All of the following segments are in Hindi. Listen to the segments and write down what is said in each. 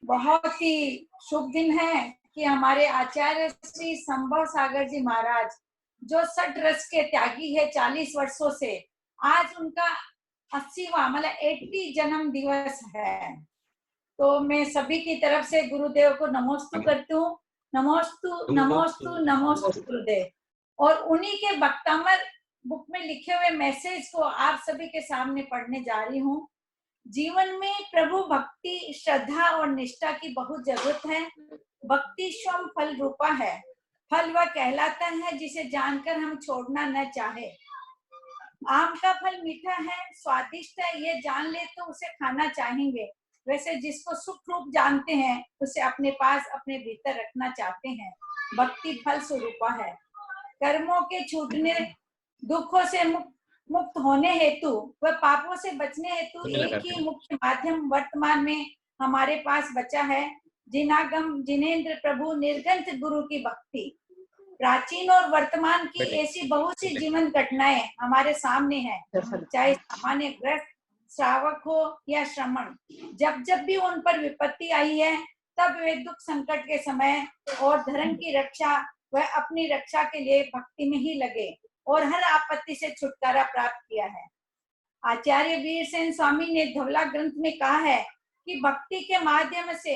बहुत ही शुभ दिन है कि हमारे आचार्य श्री संभव सागर जी महाराज, जो 60 रस के त्यागी है 40 वर्षों से, आज उनका 80वां मतलब 80 जन्म दिवस है। तो मैं सभी की तरफ से गुरुदेव को नमोस्तु करती हूँ। नमोस्तु नमोस्तु नमोस्तु गुरुदेव। और उन्हीं के भक्तामर बुक में लिखे हुए मैसेज को आप सभी के सामने पढ़ने जा रही हूँ। जीवन में प्रभु भक्ति, श्रद्धा और निष्ठा की बहुत जरूरत है। भक्ति स्वयं फल रूपा है। फल वह कहलाता है जिसे जानकर हम छोड़ना न चाहे। आम का फल मीठा है, स्वादिष्ट है, ये जान ले तो उसे खाना चाहेंगे। वैसे जिसको सुख रूप जानते हैं उसे अपने पास, अपने भीतर रखना चाहते हैं। भक्ति फल स्वरूपा है। कर्मों के छूटने, दुखों से मुक्त होने हेतु व पापों से बचने हेतु एक ही मुख्य माध्यम वर्तमान में हमारे पास बचा है। जिनागम जिनेन्द्र प्रभु निर्गंथ गुरु की भक्ति। प्राचीन और वर्तमान की ऐसी बहुत सी जीवन घटनाएं हमारे सामने हैं, चाहे सामान्य ग्रस्त, श्रावक हो या श्रमण। जब जब भी उन पर विपत्ति आई है, तब वे दुख संकट के समय और धर्म की रक्षा व अपनी रक्षा के लिए भक्ति में ही लगे और हर आपत्ति से छुटकारा प्राप्त किया है। आचार्य वीरसेन स्वामी ने धवला ग्रंथ में कहा है कि भक्ति के माध्यम से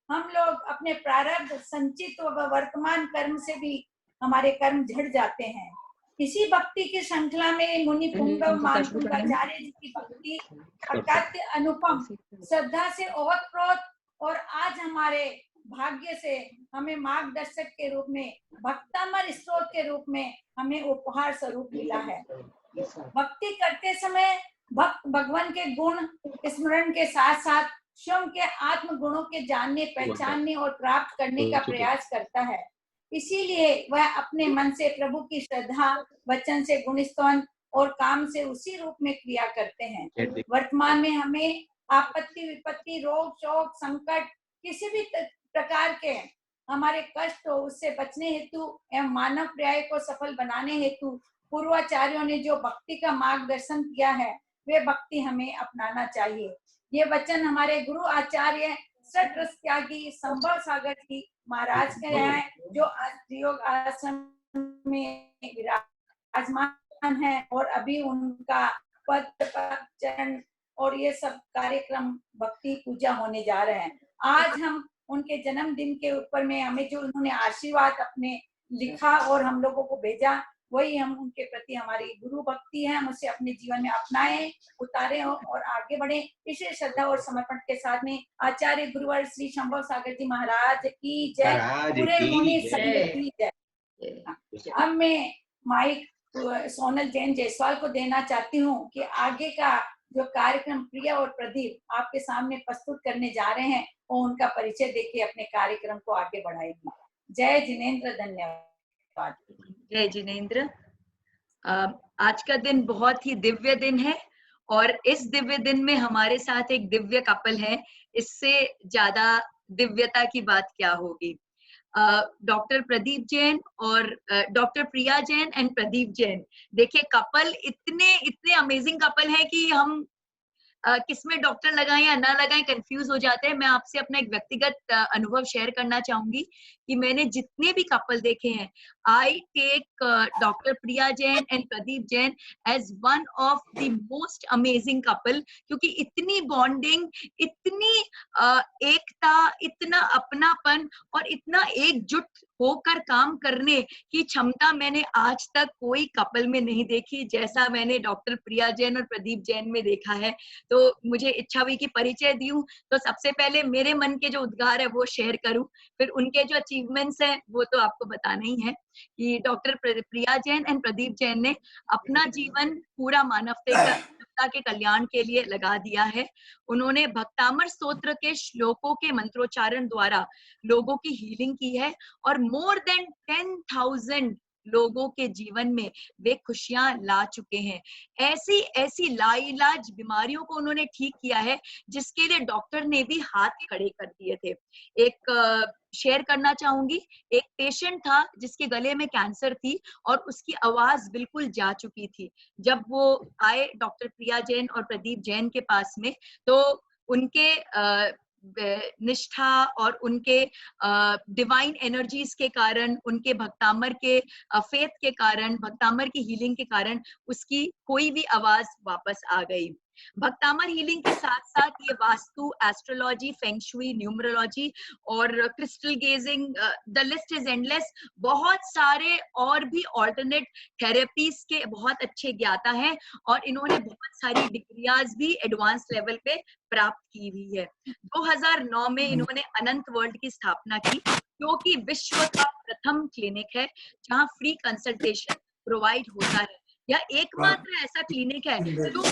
हम लोग अपने प्रारब्ध, संचित व वर्तमान कर्म से भी हमारे कर्म झड़ जाते हैं। इसी भक्ति की श्रृंखला में मुनि पुंगव मानकुंडाचार्य जी की भक्ति अकाट्य अनुपम, श्रद्धा से ओतप्रोत और आज हमारे भाग्य से हमें मार्गदर्शक के रूप में, भक्तामर स्रोत के रूप में हमें उपहार स्वरूप मिला है। भक्ति करते समय भक्त भगवान के गुण स्मरण के साथ साथ स्वयं के आत्म गुणों के जानने, पहचानने और प्राप्त करने का प्रयास करता है। इसीलिए वह अपने मन से प्रभु की श्रद्धा, वचन से गुणस्तवन और काम से उसी रूप में क्रिया करते हैं। वर्तमान में हमें आपत्ति, विपत्ति, रोग, शोक, संकट, किसी भी प्रकार के हमारे कष्ट हो, उससे बचने हेतु एवं मानव पर्याय को सफल बनाने हेतु पूर्वाचार्यों ने जो भक्ति का मार्गदर्शन किया है, वे भक्ति हमें अपनाना चाहिए। ये वचन हमारे गुरु आचार्य सठ रस त्यागी संभव सागर जी महाराज के हैं, जो आज योग आश्रम में विराजमान है और अभी उनका पद चरण और ये सब कार्यक्रम भक्ति पूजा होने जा रहे हैं। आज हम उनके जन्मदिन के ऊपर में हमें जो उन्होंने आशीर्वाद अपने लिखा और हम लोगों को भेजा, वही हम उनके प्रति हमारी गुरु भक्ति है, हम उसे अपने जीवन में अपनाएं, उतारें और आगे बढ़े। इसी श्रद्धा और समर्पण के साथ में आचार्य गुरुवर श्री संभव सागर जी महाराज की जय, पूरे मुनि संघ की जय। अब मैं माइक सोनल जैन जायसवाल को देना चाहती हूँ कि आगे का जो कार्यक्रम प्रिया और प्रदीप आपके सामने प्रस्तुत करने जा रहे हैं, वो उनका परिचय देके अपने कार्यक्रम को आगे बढ़ाएगी। जय जिनेन्द्र, धन्यवाद। जय जिनेन्द्र। आज का दिन बहुत ही दिव्य दिन है और इस दिव्य दिन में हमारे साथ एक दिव्य कपल है। इससे ज्यादा दिव्यता की बात क्या होगी। डॉक्टर प्रदीप जैन और डॉक्टर प्रिया जैन एंड प्रदीप जैन, देखिए कपल इतने अमेजिंग कपल है कि हम किसमें डॉक्टर लगाएं या ना लगाएं कंफ्यूज हो जाते हैं। मैं आपसे अपना एक व्यक्तिगत अनुभव शेयर करना चाहूंगी कि मैंने जितने भी कपल देखे हैं, I take doctor Priya Jain and Pradeep Jain as one of the most amazing couple, क्योंकि इतनी बॉन्डिंग, इतनी एकता, इतना अपनापन और इतना एकजुट होकर काम करने की क्षमता मैंने आज तक कोई कपल में नहीं देखी जैसा मैंने डॉक्टर प्रिया जैन और प्रदीप जैन में देखा है। तो मुझे इच्छा हुई कि परिचय दूं, तो सबसे पहले मेरे मन के जो उद्गार है वो शेयर करूं, फिर उनके जो अचीवमेंट्स हैं वो तो आपको बताना ही है कि डॉक्टर प्रिया जैन एंड प्रदीप जैन ने अपना जीवन पूरा मानवता के कल्याण के लिए लगा दिया है। उन्होंने भक्तामर स्तोत्र के श्लोकों के मंत्रोच्चारण द्वारा लोगों की हीलिंग की है और मोर देन 10,000 लोगों के जीवन में वे खुशियां ला चुके हैं। ऐसी ऐसी लाइलाज बीमारियों को उन्होंने ठीक किया है जिसके लिए डॉक्टर ने भी हाथ खड़े कर दिए थे। एक शेयर करना चाहूंगी, एक पेशेंट था जिसके गले में कैंसर थी और उसकी आवाज बिल्कुल जा चुकी थी। जब वो आए डॉक्टर प्रिया जैन और प्रदीप जैन के पास में, तो उनके निष्ठा और उनके डिवाइन एनर्जीज के कारण, उनके भक्तामर के फेथ के कारण, भक्तामर की हीलिंग के कारण उसकी कोई भी आवाज वापस आ गई। भक्तामर हीलिंग के साथ साथ ये वास्तु, एस्ट्रोलॉजी, फेंगशुई, न्यूमरोलॉजी और crystal gazing, the list is endless, बहुत सारे और भी ऑल्टरनेट थेरेपीज के बहुत अच्छे ज्ञाता हैं और इन्होंने बहुत सारी डिग्रियाज भी एडवांस लेवल पे प्राप्त की हुई है। 2009 में इन्होंने अनंत वर्ल्ड की स्थापना की, जो कि विश्व का प्रथम क्लिनिक है जहां फ्री कंसल्टेशन प्रोवाइड होता है। यह एकमात्र ऐसा क्लिनिक है जो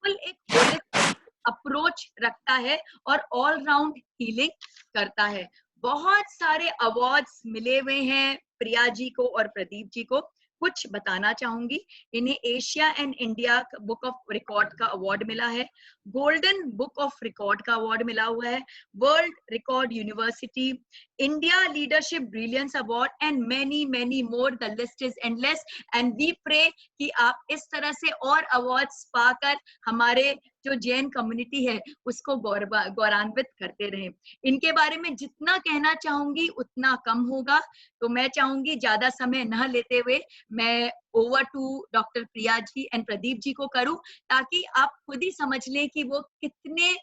बिल्कुल एक होलिस्टिक अप्रोच रखता है और ऑल राउंड हीलिंग करता है। बहुत सारे अवार्ड्स मिले हुए हैं प्रिया जी को और प्रदीप जी को। कुछ बताना चाहूंगी, इन्हें Asia and India book of record का अवार्ड मिला है, गोल्डन बुक ऑफ रिकॉर्ड का अवार्ड मिला हुआ है, world record university, India leadership brilliance award and many many more. The list is endless and we pray कि आप इस तरह से और अवार्ड्स पाकर हमारे जो जैन कम्युनिटी है उसको गौरवान्वित करते रहें। इनके बारे में जितना कहना चाहूंगी उतना कम होगा, तो मैं चाहूंगी ज्यादा समय न लेते हुए मैं over to doctor Priya ji and Pradeep ji को करूं, ताकि आप खुद ही समझ लें कि वो कितने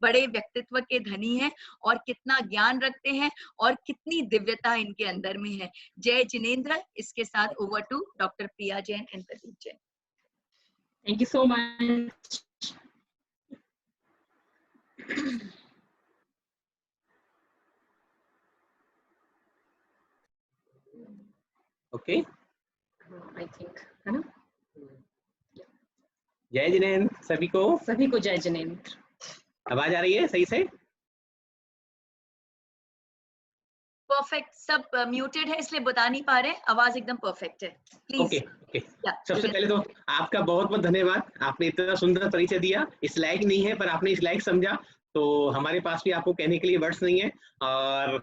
बड़े व्यक्तित्व के धनी हैं और कितना ज्ञान रखते हैं और कितनी दिव्यता इनके अंदर में है। जय जिनेंद्र। इसके साथ over to doctor Priya Jain and Pradeep Jain. Thank you so much. Okay, I think है ना। जय जिनेंद्र सभी को जय जिनेंद्र। आवाज आ रही है सही से? परफेक्ट, सब म्यूटेड है इसलिए बता नहीं पा रहे, आवाज एकदम परफेक्ट है। प्लीज। ओके ओके, सबसे पहले तो आपका बहुत बहुत धन्यवाद, आपने इतना सुंदर परिचय दिया। इस लायक नहीं है पर आपने इस लायक समझा, तो हमारे पास भी आपको कहने के लिए वर्ड्स नहीं है। और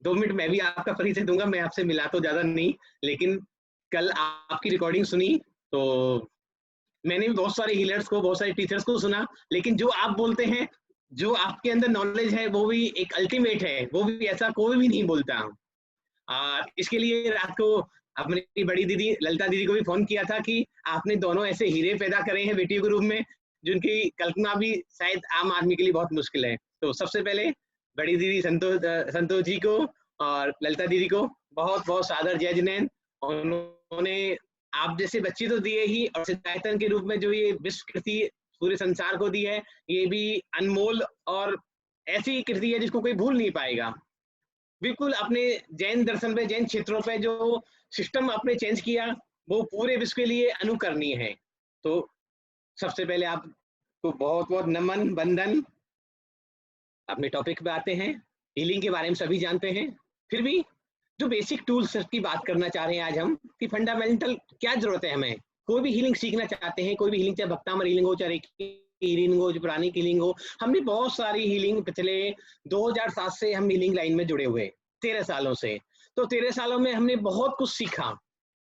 2 मिनट मैं भी आपका परिचय दूंगा। मैं आपसे मिला तो ज्यादा नहीं, लेकिन कल आपकी रिकॉर्डिंग सुनी तो मैंने भी बहुत सारे हीलर्स को, बहुत सारे टीचर्स को सुना, लेकिन जो आप बोलते हैं, जो आपके अंदर नॉलेज है वो भी एक अल्टीमेट है, वो भी ऐसा कोई भी नहीं बोलता। इसके लिए रात को अपनी बड़ी दीदी ललिता दीदी को भी फोन किया था कि आपने दोनों ऐसे हीरे पैदा करे हैं बेटियों के रूप में, जिनकी कल्पना भी शायद आम आदमी के लिए बहुत मुश्किल है। तो सबसे पहले बड़ी दीदी संतोष जी को और ललिता दीदी को बहुत बहुत सादर जय जिनेंद्र। उन्होंने आप जैसे बच्चे तो दिए ही, और सिद्धायतन के रूप में जो ये विश्व कृति पूरे संसार को दी है, ये भी अनमोल और ऐसी कृति है जिसको कोई भूल नहीं पाएगा। बिल्कुल अपने जैन दर्शन पे, जैन क्षेत्रों पे जो सिस्टम आपने चेंज किया वो पूरे विश्व के लिए अनुकरणीय है। तो सबसे पहले आपको बहुत बहुत नमन, वंदन। अपने टॉपिक पे आते हैं। हीलिंग के बारे में सभी जानते हैं, फिर भी जो बेसिक टूल्स की बात करना चाह रहे हैं आज हम, कि फंडामेंटल क्या जरूरत है हमें। कोई भी हीलिंग सीखना चाहते हैं, कोई भी हीलिंग, चाहे भक्तामर हीलिंग हो, चाहे हीलिंग हो, पुरानी हीलिंग हो, हमने बहुत सारी हीलिंग पिछले 2007 से हम हीलिंग लाइन में जुड़े हुए 13 सालों से। तो 13 सालों में हमने बहुत कुछ सीखा,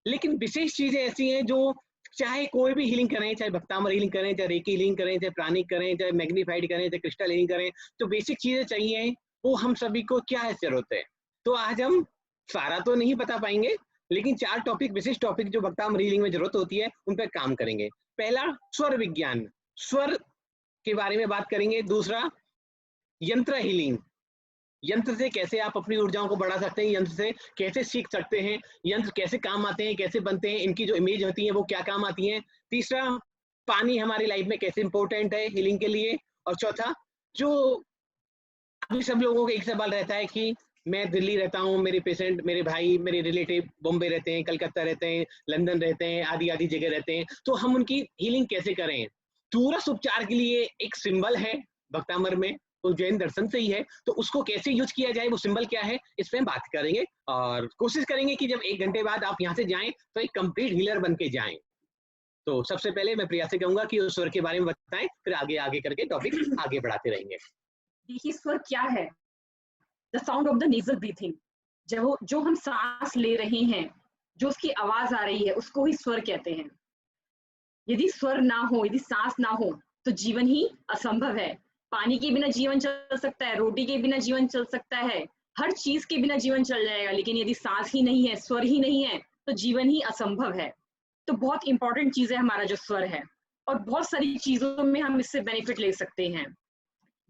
लेकिन विशेष चीजें ऐसी हैं जो चाहे कोई भी हीलिंग करें, चाहे भक्तामर हीलिंग करें, चाहे रेकी हीलिंग करें, चाहे प्राणिक करें, चाहे मैग्नीफाइड करें, चाहे क्रिस्टल हीलिंग करें, तो बेसिक चीजें चाहिए, वो हम सभी को क्या जरूरत है। तो आज हम सारा तो नहीं बता पाएंगे, लेकिन 4 टॉपिक, विशिष्ट टॉपिक जो भक्तामर हीलिंग में जरूरत होती है, उन पर काम करेंगे। पहला, स्वर विज्ञान, स्वर के बारे में बात करेंगे। दूसरा, यंत्र हीलिंग, यंत्र से कैसे आप अपनी ऊर्जाओं को बढ़ा सकते हैं, यंत्र से कैसे सीख सकते हैं, यंत्र कैसे काम आते हैं, कैसे बनते हैं, इनकी जो इमेज होती है वो क्या काम आती है। तीसरा, पानी हमारी लाइफ में कैसे इंपॉर्टेंट है हीलिंग के लिए। और चौथा, जो अभी सब लोगों को एक सवाल रहता है कि मैं दिल्ली रहता हूँ, मेरे पेशेंट, मेरे भाई, मेरे रिलेटिव बॉम्बे रहते हैं, कलकत्ता रहते हैं, लंदन रहते हैं, आदि आदि जगह रहते हैं, तो हम उनकी हीलिंग कैसे करें। दूरस्थ उपचार के लिए एक सिंबल है भक्तामर में, वो जैन दर्शन से ही है, तो उसको कैसे यूज किया जाए, वो सिंबल क्या है, इस पर हम बात करेंगे। और कोशिश करेंगे कि जब 1 घंटे बाद आप यहाँ से जाएं तो एक कंप्लीट हीलर बन के जाएं। तो सबसे पहले मैं प्रिया से कहूंगा कि उस स्वर के बारे में बताएं, फिर आगे आगे करके टॉपिक आगे बढ़ाते रहेंगे। देखिए, स्वर क्या है? The sound of the nasal breathing. जो हम सांस ले रहे हैं, जो उसकी आवाज आ रही है, उसको ही स्वर कहते हैं। यदि स्वर ना हो, यदि सांस ना हो, तो जीवन ही असंभव है। पानी के बिना जीवन चल सकता है, रोटी के बिना जीवन चल सकता है, हर चीज के बिना जीवन चल जाएगा, लेकिन यदि सांस ही नहीं है, स्वर ही नहीं है, तो जीवन ही असंभव है। तो बहुत इंपॉर्टेंट चीज है हमारा जो स्वर है, और बहुत सारी चीजों में हम इससे बेनिफिट ले सकते हैं।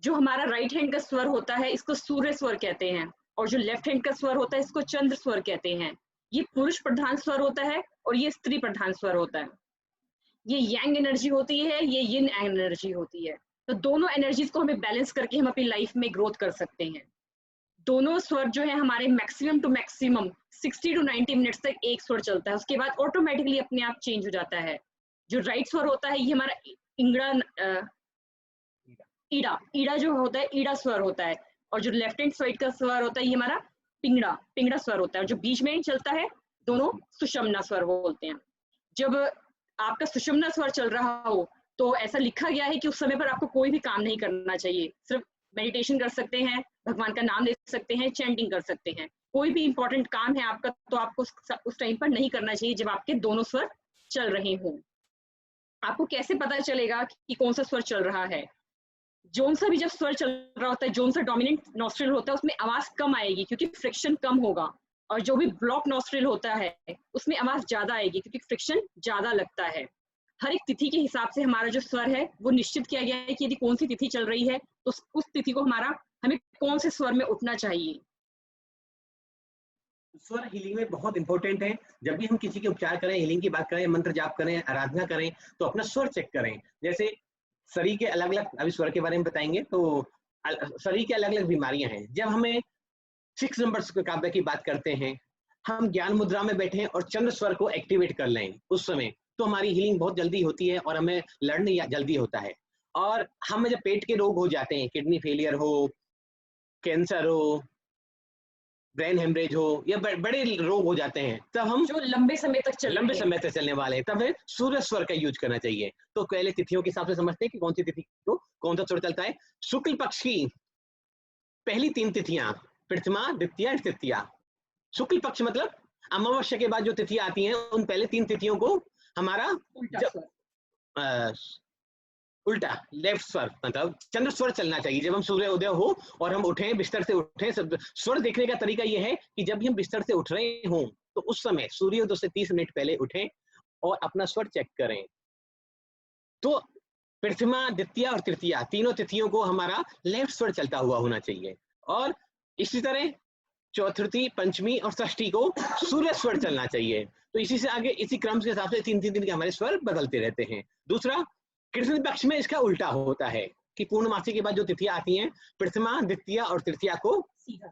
जो हमारा राइट हैंड का स्वर होता है इसको सूर्य स्वर कहते हैं, और जो लेफ्ट हैंड का स्वर होता है इसको चंद्र स्वर कहते हैं। ये पुरुष प्रधान स्वर होता है और ये स्त्री प्रधान स्वर होता है। ये यांग एनर्जी होती है, ये यिन एनर्जी होती है। तो दोनों एनर्जीज को हमें बैलेंस करके हम अपनी लाइफ में ग्रोथ कर सकते हैं। दोनों स्वर जो है हमारे maximum to maximum 60 to 90 minutes तक एक स्वर चलता है, उसके बाद ऑटोमेटिकली अपने आप चेंज हो जाता है। जो राइट स्वर होता है ये हमारा इंगड़ा ईड़ा जो होता है ईड़ा स्वर होता है, और जो लेफ्ट हैंड साइड का स्वर होता है ये हमारा पिंगड़ा स्वर होता है, और जो बीच में चलता है दोनों सुषुम्ना स्वर बोलते हैं। जब आपका सुषुम्ना स्वर चल रहा हो तो ऐसा लिखा गया है कि उस समय पर आपको कोई भी काम नहीं करना चाहिए, सिर्फ मेडिटेशन कर सकते हैं, भगवान का नाम ले सकते हैं, चैंटिंग कर सकते हैं। कोई भी इंपॉर्टेंट काम है आपका तो आपको उस टाइम पर नहीं करना चाहिए जब आपके दोनों स्वर चल रहे हों। आपको कैसे पता चलेगा कि कौन सा स्वर चल रहा है? जोन सा भी जब स्वर चल रहा होता है, जोन सा डोमिनेंट नॉस्ट्रिल होता है उसमें आवाज कम आएगी क्योंकि फ्रिक्शन कम होगा, और जो भी ब्लॉक नॉस्ट्रिल होता है उसमें आवाज ज्यादा आएगी क्योंकि फ्रिक्शन ज्यादा लगता है। हर एक तिथि के हिसाब से हमारा जो स्वर है वो निश्चित किया गया है कि यदि कौन सी तिथि चल रही है तो उस तिथि को हमें कौन से स्वर में उठना चाहिए। स्वर हीलिंग में बहुत इंपॉर्टेंट है। जब भी हम किसी के उपचार करें, हीलिंग की बात करें, मंत्र जाप करें, आराधना करें, तो अपना स्वर चेक करें। जैसे शरीर के अलग अलग, अभी स्वर के बारे में बताएंगे, तो शरीर के अलग अलग बीमारियां हैं। जब हमें 6 नंबर काव्य की बात करते हैं, हम ज्ञान मुद्रा में बैठे और चंद्र स्वर को एक्टिवेट कर लें उस समय, तो हमारी हीलिंग बहुत जल्दी होती है और हमें लड़ने जल्दी होता है। और हमें जब पेट के रोग हो जाते हैं, किडनी फेलियर हो, कैंसर हो, ब्रेन हेमरेज हो, या बड़े रोग हो जाते हैं, तब हम जो लंबे समय तक चलने वाले हैं, तब सूर्य स्वर का यूज करना चाहिए। तो पहले तिथियों के हिसाब से समझते हैं कि कौन सी तिथि को कौन सा स्वर चलता है। शुक्ल पक्ष की पहली 3 तिथियां, प्रथमा, द्वितीया, तृतीया। शुक्ल पक्ष मतलब अमावस्या के बाद जो तिथियां आती हैं, उन पहले 3 तिथियों को हमारा उल्टा लेफ्ट स्वर मतलब चंद्र स्वर चलना चाहिए। जब हम सूर्य उदय हो और हम उठें, बिस्तर से उठें, स्वर देखने का तरीका यह है कि जब भी हम बिस्तर से उठ रहे हों तो उस समय सूर्योदय से 30 मिनट पहले उठें और अपना स्वर चेक करें। तो प्रथमा, द्वितीया और तृतीया तीनों तिथियों को हमारा लेफ्ट स्वर चलता हुआ होना चाहिए, और इसी तरह चौथी, पंचमी और षष्ठी को सूर्य स्वर चलना चाहिए। तो इसी से आगे इसी क्रम के हिसाब से 3-3 दिन के हमारे स्वर बदलते रहते हैं। दूसरा, कृष्ण पक्ष में इसका उल्टा होता है कि पूर्णमासी के बाद जो तिथियां आती हैं, प्रथमा, द्वितीया और तृतीया को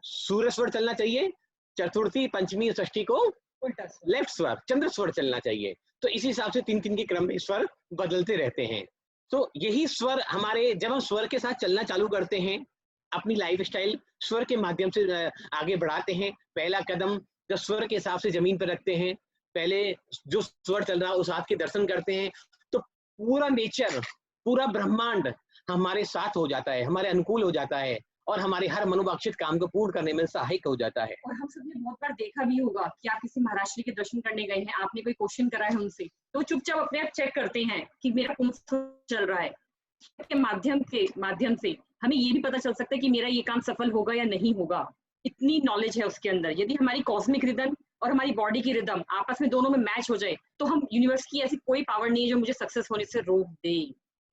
सूर्य स्वर चलना चाहिए, चतुर्थी, पंचमी और षष्ठी को उल्टा लेफ्ट स्वर चंद्र स्वर चलना चाहिए। तो इसी हिसाब से 3-3 के क्रम में स्वर बदलते रहते हैं। तो यही स्वर हमारे, जब हम स्वर के साथ चलना चालू करते हैं, अपनी लाइफ स्टाइल स्वर के माध्यम से आगे बढ़ाते हैं, पहला कदम जब स्वर के हिसाब से जमीन पर रखते हैं, पहले जो स्वर चल रहा है उस हाथ के दर्शन करते हैं, तो पूरा नेचर, पूरा ब्रह्मांड हमारे साथ हो जाता है, हमारे अनुकूल हो जाता है, और हमारे हर मनोवांछित काम को पूर्ण करने में सहायक हो जाता है। और हम सबने बहुत बार देखा भी होगा कि आप किसी महाराष्ट्र के दर्शन करने गए हैं, आपने कोई क्वेश्चन करा है उनसे, तो चुपचाप अपने आप चेक करते हैं कि मेरा कौन सा चल रहा है। के माध्यम से हमें ये भी पता चल सकता है कि मेरा ये काम सफल होगा या नहीं होगा। इतनी नॉलेज है उसके अंदर। यदि हमारी कॉस्मिक रिदम और हमारी बॉडी की रिदम आपस में दोनों में मैच हो जाए, तो हम यूनिवर्स की ऐसी कोई पावर नहीं है जो मुझे सक्सेस होने से रोक दे,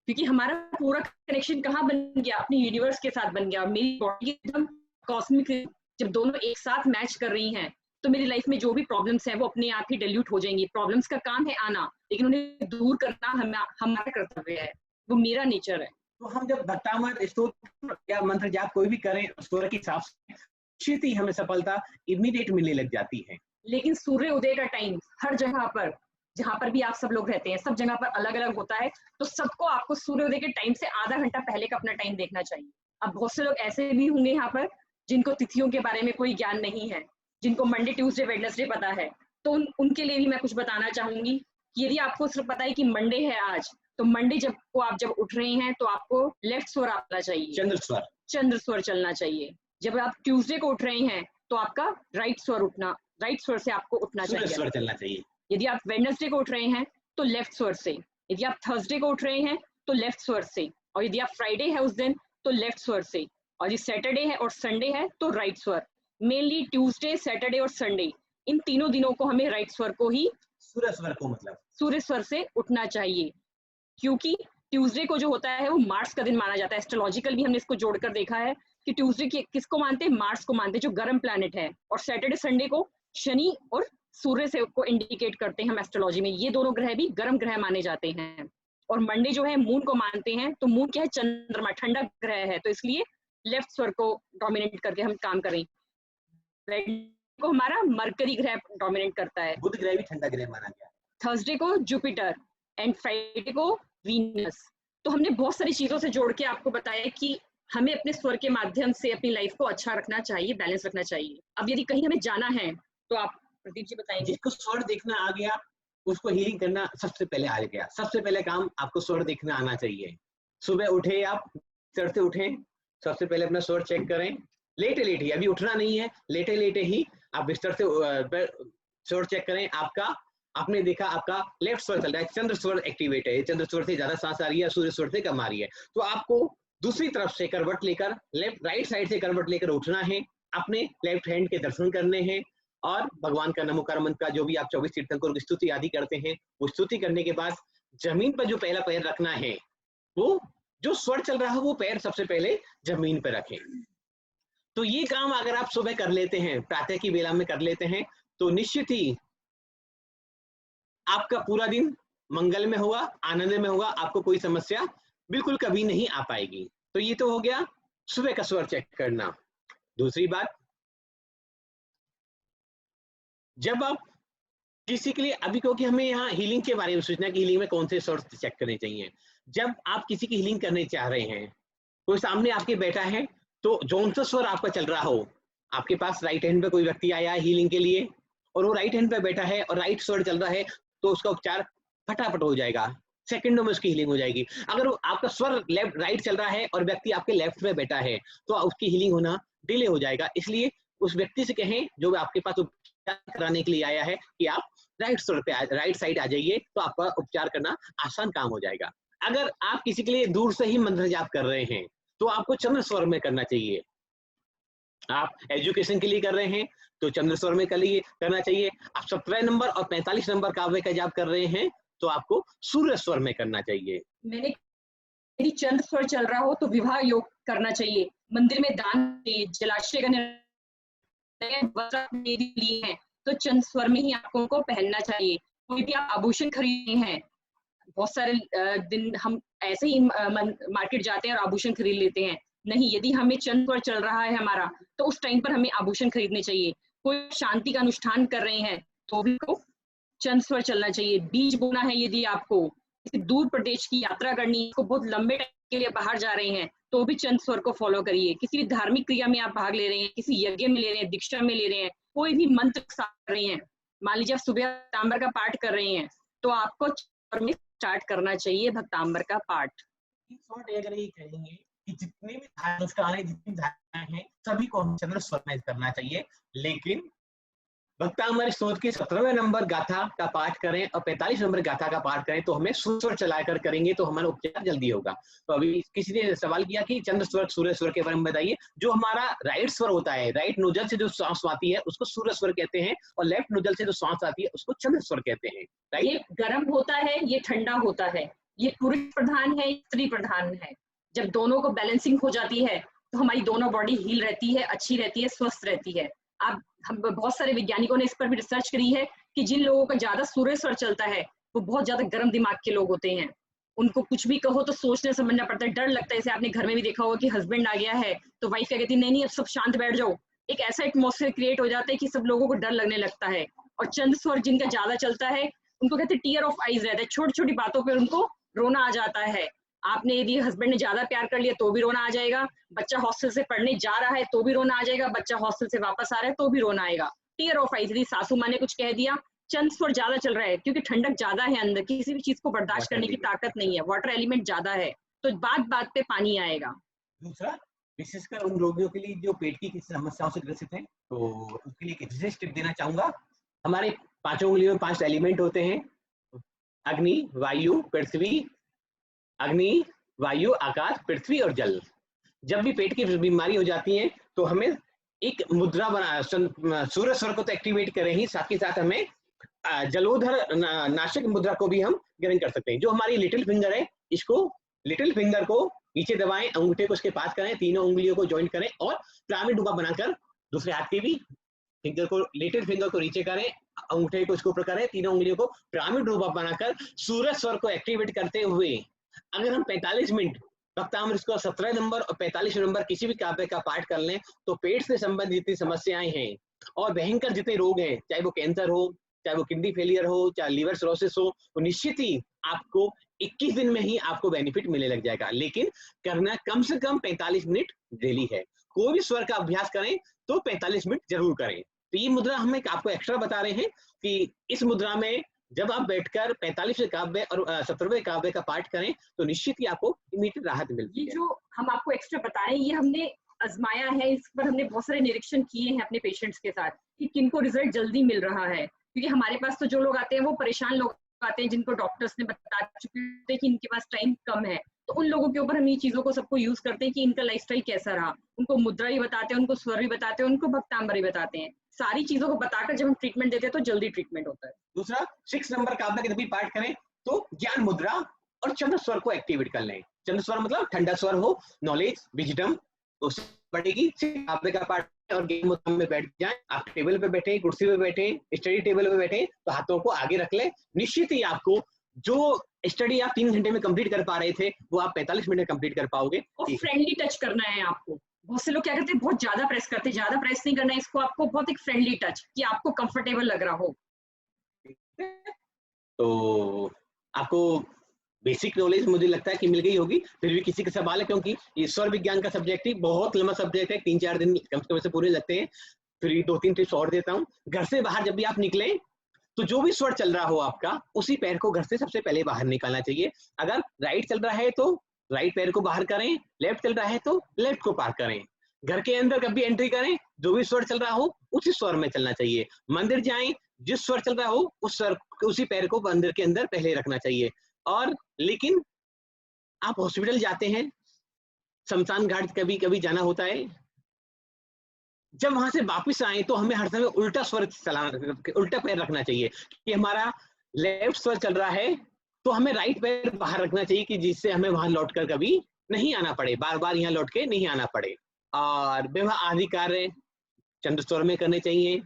क्योंकि हमारा पूरा कनेक्शन कहाँ बन गया, अपनी यूनिवर्स के साथ बन गया। मेरी बॉडी की रिदम, कॉस्मिक जब दोनों एक साथ मैच कर रही हैं, तो मेरी लाइफ में जो भी प्रॉब्लम्स हैं वो अपने आप ही डिल्यूट हो जाएंगी। प्रॉब्लम्स का काम है आना, लेकिन उन्हें दूर करना हमारा कर्तव्य है, वो मेरा नेचर है। तो हम जब भक्तामृत स्तोत्र या मंत्र जाप कोई भी करें, स्वर के हिसाब से निश्चित ही हमें सफलता इमीडिएट मिलने लग जाती है। लेकिन सूर्य उदय का टाइम हर जगह पर, जहाँ पर भी आप सब लोग रहते हैं, सब जगह पर अलग अलग होता है। तो सबको आपको सूर्योदय के टाइम से आधा घंटा पहले का अपना टाइम देखना चाहिए। अब बहुत से लोग ऐसे भी होंगे यहाँ पर जिनको तिथियों के बारे में कोई ज्ञान नहीं है, जिनको मंडे, ट्यूसडे, वेडनेसडे पता है, तो उनके लिए भी मैं कुछ बताना चाहूंगी कि यदि आपको सिर्फ पता है कि मंडे है आज, तो मंडे आप जब उठ रहे हैं तो आपको लेफ्ट स्वर आना चाहिए, चंद्र स्वर चलना चाहिए। जब आप ट्यूसडे को उठ रहे हैं तो आपका राइट स्वर से आपको उठना स्वर चलना चाहिए। यदि आप वेडनेसडे को उठ रहे हैं तो लेफ्ट स्वर से, यदि आप थर्सडे को उठ रहे हैं तो लेफ्ट स्वर से, और यदि आप फ्राइडे है उस दिन तो लेफ्ट स्वर से, और ये सैटरडे है और संडे है तो राइट स्वर। मेनली ट्यूसडे, सैटरडे और संडे, इन तीनों दिनों को हमें राइट स्वर को ही, सूर्य स्वर को, मतलब सूर्य स्वर से उठना चाहिए, क्योंकि ट्यूसडे को जो होता है वो मार्स का दिन माना जाता है। एस्ट्रोलॉजिकल भी हमने इसको जोड़कर देखा है कि ट्यूसडे किसको मानते हैं, मार्स को मानते हैं, जो गर्म प्लैनेट है, और सैटरडे संडे को शनि और सूर्य से को इंडिकेट करते हैं हम एस्ट्रोलॉजी में। ये दोनों ग्रह भी गर्म ग्रह माने जाते हैं। और मंडे जो है मून को मानते हैं, तो मून क्या है, चंद्रमा, ठंडा ग्रह है, तो इसलिए लेफ्ट स्वर को डोमिनेट करके हम काम करें। को हमारा मरकरी ग्रह डोमिनेट करता है, बुध ग्रह भी ठंडा ग्रह माना गया। थर्सडे को जुपिटर एंड फ्राइडे को वीनस। तो हमने बहुत सारी चीजों से जोड़ के आपको बताया कि हमें अपने स्वर के माध्यम से अपनी लाइफ को अच्छा रखना चाहिए, बैलेंस रखना चाहिए। अब यदि कहीं हमें जाना है तो आप प्रदीप जी बताएंगे। जिसको स्वर देखना आ गया उसको हीलिंग करना सबसे पहले आ गया। सबसे पहले काम आपको स्वर देखना आना चाहिए। सुबह उठे, आप चढ़ते उठे, सबसे पहले अपना स्वर चेक करें। लेटे लेटे ही, अभी उठना नहीं है, लेटे लेटे ही आप बिस्तर से स्वर चेक करें आपका। आपने देखा आपका लेफ्ट स्वर चल रहा है, चंद्र स्वर एक्टिवेट है, चंद्र स्वर से ज्यादा सांस आ रही है, सूर्य स्वर से कम आ रही है। तो आपको दूसरी तरफ से करवट लेकर, लेफ्ट राइट साइड से करवट लेकर उठना है, अपने लेफ्ट हैंड के दर्शन करने हैं, और भगवान का नमोकार मंत्र का जो भी आप 24 तीर्थंकरों की स्तुति आदि करते हैं, वो स्तुति करने के बाद जमीन पर जो पहला पैर रखना है, वो जो स्वर चल रहा है वो पैर सबसे पहले जमीन पर रखें। तो ये काम अगर आप सुबह कर लेते हैं, प्रातः की बेला में कर लेते हैं, तो निश्चित ही आपका पूरा दिन मंगल में होगा, आनंद में होगा, आपको कोई समस्या बिल्कुल कभी नहीं आ पाएगी। तो ये तो हो गया सुबह का स्वर चेक करना। दूसरी बात, जब आप किसी के लिए, अभी क्योंकि हमें यहाँ हीलिंग के बारे में सोचना है कि हीलिंग में कौन से स्वर चेक करने चाहिए। जब आप किसी की हीलिंग करने चाह रहे हैं, कोई सामने आपके बैठा है, तो जौन सा स्वर आपका चल रहा हो, आपके पास राइट हैंड पे कोई व्यक्ति आया है हीलिंग के लिए और वो राइट हैंड पे बैठा है और राइट स्वर चल रहा है, तो उसका उपचार फटाफट हो जाएगा, सेकंडों में उसकी हीलिंग हो जाएगी। अगर आपका स्वर लेफ्ट राइट चल रहा है और व्यक्ति आपके लेफ्ट में बैठा है, तो उसकी हीलिंग होना डिले हो जाएगा। इसलिए उस व्यक्ति से कहें जो आपके पास उपचार कराने के लिए आया है कि आप राइट स्वर पे, राइट साइड आ जाइए, तो आपका उपचार करना आसान काम हो जाएगा। अगर आप किसी के लिए दूर से ही मंत्र जाप कर रहे हैं, तो आपको चंद्र स्वर में करना चाहिए। आप एजुकेशन के लिए कर रहे हैं तो चंद्र स्वर में करना चाहिए। आप 17 नंबर और 45 नंबर काव्य का जाप कर रहे हैं तो आपको सूर्य स्वर में करना चाहिए। मैंने यदि चंद्र स्वर चल रहा हो तो विवाह योग करना चाहिए, मंदिर में दान चाहिए, जलाशय का लिए हैं तो चंद्र स्वर में ही आपको को पहनना चाहिए। कोई भी आप आभूषण खरीदे हैं, बहुत सारे दिन हम ऐसे ही मार्केट जाते हैं और आभूषण खरीद लेते हैं, नहीं, यदि हमें चंद्र स्वर चल रहा है हमारा तो उस टाइम पर हमें आभूषण खरीदने चाहिए। कोई शांति का अनुष्ठान कर रहे हैं तो भी को चंद्र स्वर चलना चाहिए। बीज बोना है, यदि आपको किसी दूर प्रदेश की यात्रा करनी है, तो बहुत लंबे टाइम के लिए बाहर जा रहे हैं, तो भी चंद्र स्वर को फॉलो करिए। किसी भी धार्मिक क्रिया में आप भाग ले रहे हैं, किसी यज्ञ में ले रहे हैं, दीक्षा में ले रहे हैं, कोई भी मंत्र कर रहे हैं, मान लीजिए आप सुबह भक्तांबर का पाठ कर रहे हैं, तो आपको चंद्र में स्टार्ट करना चाहिए भक्तांबर का पाठ। अगर ये कहेंगे कि जितने भी अनुष्ठान है, जितनी धारणाएं हैं, सभी को हम चंद्र स्वर में करना चाहिए, लेकिन भक्तांबर स्तोत्र के 17वें नंबर गाथा का पाठ करें और 45 नंबर गाथा का पाठ करें तो हमें स्वर चलाकर करेंगे तो हमारा उपचार जल्दी होगा। तो अभी किसी ने सवाल किया कि चंद्र स्वर सूर्य स्वर के बारे में बताइए। जो हमारा राइट स्वर होता है, राइट नोजल से जो सांस आती है उसको सूर्य स्वर कहते हैं, और लेफ्ट नोजल से जो सांस आती है उसको चंद्र स्वर कहते हैं। राइट, ये गर्म होता है, ये ठंडा होता है, ये पुरुष प्रधान है, स्त्री प्रधान है। जब दोनों को बैलेंसिंग हो जाती है तो हमारी दोनों बॉडी हील रहती है, अच्छी रहती है, स्वस्थ रहती है। आप हम बहुत सारे वैज्ञानिकों ने इस पर भी रिसर्च करी है कि जिन लोगों का ज्यादा सूर्य स्वर चलता है वो बहुत ज्यादा गर्म दिमाग के लोग होते हैं। उनको कुछ भी कहो तो सोचने समझना पड़ता है, डर लगता है। जैसे आपने घर में भी देखा होगा कि हस्बैंड आ गया है तो वाइफ क्या कहती है, नहीं नहीं अब सब शांत बैठ जाओ। एक ऐसा एटमॉस्फेयर क्रिएट हो जाता है कि सब लोगों को डर लगने लगता है। और चंद्र स्वर जिनका ज्यादा चलता है उनको कहते हैं टीयर ऑफ आईज रहता है, छोटी छोटी बातों पर उनको रोना आ जाता है। आपने यदि हस्बैंड ने ज्यादा प्यार कर लिया तो भी रोना आ जाएगा, बच्चा हॉस्टल से पढ़ने जा रहा है तो भी रोना आ जाएगा, बच्चा हॉस्टल से वापस आ रहा है तो भी रोना आएगा। टीयर ऑफ आईज, यदि सासू माँ ने कुछ कह दिया, चंद्र स्वर ज्यादा चल रहा है क्योंकि ठंडक ज्यादा है अंदर, किसी भी चीज को बर्दाश्त करने की ताकत नहीं है, वाटर एलिमेंट ज्यादा है, तो बात बात पे पानी आएगा। दूसरा, विशेषकर उन रोगियों के लिए जो पेट की किसी समस्याओं से ग्रसित हैं, तो उसके लिए एक विशेष टिप देना चाहूंगा। हमारे पांचों उंगलियों में 5 एलिमेंट होते हैं, अग्नि, वायु, पृथ्वी, अग्नि, वायु, आकाश, पृथ्वी और जल। जब भी पेट की बीमारी हो जाती है तो हमें एक मुद्रा बना, सूर्य स्वर को तो एक्टिवेट करें ही, साथ ही साथ हमें जलोधर नाशक मुद्रा को भी हम ग्रहण कर सकते हैं। जो हमारी लिटिल फिंगर है, इसको लिटिल फिंगर को नीचे दबाएं, अंगूठे को उसके पास करें, तीनों उंगलियों को ज्वाइंट करें और पिरामिड डुबा बनाकर दूसरे हाथ की भी फिंगर को, लिटिल फिंगर को नीचे करें, अंगूठे को उसके ऊपर करें, तीनों उंगलियों को पिरामिड डुबा बनाकर सूर्य स्वर को एक्टिवेट करते हुए अगर हम 45 मिनट वक्तामृत को 17 नंबर और 45 नंबर किसी भी काव्य का पाठ कर लें तो पेट से संबंधित जितनी समस्याएं हैं और भयंकर जितने रोग हैं, चाहे वो कैंसर हो, चाहे वो किडनी फेलियर हो, चाहे लिवर सिरोसिस हो, वो निश्चित ही आपको 21 दिन में ही आपको बेनिफिट मिलने लग जाएगा। लेकिन करना कम से कम 45 मिनट डेली है। कोई भी स्वर का अभ्यास करें तो 45 मिनट जरूर करें। तो ये मुद्रा हम आपको एक्स्ट्रा बता रहे हैं कि इस मुद्रा में जब आप बैठकर 45वें काव्य और 17वें काव्य का पाठ करें तो निश्चित ही आपको इमीडिएट राहत मिलती है। ये जो हम आपको एक्स्ट्रा बता रहे हैं ये हमने आजमाया है, इस पर हमने बहुत सारे निरीक्षण किए हैं अपने पेशेंट्स के साथ कि किनको रिजल्ट जल्दी मिल रहा है। क्योंकि हमारे पास तो जो लोग आते हैं वो परेशान लोग आते हैं जिनको डॉक्टर्स ने बता चुके हैं कि इनके पास टाइम कम है, तो उन लोगों के ऊपर हम ये चीजों को सबको यूज करते हैं कि इनका लाइफस्टाइल कैसा रहा। उनको मुद्रा भी बताते हैं, उनको स्वर भी बताते हैं, उनको भक्तांबर भी बताते हैं। सारी चीजों को बताकर जब हम ट्रीटमेंट देते हैं तो जल्दी ट्रीटमेंट होता है। दूसरा 6 नंबर काव्य के जब भी पाठ करें तो ज्ञान मुद्रा और चंद्र स्वर को एक्टिवेट कर लें। चंद्र स्वर मतलब ठंडा स्वर हो, नॉलेज, विजडम उससे बढ़ेगी। काव्य का पाठ और ज्ञान मुद्रा में बैठ जाएं। आप टेबल पे बैठे, कुर्सी पे बैठे, स्टडी टेबल पे बैठे तो हाथों को आगे रख लें। निश्चित ही आपको जो स्टडी आप 3 घंटे में कंप्लीट कर पा रहे थे वो आप 45 मिनट में कंप्लीट कर पाओगे। और फ्रेंडली टच करना है आपको। बहुत से लोग क्या करते हैं, बहुत ज्यादा प्रेस करते हैं, ज्यादा प्रेस नहीं करना है इसको, आपको बहुत एक फ्रेंडली टच कि आपको कंफर्टेबल लग रहा हो। तो आपको बेसिक नॉलेज मुझे लगता है कि मिल गई होगी। फिर भी किसी का सवाल है, क्योंकि ये स्वर विज्ञान का सब्जेक्ट ही बहुत लंबा सब्जेक्ट है, 3-4 दिन कम से कम से पूरे लगते हैं। फिर 2-3 टिप्स और देता हूँ। घर से बाहर जब भी आप निकले तो जो भी स्वर चल रहा हो आपका, उसी पैर को घर से सबसे पहले बाहर निकालना चाहिए। अगर राइट चल रहा है तो राइट पैर को बाहर करें, लेफ्ट चल रहा है तो लेफ्ट को पार करें। घर के अंदर कभी एंट्री करें, जो भी स्वर चल रहा हो उसी स्वर में चलना चाहिए। मंदिर जाएं, जिस स्वर चल रहा हो उस स्वर, उसी पैर को मंदिर के अंदर पहले रखना चाहिए। और लेकिन आप हॉस्पिटल जाते हैं, शमशान घाट कभी कभी जाना होता है, जब वहां से वापस आए तो हमें हर समय उल्टा स्वर चलाना, उल्टा पैर रखना चाहिए। कि हमारा लेफ्ट स्वर चल रहा है तो हमें राइट पैर बाहर रखना चाहिए कि जिससे हमें वहां लौटकर कभी नहीं आना पड़े, बार बार यहाँ लौट के नहीं आना पड़े। और विवाह आदि कार्य चंद्र स्वर में करने चाहिए।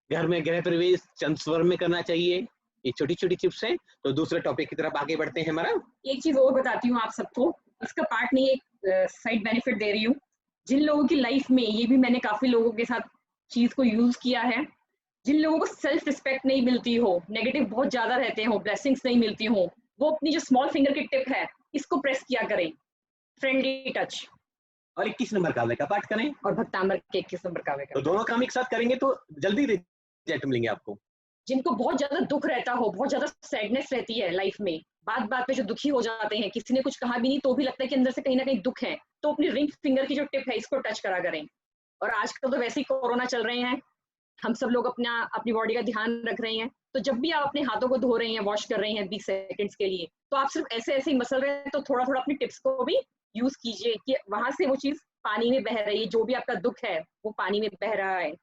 घर में गृह प्रवेश चंद्र स्वर में करना चाहिए। ये छोटी छोटी टिप्स हैं। तो दूसरे टॉपिक की तरफ आगे बढ़ते हैं। हमारा एक चीज और बताती हूँ आप सबको, इसका पार्ट नहीं, एक साइड बेनिफिट दे रही हूँ। जिन लोगों की लाइफ में, ये भी मैंने काफी लोगों के साथ चीज को यूज किया है, जिन लोगों को सेल्फ रिस्पेक्ट नहीं मिलती हो, नेगेटिव बहुत ज्यादा रहते हो, ब्लेसिंग्स नहीं मिलती हो, वो अपनी जो स्मॉल फिंगर की टिप है इसको प्रेस किया करें, फ्रेंडली टच। और 21 नंबर काव्य का पाठ करें और भक्तांबर के 21 नंबर काव्य का। तो दोनों काम एक साथ करेंगे तो जल्दी रिजल्ट मिलेंगे आपको। जिनको बहुत ज्यादा दुख रहता हो, बहुत ज्यादा सैडनेस रहती है लाइफ में, बात बात पे जो दुखी हो जाते हैं, किसी ने कुछ कहा भी नहीं तो भी लगता है कि अंदर से कहीं ना कहीं दुख है, तो अपनी रिंग फिंगर की जो टिप है इसको टच करा करें। और आजकल तो वैसे ही कोरोना चल रहे हैं, हम सब लोग अपनी बॉडी का ध्यान रख रहे हैं, तो जब भी आप अपने हाथों को धो रहे हैं, वॉश कर रहे हैं 20 सेकंड्स के लिए, तो आप सिर्फ ऐसे ऐसे ही मसल रहे हैं, तो थोड़ा थोड़ा अपनी टिप्स को भी यूज कीजिए कि वहां से वो चीज पानी में बह रही है, जो भी आपका दुख है वो पानी में बह रहा है।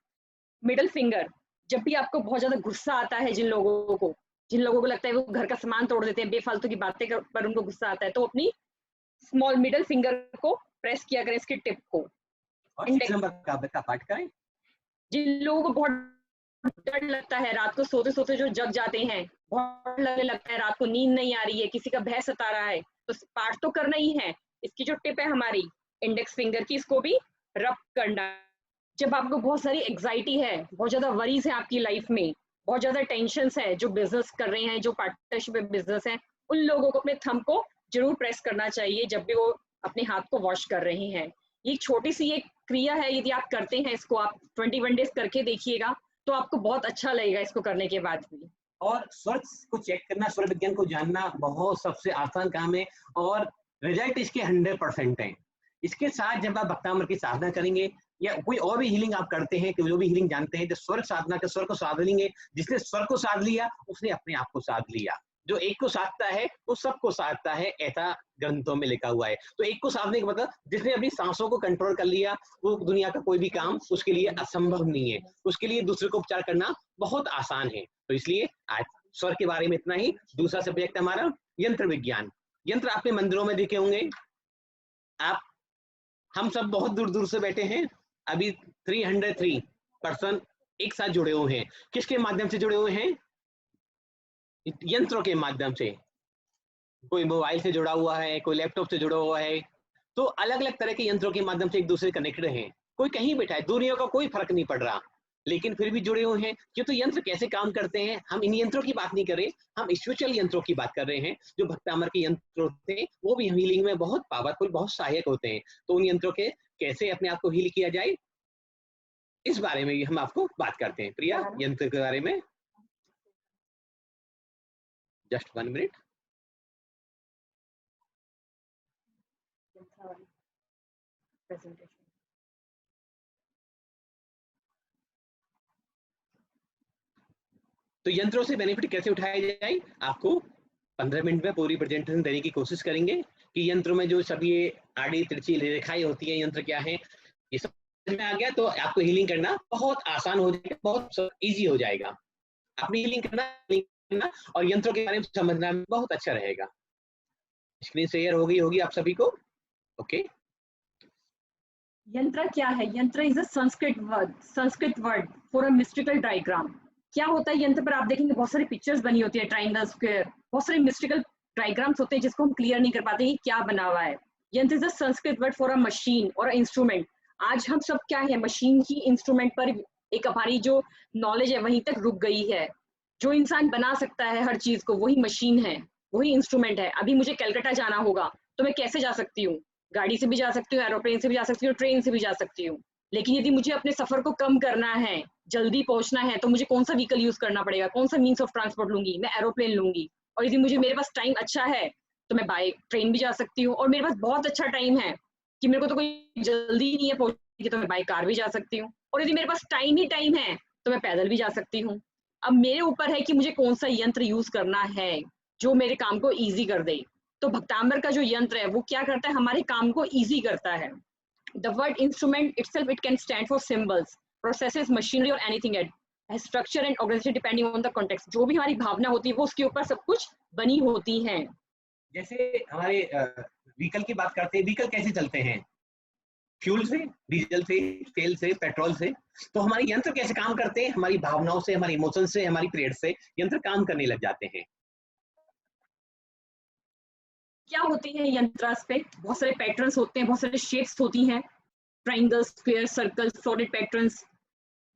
मिडल फिंगर, जब भी आपको बहुत ज्यादा गुस्सा आता है, जिन लोगों को लगता है वो घर का सामान तोड़ देते हैं, बेफालतू की बातें पर उनको गुस्सा आता है, तो अपनी स्मॉल मिडल फिंगर को प्रेस किया करें, इसकी टिप को। और 6 नंबर काव्य का पाठ करें। जिन लोगों को बहुत डर लगता है, रात को सोते सोते जो जग जाते हैं, बहुत लगने लगता है, रात को नींद नहीं आ रही है, किसी का भय सता रहा है, तो पाठ तो करना ही है। इसकी जो टिप है हमारी इंडेक्स फिंगर की, इसको भी रब करना। जब आपको बहुत सारी एग्जाइटी है, बहुत ज्यादा वरीज है आपकी लाइफ में, बहुत ज्यादा टेंशन्स है, जो बिजनेस कर रहे हैं, जो पार्टनरशिप बिजनेस है, उन लोगों को अपने थंब को जरूर प्रेस करना चाहिए जब भी वो अपने हाथ को वॉश कर रहे हैं। ये छोटी सी एक क्रिया है, यदि आप करते हैं इसको, आप 21 डेज करके देखिएगा तो आपको बहुत अच्छा लगेगा इसको करने के बाद भी। और स्वर को चेक करना, स्वर विज्ञान को जानना बहुत सबसे आसान काम है और रिजल्ट इसके 100% है। इसके साथ जब आप भक्तामृत की साधना करेंगे या कोई और भी हीलिंग आप करते हैं, जो भी हीलिंग जानते हैं, जो स्वर साधना के स्वर को साध लेंगे, जिसने स्वर को साध लिया उसने अपने आप को साध लिया। जो एक को साधता है वो सबको साधता है, ऐसा ग्रंथों में लिखा हुआ है। तो एक को साधने का मतलब जिसने अपनी सांसों को कंट्रोल कर लिया, वो दुनिया का कोई भी काम उसके लिए असंभव नहीं है, उसके लिए दूसरे को उपचार करना बहुत आसान है। तो इसलिए आज स्वर के बारे में इतना ही। दूसरा सब्जेक्ट हमारा यंत्र विज्ञान। यंत्र आपने मंदिरों में देखे होंगे, आप हम सब बहुत दूर दूर से बैठे हैं, अभी 303 पर्सन एक साथ जुड़े हुए हैं। किसके माध्यम से जुड़े हुए हैं? यंत्रों के माध्यम से। कोई मोबाइल से जुड़ा हुआ है, कोई लैपटॉप से जुड़ा हुआ है, तो अलग अलग तरह के यंत्रों के माध्यम से एक दूसरे कनेक्टेड हैं। कोई कहीं बैठा है, दुनिया का कोई फर्क नहीं पड़ रहा, लेकिन फिर भी जुड़े हुए हैं। ये तो यंत्र कैसे काम करते हैं, हम इन यंत्रों की बात नहीं कर रहे, हम स्पिरिचुअल यंत्रों की बात कर रहे हैं। जो भक्तामर के यंत्र होते हैं वो भी हीलिंग में बहुत पावरफुल, बहुत सहायक होते हैं। तो उन यंत्रों के कैसे अपने आप को हील किया जाए, इस बारे में हम आपको बात करते हैं। प्रिया, यंत्र के बारे में जस्ट 1 मिनट। तो यंत्रों से बेनिफिट कैसे उठाया जाए, आपको 15 मिनट में पूरी प्रेजेंटेशन देने की कोशिश करेंगे कि यंत्रों में जो सभी आड़ी तिरछी रेखाएं होती हैं, यंत्र क्या है, ये सब समझ में आ गया तो आपको हीलिंग करना बहुत आसान हो जाएगा, बहुत इजी हो जाएगा। अपनी हीलिंग करना और यंत्रों के बारे में समझना बहुत अच्छा रहेगा। स्क्रीन शेयर होगी आप सभी को। ओके, यंत्र क्या है? यंत्र is a Sanskrit word for a mystical diagram. क्या होता है यंत्र पर? आप देखेंगे बहुत सारी पिक्चर्स बनी होती है, ट्राइंगल, स्क्वायर, बहुत सारे मिस्टिकल डायग्राम्स होते हैं जिसको हम क्लियर नहीं कर पाते कि क्या बना हुआ है। यंत्र is a Sanskrit word for a machine और इंस्ट्रूमेंट। आज हम सब क्या है, मशीन की इंस्ट्रूमेंट पर एक हमारी जो नॉलेज है वहीं तक रुक गई है। जो इंसान बना सकता है हर चीज को, वही मशीन है, वही इंस्ट्रूमेंट है। अभी मुझे कलकत्ता जाना होगा तो मैं कैसे जा सकती हूँ? गाड़ी से भी जा सकती हूँ, एरोप्लेन से भी जा सकती हूँ, ट्रेन से भी जा सकती हूँ। लेकिन यदि मुझे अपने सफर को कम करना है, जल्दी पहुंचना है, तो मुझे कौन सा व्हीकल यूज करना पड़ेगा? कौन सा मीन्स ऑफ ट्रांसपोर्ट लूंगी? मैं एरोप्लेन लूंगी। और यदि मुझे मेरे पास टाइम अच्छा है तो मैं बाय ट्रेन भी जा सकती हूँ, और मेरे पास बहुत अच्छा टाइम है कि मेरे को तो कोई जल्दी नहीं है पहुंचने की, तो मैं बाय कार भी जा सकती हूँ। और यदि मेरे पास टाइम ही टाइम है तो मैं पैदल भी जा सकती हूँ। अब मेरे ऊपर है कि मुझे कौन सा यंत्र यूज करना है जो मेरे काम को ईजी कर दे। तो भक्तांबर का जो यंत्र है वो क्या करता है, हमारे काम को ईजी करता है। The word instrument itself, it can stand for symbols, processes, machinery or anything else, has structure and organization depending on the context। जो भी हमारी भावना होती है वो उसके ऊपर सब कुछ बनी होती है। जैसे हमारे व्हीकल की बात करते हैं, व्हीकल कैसे चलते हैं? फ्यूल से, डीजल से, तेल से, पेट्रोल से। तो हमारे यंत्र कैसे काम करते हैं? हमारी भावनाओं से, हमारी इमोशन से, हमारी पीरियड से यंत्र काम करने लग जाते हैं। क्या होते हैं यंत्रास पे? बहुत सारे पैटर्न्स होते हैं, बहुत सारे शेप्स होती हैं, triangle, square, circle, flowered patterns.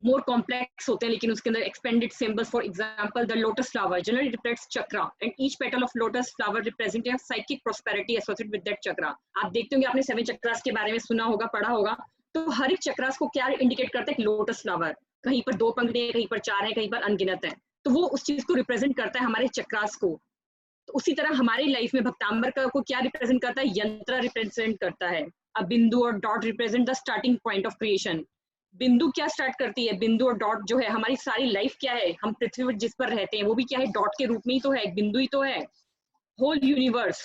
More complex होते हैं लेकिन उसके अंदर expanded symbols. For example the lotus flower generally represents chakra and each petal of lotus flower represent a psychic prosperity associated with that chakra. आप देखते होंगे, आपने 7 चक्रास के बारे में सुना होगा, पढ़ा होगा। तो हर एक चक्रास को क्या इंडिकेट करता है? एक लोटस फ्लावर, कहीं पर 2 पंखुड़ी है, कहीं पर 4 है, कहीं पर अनगिनत है। तो वो उस चीज को रिप्रेजेंट करता है, हमारे चक्रास को। तो उसी तरह हमारी लाइफ में भक्तांबर का को क्या रिप्रेजेंट करता है? यंत्र रिप्रेजेंट करता है। अब बिंदु और dot represent the starting point of creation. बिंदु क्या स्टार्ट करती है? बिंदु और डॉट जो है, हमारी सारी लाइफ क्या है, हम पृथ्वी पर जिस पर रहते हैं वो भी क्या है? डॉट के रूप में ही तो है, एक बिंदु ही तो है। होल यूनिवर्स,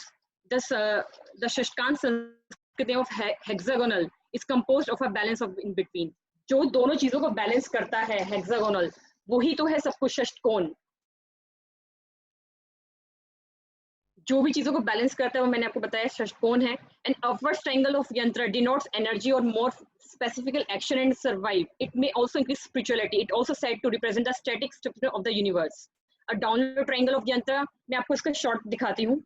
द षष्टकांत संस्कृति of hexagonal is composed of a balance of in between. जो दोनों चीजों को बैलेंस करता है, हेक्सागोनल, वही तो है सब कुछ षष्टकोण। जो भी चीजों को बैलेंस करता है वो मैंने आपको बताया षष्टकोण है। एंड अपवर्ड ट्रायंगल ऑफ यंत्र डिनोट्स एनर्जी और मोर specific action and survive. It may also increase spirituality. It also said to represent the static structure of the universe. A downward triangle of यंत्र, मैं आपको इसका शॉर्ट दिखाती हूँ।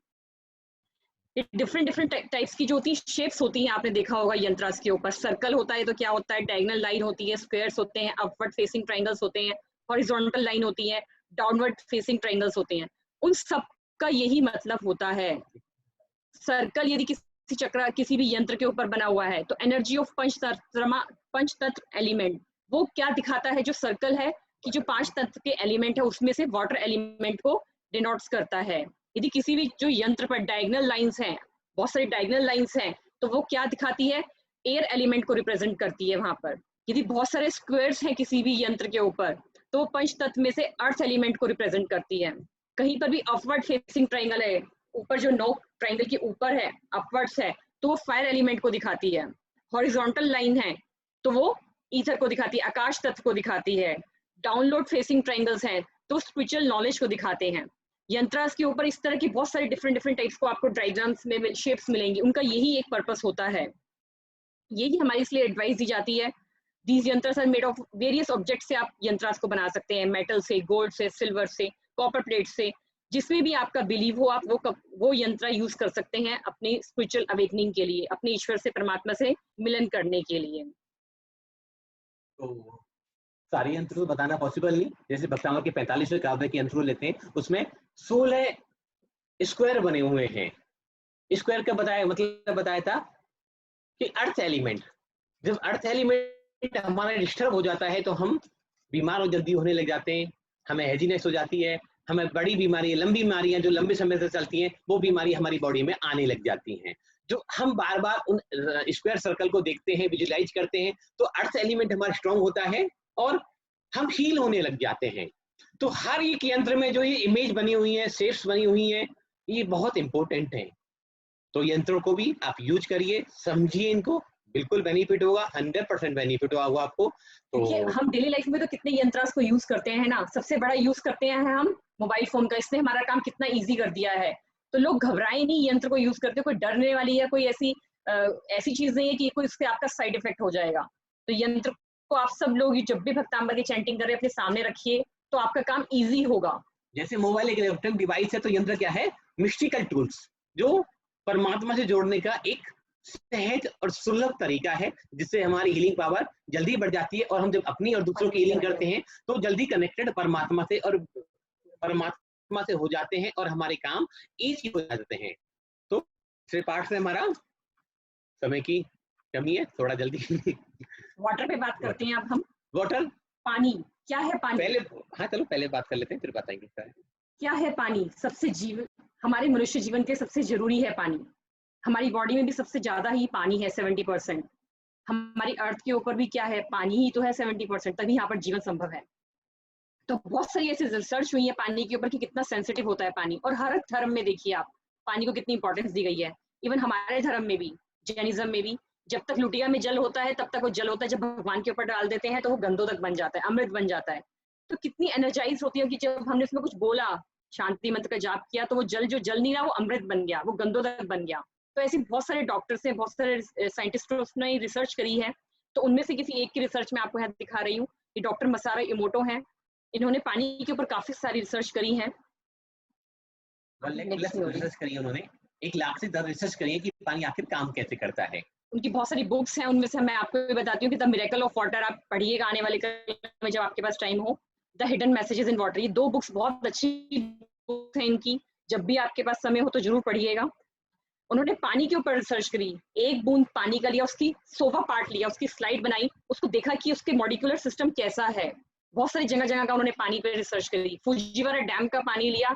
डिफरेंट टाइप्स की जो होती है शेप्स होती हैं, आपने देखा होगा यंत्रास के ऊपर। सर्कल होता है तो क्या होता है? डायगोनल लाइन होती है, स्क्वायर्स होते हैं, अपवर्ड फेसिंग ट्रायंगल्स होते हैं, हॉरिजॉन्टल लाइन होती है, डाउनवर्ड फेसिंग ट्रायंगल्स होते हैं। उन सब का यही मतलब होता है। सर्कल यदि किसी चक्र किसी भी यंत्र के ऊपर बना हुआ है तो एनर्जी ऑफ पंचतत्व एलिमेंट, वो क्या दिखाता है? जो सर्कल है कि जो 5 तत्व के एलिमेंट है उसमें से वाटर एलिमेंट को डिनोट्स करता है। यदि किसी भी जो यंत्र पर डायगोनल लाइंस हैं, बहुत सारी डायगोनल लाइंस हैं, तो वो क्या दिखाती है? एयर एलिमेंट को रिप्रेजेंट करती है वहां पर। यदि बहुत सारे स्क्वायर्स हैं किसी भी यंत्र के ऊपर तो पंच तत्व में से अर्थ एलिमेंट को रिप्रेजेंट करती है। कहीं पर भी अपवर्ड फेसिंग ट्राइंगल है, ऊपर जो नोक ट्राइंगल के ऊपर है अपवर्ड्स है तो वो फायर एलिमेंट को दिखाती है। हॉरिजॉन्टल लाइन है तो वो ईथर को दिखाती है, आकाश तत्व को दिखाती है। डाउनलोड फेसिंग ट्राइंगल्स हैं तो स्पिरिचुअल नॉलेज को दिखाते हैं। यंत्रास के ऊपर इस तरह की बहुत सारी डिफरेंट टाइप्स को आपको डायग्राम्स में शेप्स मिलेंगी। उनका यही एक पर्पस होता है, यही हमारी इसलिए एडवाइस दी जाती है। These yantras are made of various object से आप यंत्रास को बना सकते हैं, मेटल से, गोल्ड से, सिल्वर से, कॉपर प्लेट से, जिसमें भी आपका बिलीव हो आप वो यंत्र यूज कर सकते हैं अपनी स्पिरिचुअल अवेकनिंग के लिए, अपने ईश्वर से, परमात्मा से मिलन करने के लिए। तो सारे यंत्र तो बताना पॉसिबल नहीं, जैसे भक्तांवर के 45वें काव्य के यंत्र लेते हैं उसमें 16 स्क्वायर बने हुए हैं। स्क्वायर का बताया था कि अर्थ एलिमेंट, जब अर्थ एलिमेंट हमारा डिस्टर्ब हो जाता है तो हम बीमार जल्दी होने लग जाते हैं, हमें हेजीनेस हो जाती है, हमें बड़ी बीमारी, लंबी बीमारियां जो लंबे समय से चलती हैं वो बीमारी हमारी बॉडी में आने लग जाती हैं। जो हम बार बार उन स्क्वायर सर्कल को देखते हैं, विजुलाइज करते हैं, तो अर्थ एलिमेंट हमारा स्ट्रांग होता है और हम हील होने लग जाते हैं। तो हर एक यंत्र में जो ये इमेज बनी हुई है, शेप्स बनी हुई है, ये बहुत इंपॉर्टेंट है। तो यंत्रों को भी आप यूज करिए, समझिए इनको, बिल्कुल बेनिफिट होगा, 100% बेनिफिट होगा आपको। तो हम डेली लाइफ में तो कितने यंत्रास को यूज करते हैं ना, सबसे बड़ा यूज करते हैं हम मोबाइल फोन का। इसने हमारा काम कितना इजी कर दिया है। तो लोग घबराए नहीं यंत्र को यूज करते, कोई डरने वाली या कोई ऐसी चीज नहीं है कि कोई उससे आपका साइड इफेक्ट हो जाएगा। तो यंत्र को आप सब लोग जब भी भक्तांबर की चैंटिंग कर रहे हैं अपने सामने रखिए तो आपका काम इजी होगा। जैसे मोबाइल एक इलेक्ट्रॉनिक डिवाइस है, तो यंत्र क्या है? मिस्टिकल टूल्स, जो परमात्मा से जोड़ने का एक सहज और सुलभ तरीका है, जिससे हमारी हीलिंग पावर जल्दी बढ़ जाती है और हम जब अपनी और दूसरों की हीलिंग करते हैं तो जल्दी कनेक्टेड परमात्मा से और परमात्मा से हो जाते हैं और हमारे काम इजी हो जाते हैं। तो तीसरे पार्ट से हमारा समय की कमी है, थोड़ा जल्दी वाटर पे बात करते हैं अब हम। वाटर, पानी क्या है? पानी पहले, हाँ चलो पहले बात कर लेते हैं फिर बताएंगे क्या है पानी। सबसे हमारे मनुष्य जीवन के सबसे जरूरी है पानी। हमारी बॉडी में भी सबसे ज्यादा ही पानी है, 70%। हमारी अर्थ के ऊपर भी क्या है? पानी ही तो है 70%, तभी यहाँ पर जीवन संभव है। तो बहुत सारी ऐसी रिसर्च हुई है पानी के ऊपर कि कितना सेंसिटिव होता है पानी। और हर धर्म में देखिए आप पानी को कितनी इंपॉर्टेंस दी गई है। इवन हमारे धर्म में भी, जैनिज्म में भी, जब तक लुटिया में जल होता है तब तक वो जल होता है, जब भगवान के ऊपर डाल देते हैं तो वो गंधोदक बन जाता है, अमृत बन जाता है। तो कितनी एनर्जाइज होती है कि जब हमने उसमें कुछ बोला, शांति मंत्र का जाप किया, तो वो जल जो जल नहीं रहा वो अमृत बन गया, वो गंधोदक बन गया। तो ऐसे बहुत सारे डॉक्टर्स हैं, बहुत सारे साइंटिस्टों ने रिसर्च करी है। तो उनमें से किसी एक की रिसर्च में आपको यहाँ दिखा रही हूँ। ये डॉक्टर मसारो इमोटो हैं, इन्होंने पानी के ऊपर काफी सारी रिसर्च करी है। रिसर्च करी है उन्होंने, 1 लाख से ज्यादा रिसर्च करी है कि पानी आखिर काम कैसे करता है। उनकी बहुत सारी बुक्स हैं, उनमें से मैं आपको भी बताती हूँ कि द मिरेकल ऑफ वाटर, आप पढ़िएगा आने वाले कल में जब आपके पास टाइम हो। The hidden messages in water, ये 2 बुक्स बहुत अच्छी बुक्स हैं इनकी, जब भी आपके पास समय हो तो जरूर पढ़िएगा। उन्होंने पानी के ऊपर रिसर्च करी, 1 बूंद पानी का लिया, उसकी 100वां पार्ट लिया, उसकी स्लाइड बनाई, उसको देखा कि उसके मॉलिक्यूलर सिस्टम कैसा है। बहुत सारी जगह जगह का उन्होंने पानी पे रिसर्च करी। फुजीवारा डैम का पानी लिया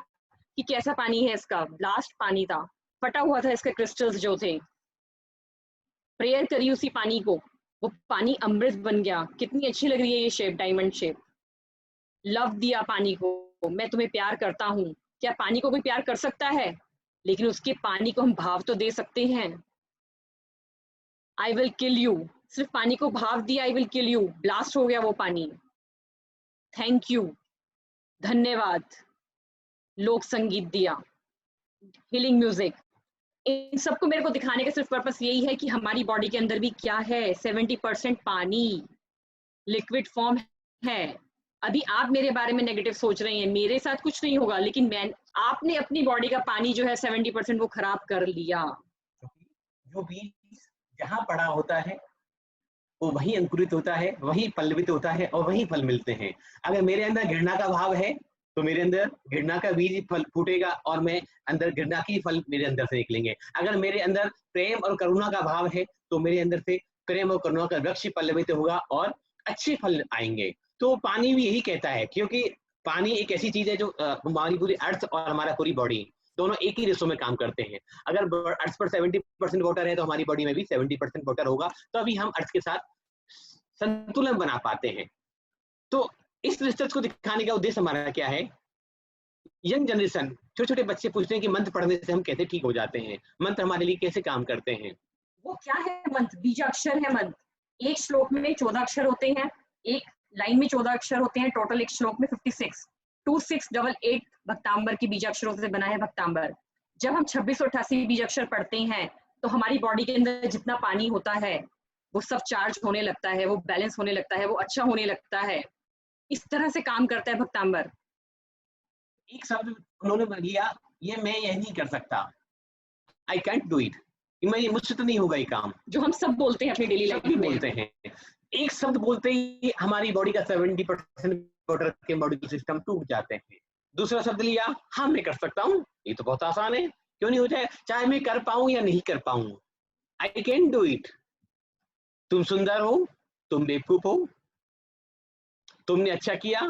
कि कैसा पानी है इसका, ब्लास्ट पानी था, फटा हुआ था इसके क्रिस्टल्स जो थे। प्रेयर करी उसी पानी को, वो पानी अमृत बन गया। कितनी अच्छी लग रही है ये शेप, डायमंड शेप। लव दिया पानी को, मैं तुम्हें प्यार करता हूँ। क्या पानी को कोई प्यार कर सकता है? लेकिन उसके पानी को हम भाव तो दे सकते हैं। आई विल किल यू, सिर्फ पानी को भाव दिया, I will kill you, blast हो गया वो पानी। थैंक यू, धन्यवाद, लोक संगीत दिया, हीलिंग म्यूजिक। इन सबको मेरे को दिखाने का सिर्फ पर्पस यही है कि हमारी बॉडी के अंदर भी क्या है, 70% पानी लिक्विड फॉर्म है। अभी आप मेरे बारे में नेगेटिव सोच रहे हैं, मेरे साथ कुछ नहीं होगा, लेकिन आपने अपनी बॉडी का पानी जो है 70% वो खराब कर लिया। जो बीज जहाँ पड़ा होता है वो वही अंकुरित होता है, वही पल्लवित होता है और वही फल मिलते हैं। अगर मेरे अंदर घृणा का भाव है तो मेरे अंदर घृणा का बीज फल फूटेगा और मैं अंदर घृणा की फल मेरे अंदर से निकलेंगे। अगर मेरे अंदर प्रेम और करुणा का भाव है तो मेरे अंदर से प्रेम और करुणा का वृक्ष पल्लवित होगा और अच्छे फल आएंगे। तो पानी भी यही कहता है, क्योंकि पानी एक ऐसी चीज है जो हमारी पूरी अर्थ और हमारा पूरी बॉडी दोनों एक ही रेशो में काम करते हैं। अगर अर्थ पर 70% वाटर है तो हमारी बॉडी में भी 70% वाटर होगा, तो अभी हम अर्थ के साथ संतुलन बना पाते हैं। तो इस रिसर्च को दिखाने का उद्देश्य हमारा क्या है यंग जनरेशन, छोटे छोटे बच्चे पूछते हैं कि मंत्र पढ़ने से हम कैसे ठीक हो जाते हैं, मंत्र हमारे लिए कैसे काम करते हैं? वो क्या है मंत्र? बीजाक्षर है मंत्र। एक श्लोक में 14 अक्षर होते हैं, एक लाइन में 14 अक्षर होते हैं, टोटल एक श्लोक में 56, 2688 भक्तांबर की बीजाक्षरों से बना है भक्तांबर। जब हम 2688 बीजाक्षर पढ़ते हैं तो हमारी बॉडी के अंदर जितना पानी होता है वो सब चार्ज होने लगता है, वो बैलेंस होने लगता है, वो अच्छा होने लगता है। इस तरह से काम करता है भक्तांबर। एक शब्द उन्होंने लिया, ये मैं यह नहीं कर सकता, आई कैंट डू इट, मुझसे तो नहीं होगा ये काम, जो हम सब बोलते हैं अपनी डेली लाइफ सभी में। बोलते हैं। एक शब्द बोलते ही हमारी बॉडी का 70% वाटर के बॉडी सिस्टम टूट जाते हैं। दूसरा शब्द लिया, हाँ मैं कर सकता हूँ, ये तो बहुत आसान है, क्यों नहीं हो जाए, चाहे मैं कर पाऊं या नहीं कर पाऊं, आई कैन डू इट। तुम सुंदर हो, तुम बेवकूफ हो, तुमने अच्छा किया,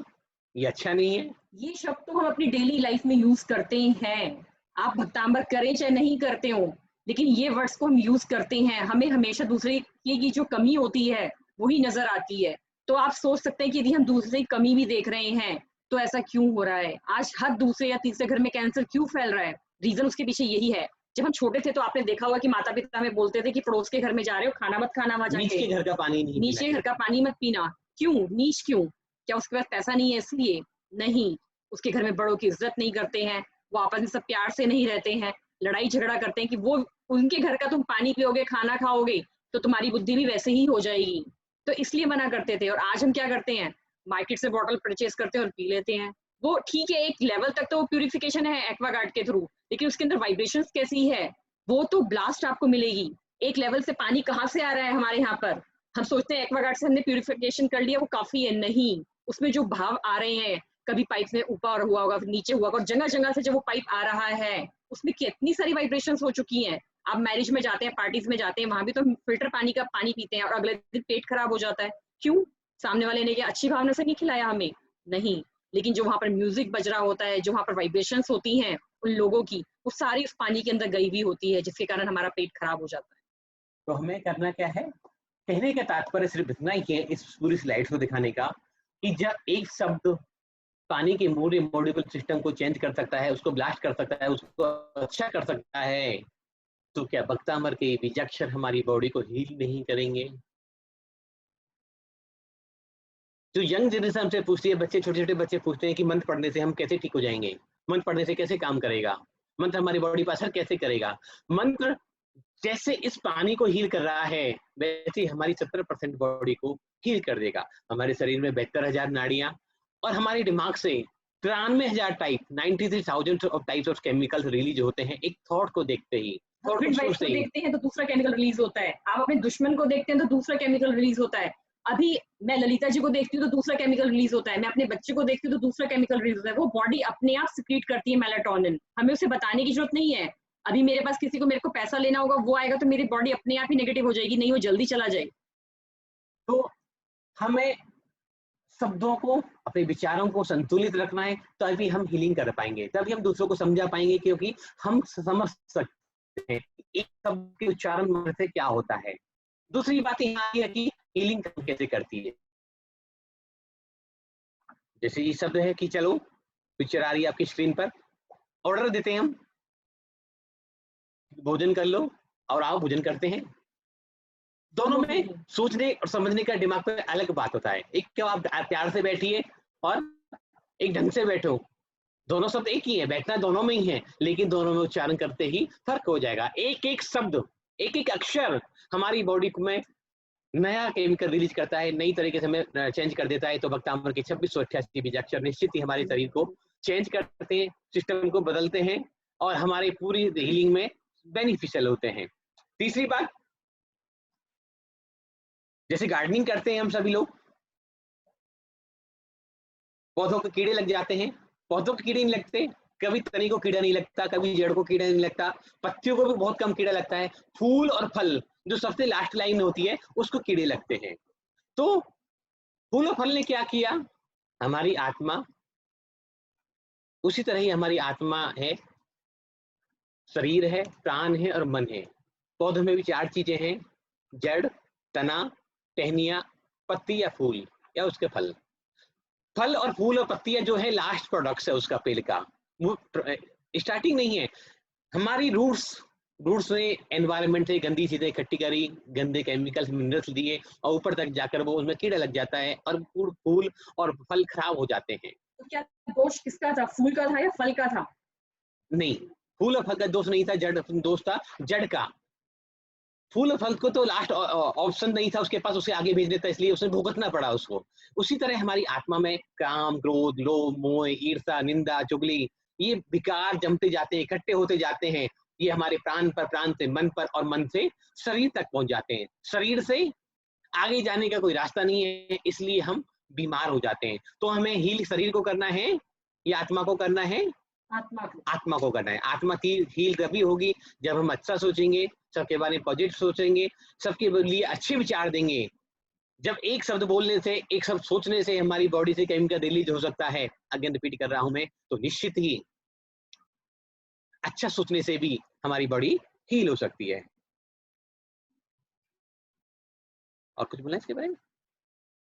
ये अच्छा नहीं है। ये शब्द तो हम अपनी डेली लाइफ में यूज करते हैं। आप भक्तांबर करें चाहे नहीं करते हो, लेकिन ये वर्ड्स को हम यूज करते हैं। हमें हमेशा दूसरे की जो कमी होती है वही नजर आती है। तो आप सोच सकते हैं कि यदि हम दूसरे की कमी भी देख रहे हैं तो ऐसा क्यों हो रहा है? आज हर दूसरे या तीसरे घर में कैंसर क्यों फैल रहा है? रीजन उसके पीछे यही है। जब हम छोटे थे तो आपने देखा होगा कि माता पिता हमें बोलते थे कि पड़ोस के घर में जा रहे हो, खाना मत खाना वहां नीचे जाके, के घर का पानी नहीं नीचे पीना घर का पानी मत पीना। क्यों? नीच क्यों? क्या उसके पास पैसा नहीं है इसलिए? नहीं, उसके घर में बड़ों की इज्जत नहीं करते हैं, वो आपस में सब प्यार से नहीं रहते हैं, लड़ाई झगड़ा करते हैं कि वो उनके घर का तुम पानी पियोगे, खाना खाओगे तो तुम्हारी बुद्धि भी वैसे ही हो जाएगी। तो इसलिए मना करते थे। और आज हम क्या करते हैं? मार्केट से बॉटल परचेज करते हैं और पी लेते हैं। वो ठीक है, एक लेवल तक तो प्यूरिफिकेशन है एक्वागार्ड के थ्रू, लेकिन उसके अंदर वाइब्रेशंस कैसी है वो तो ब्लास्ट आपको मिलेगी। एक लेवल से पानी कहाँ से आ रहा है हमारे यहाँ पर? हम सोचते हैं एक्वागार्ड से हमने प्यूरिफिकेशन कर लिया, वो काफी है। नहीं, उसमें जो भाव आ रहे हैं, कभी पाइप में ऊपर हुआ होगा, नीचे हुआ होगा, और जगह जगह से जब वो पाइप आ रहा है उसमें कितनी सारी वाइब्रेशंस हो चुकी हैं। आप मैरिज में जाते हैं, पार्टीज में जाते हैं, वहां भी तो फिल्टर पानी का पानी पीते हैं और अगले दिन पेट खराब हो जाता है। क्यों? सामने वाले ने क्या अच्छी भावना से नहीं खिलाया हमें? नहीं, लेकिन जो वहां पर म्यूजिक बज रहा होता है, जो वहां पर वाइब्रेशंस होती हैं उन लोगों की, वो सारी उस पानी के अंदर गई हुई होती है, जिसके कारण हमारा पेट खराब हो जाता है। तो हमें करना क्या है? कहने का तात्पर्य सिर्फ इतना ही है इस पूरी स्लाइड को दिखाने का कि जब एक शब्द पानी के मूल मॉलिक्यूल सिस्टम को चेंज कर सकता है, उसको ब्लास्ट कर सकता है, उसको अच्छा कर सकता है, तो क्या भक्तांबर के बीजाक्षर हमारी बॉडी को हील नहीं करेंगे? जो यंग जनरेशन हमसे पूछती है, बच्चे, छोटे छोटे बच्चे पूछते हैं कि मंत्र पढ़ने से हम कैसे ठीक हो जाएंगे, मंत्र पढ़ने से कैसे काम करेगा, मंत्र हमारी बॉडी पर असर कैसे करेगा। मंत्र जैसे इस पानी को हील कर रहा है वैसे ही हमारी 70% बॉडी को हील कर देगा। हमारे शरीर में 72,000 नाड़ियां और हमारे दिमाग से 93,000 type 93,000 of types of chemicals release होते हैं एक थॉट को देखते ही। हस्बैंड वाइफ को देखते हैं तो दूसरा केमिकल रिलीज होता है, आप अपने दुश्मन को देखते हैं तो दूसरा केमिकल रिलीज होता है। अभी मैं ललिता जी को देखती हूँ तो दूसरा केमिकल रिलीज होता है, मैं अपने बच्चे को देखती हूँ तो दूसरा केमिकल रिलीज होता है। वो बॉडी अपने आप सिक्रीट करती है मेलाटोनिन, हमें उसे बताने की जरूरत नहीं है। अभी मेरे पास किसी को मेरे को पैसा लेना होगा, वो आएगा तो मेरी बॉडी अपने आप ही नेगेटिव हो जाएगी, नहीं वो जल्दी चला जाए। तो हमें शब्दों को, अपने विचारों को संतुलित रखना है, तभी हम हीलिंग कर पाएंगे, तभी हम दूसरों को समझा पाएंगे, क्योंकि हम समझ सकते हैं एक शब्द के उच्चारण से क्या होता है। दूसरी बात यहाँ है कि हीलिंग कैसे करती है। जैसे ये शब्द है कि चलो, पिक्चर आ रही है आपकी स्क्रीन पर, ऑर्डर देते हैं हम, भोजन कर लो, और आओ भोजन करते हैं। दोनों में सोचने और समझने का दिमाग पे अलग बात होता है। एक क्या आप प्यार से बैठिए और एक ढंग से बैठो, दोनों शब्द एक ही है, बैठना दोनों में ही है, लेकिन दोनों में उच्चारण करते ही फर्क हो जाएगा। एक एक शब्द, एक एक अक्षर हमारी बॉडी में नया केमिकल रिलीज करता है, नई तरीके से हमें चेंज कर देता है। तो भक्तांबर के 2688 बीजाक्षर निश्चित ही हमारे शरीर को चेंज करते हैं, सिस्टम को बदलते हैं और हमारी पूरी हीलिंग में बेनिफिशियल होते हैं। तीसरी बात, जैसे गार्डनिंग करते हैं हम सभी लोग, पौधों को कीड़े लग जाते हैं, पौधों को कीड़े नहीं लगते, कभी तनी को कीड़ा नहीं लगता, कभी जड़ को कीड़ा नहीं लगता, पत्तियों को भी बहुत कम कीड़ा लगता है, फूल और फल जो सबसे लास्ट लाइन होती है उसको कीड़े लगते हैं। तो फूल और फल ने क्या किया? हमारी आत्मा, उसी तरह ही हमारी आत्मा है, शरीर है, प्राण है और मन है। पौधों में भी 4 चीजें हैं, जड़, तना, टहनियां, पत्ती या फूल या उसके फल। फल और फूल और पत्तियां जो है लास्ट प्रोडक्ट्स है उसका पेड़ का। स्टार्टिंग नहीं है, हमारी रूट्स ने एनवायरनमेंट से गंदी चीजें इकट्ठी करी, गंदे केमिकल्स मिनरल्स दिए और ऊपर तक जाकर वो उसमें कीड़ा लग जाता है और फूल और फल खराब हो जाते हैं। तो क्या दोष किसका था, फूल का था या फल का था? नहीं, फूल और फल का दोष नहीं था, जड़ दोष था जड़ का। फूल और फल को तो लास्ट ऑप्शन नहीं था उसके पास, उसे आगे भेज देता, इसलिए उसे भुगतना पड़ा उसको। उसी तरह हमारी आत्मा में काम, क्रोध, लोभ, मोह, ईर्ष्या, निंदा, चुगली, ये विकार जमते जाते हैं, इकट्ठे होते जाते हैं। ये हमारे प्राण पर, प्राण से मन पर और मन से शरीर तक पहुंच जाते हैं। शरीर से आगे जाने का कोई रास्ता नहीं है, इसलिए हम बीमार हो जाते हैं। तो हमें हील शरीर को करना है या आत्मा को करना है? आत्मा को करना है। आत्मा की हील तभी होगी जब हम अच्छा सोचेंगे, सबके बारे में पॉजिटिव सोचेंगे, सबके लिए अच्छे विचार देंगे। जब एक शब्द बोलने से, एक शब्द सोचने से हमारी बॉडी से केमिकल रिलीज हो सकता है, अगेन रिपीट कर रहा हूं मैं, तो निश्चित ही अच्छा सोचने से भी हमारी बॉडी हील हो सकती है। और कुछ बोलना इसके बारे में?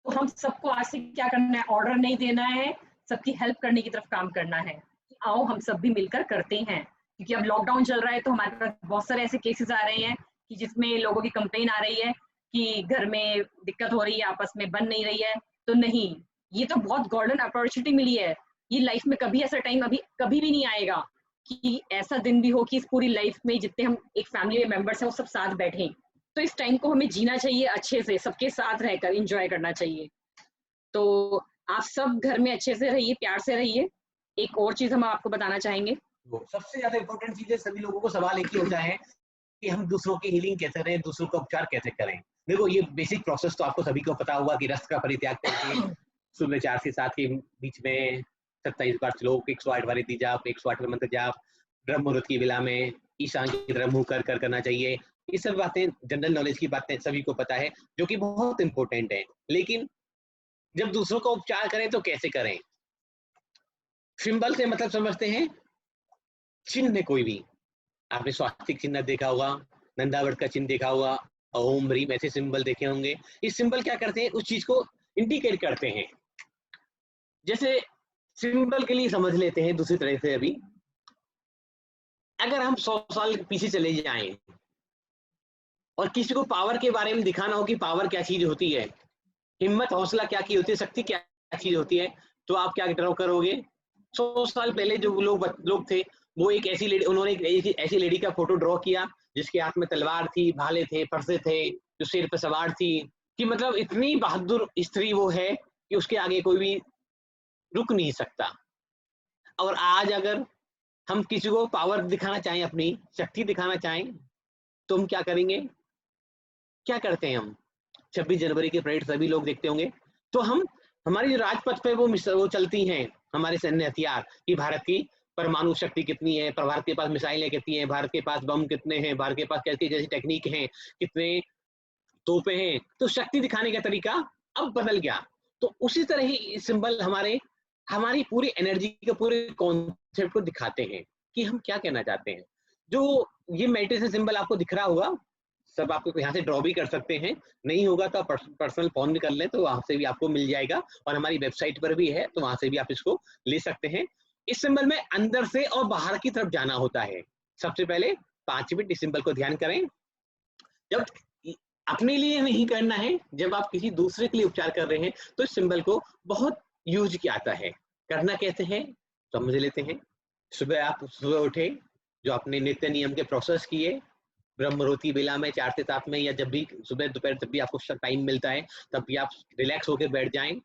तो हम सबको आज से क्या करना है, ऑर्डर नहीं देना है, सबकी हेल्प करने की तरफ काम करना है। आओ हम सब भी मिलकर करते हैं, क्योंकि अब लॉकडाउन चल रहा है तो हमारे पास बहुत सारे ऐसे केसेस आ रहे हैं कि जिसमें लोगों की कंप्लेन आ रही है कि घर में दिक्कत हो रही है, आपस में बन नहीं रही है। तो नहीं, ये तो बहुत गोल्डन अपॉर्चुनिटी मिली है। ये लाइफ में कभी ऐसा टाइम अभी कभी भी नहीं आएगा कि ऐसा दिन भी हो कि इस पूरी लाइफ में जितने हम एक फैमिली में मेंबर्स हैं वो सब साथ बैठे। तो इस टाइम को हमें जीना चाहिए अच्छे से, सबके साथ रहकर एंजॉय करना चाहिए। तो आप सब घर में अच्छे से रहिए, प्यार से रहिए। एक और चीज हम आपको बताना चाहेंगे, सबसे ज्यादा इंपॉर्टेंट चीज है, सभी लोगों को सवाल एक ही होता है कि हम दूसरों की हीलिंग कैसे करें, दूसरों का उपचार कैसे करें। देखो, ये बेसिक प्रोसेस तो आपको सभी को पता होगा कि रस का परित्याग करके सुबह 4 से 7 के बीच में 27 बार श्लोक, 108 बार रीति जाप, 108 मंत्र जाप, ब्रह्म मुहूर्त की बेला में ईशान की तरफ मुंह कर करना चाहिए। ये सब बातें जनरल नॉलेज की बातें सभी को पता है, जो कि बहुत इंपॉर्टेंट है। लेकिन जब दूसरों का उपचार करें तो कैसे करें? सिंबल से मतलब समझते हैं चिन्ह। कोई भी आपने स्वास्तिक चिन्ह देखा होगा, नंदावट का चिन्ह देखा होगा, ओम ह्रीम ऐसे सिंबल देखे होंगे। इस सिंबल क्या करते हैं, उस चीज को इंडिकेट करते हैं। जैसे सिंबल के लिए समझ लेते हैं दूसरी तरह से। अभी अगर हम 100 साल पीछे चले जाएं और किसी को पावर के बारे में दिखाना हो कि पावर क्या चीज होती है, हिम्मत हौसला क्या की होती है, शक्ति क्या चीज होती है, तो आप क्या ड्रॉ करोगे? 100 साल पहले जो लोग थे, वो एक ऐसी लेडी, उन्होंने एक ऐसी लेडी का फोटो ड्रॉ किया जिसके हाथ में तलवार थी, भाले थे, फरसे थे, जो शेर पर सवार थी, कि मतलब इतनी बहादुर स्त्री वो है कि उसके आगे कोई भी रुक नहीं सकता। और आज अगर हम किसी को पावर दिखाना चाहें, अपनी शक्ति दिखाना चाहें, तो हम क्या करेंगे? क्या करते हैं हम? 26 जनवरी के परेड सभी लोग देखते होंगे। तो हम, हमारी जो राजपथ पे वो चलती हैं हमारे सैन्य हथियार, कि भारत की परमाणु शक्ति कितनी है, भारत के पास मिसाइलें कितनी है, भारत के पास बम कितने हैं, भारत के पास कैसी कैसी टेक्निक है, कितने तोपे हैं। तो शक्ति दिखाने का तरीका अब बदल गया। तो उसी तरह ही सिंबल हमारी पूरी एनर्जी के पूरे कॉन्सेप्ट को दिखाते हैं कि हम क्या कहना चाहते हैं। जो ये मेडिटेशन सिंबल आपको दिख रहा होगा, सब आपको यहाँ से ड्रॉ भी कर सकते हैं, नहीं होगा तो पर्सनल फोन भी कर लें, तो वहां से भी आपको मिल जाएगा, और हमारी वेबसाइट पर भी है, तो वहां से भी आप इसको ले सकते हैं। इस सिंबल में अंदर से और बाहर की तरफ जाना होता है। सबसे पहले 5 मिनट इस सिंबल को ध्यान करें। जब अपने लिए नहीं करना है, जब आप किसी दूसरे के लिए उपचार कर रहे हैं, तो इस सिंबल को बहुत यूज किया जाता है। करना कैसे है समझ लेते हैं। आप सुबह उठे, जो अपने नित्य नियम के प्रोसेस किए, ब्रह्म मुहूर्त की बेला में 4 से 7 में, या जब भी सुबह दोपहर जब भी आपको टाइम मिलता है, तब भी आप रिलैक्स होकर बैठ जाएं।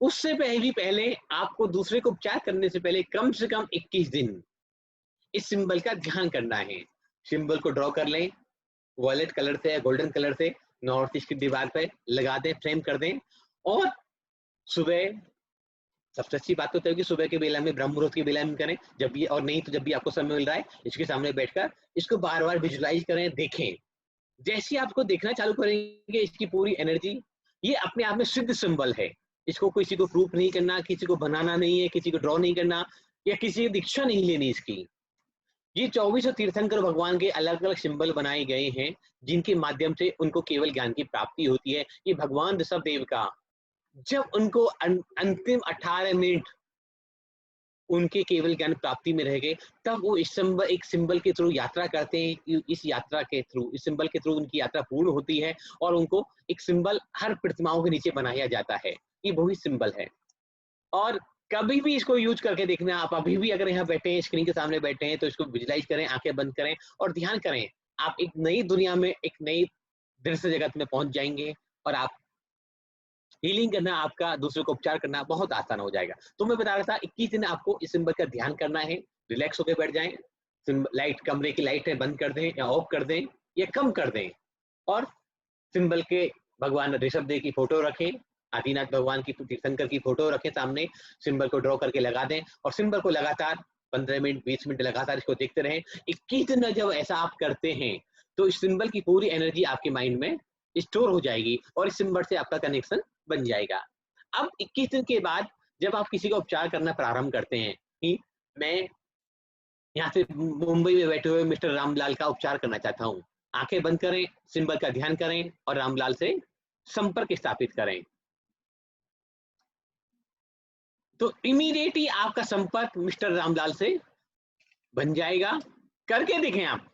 उससे पहले आपको दूसरे को उपचार करने से पहले कम से कम 21 दिन इस सिंबल का ध्यान करना है। सिंबल को ड्रॉ कर लें, वॉयलेट कलर से या गोल्डन कलर से नॉर्थ ईस्ट की दीवार पर लगा दें, फ्रेम कर दें। और सुबह सबसे अच्छी बात तो है कि सुबह के बेला में, ब्रह्म मुहूर्त की बेला में करें, जब भी, और नहीं तो जब भी आपको समय मिल रहा है, इसके सामने बैठकर इसको बार बार विजुलाइज करें, देखें। जैसे आपको देखना चालू करेंगे, इसकी पूरी एनर्जी, ये अपने आप में सिद्ध सिंबल है। इसको किसी को प्रूफ नहीं करना, किसी को बनाना नहीं है, किसी को ड्रॉ नहीं करना, या किसी की दीक्षा नहीं लेनी इसकी। ये 24 तीर्थंकर भगवान के अलग अलग सिंबल बनाए गए हैं, जिनके माध्यम से उनको केवल ज्ञान की प्राप्ति होती है। ये भगवान ऋषभ देव का, जब उनको अंतिम 18 मिनट उनके केवल ज्ञान प्राप्ति में रह गए, तब वो इस एक सिंबल के थ्रू यात्रा करते हैं। इस यात्रा के थ्रू, इस सिंबल के थ्रू उनकी यात्रा पूर्ण होती है और उनको एक सिंबल हर प्रतिमाओं के नीचे बनाया जाता है। ये वही सिंबल है। और कभी भी इसको यूज करके देखना, आप अभी भी अगर यहाँ बैठे हैं, स्क्रीन के सामने बैठे हैं, तो इसको विजुलाइज करें, आंखें बंद करें और ध्यान करें। आप एक नई दुनिया में, एक नई दृश्य जगत में पहुंच जाएंगे और आप हीलिंग करना, आपका दूसरे को उपचार करना बहुत आसान हो जाएगा। तो मैं बता रहा था 21 दिन आपको इस सिंबल का ध्यान करना है। रिलैक्स होकर बैठ जाएं, लाइट, कमरे की लाइट है बंद कर दें या ऑफ कर दें या कम कर दें और सिंबल के भगवान ऋषभ देव की फोटो रखें, आदिनाथ भगवान की, तीर्थंकर की फोटो रखें सामने, सिंबल को ड्रॉ करके लगा दें और सिंबल को लगातार 15 मिनट 20 मिनट लगातार इसको देखते रहें। 21 दिन जब ऐसा आप करते हैं तो इस सिंबल की पूरी एनर्जी आपके माइंड में स्टोर हो जाएगी और इस सिंबल से आपका कनेक्शन बन जाएगा। अब 21 दिन के बाद जब आप किसी का उपचार करना प्रारंभ करते हैं कि मैं यहाँ से मुंबई में बैठे हुए मिस्टर रामलाल का उपचार करना चाहता हूँ, आंखें बंद करें, सिंबल का ध्यान करें और रामलाल से संपर्क स्थापित करें। तो इमीडिएटली आपका संपर्क मिस्टर रामलाल से बन जाएगा। करके देखें आप,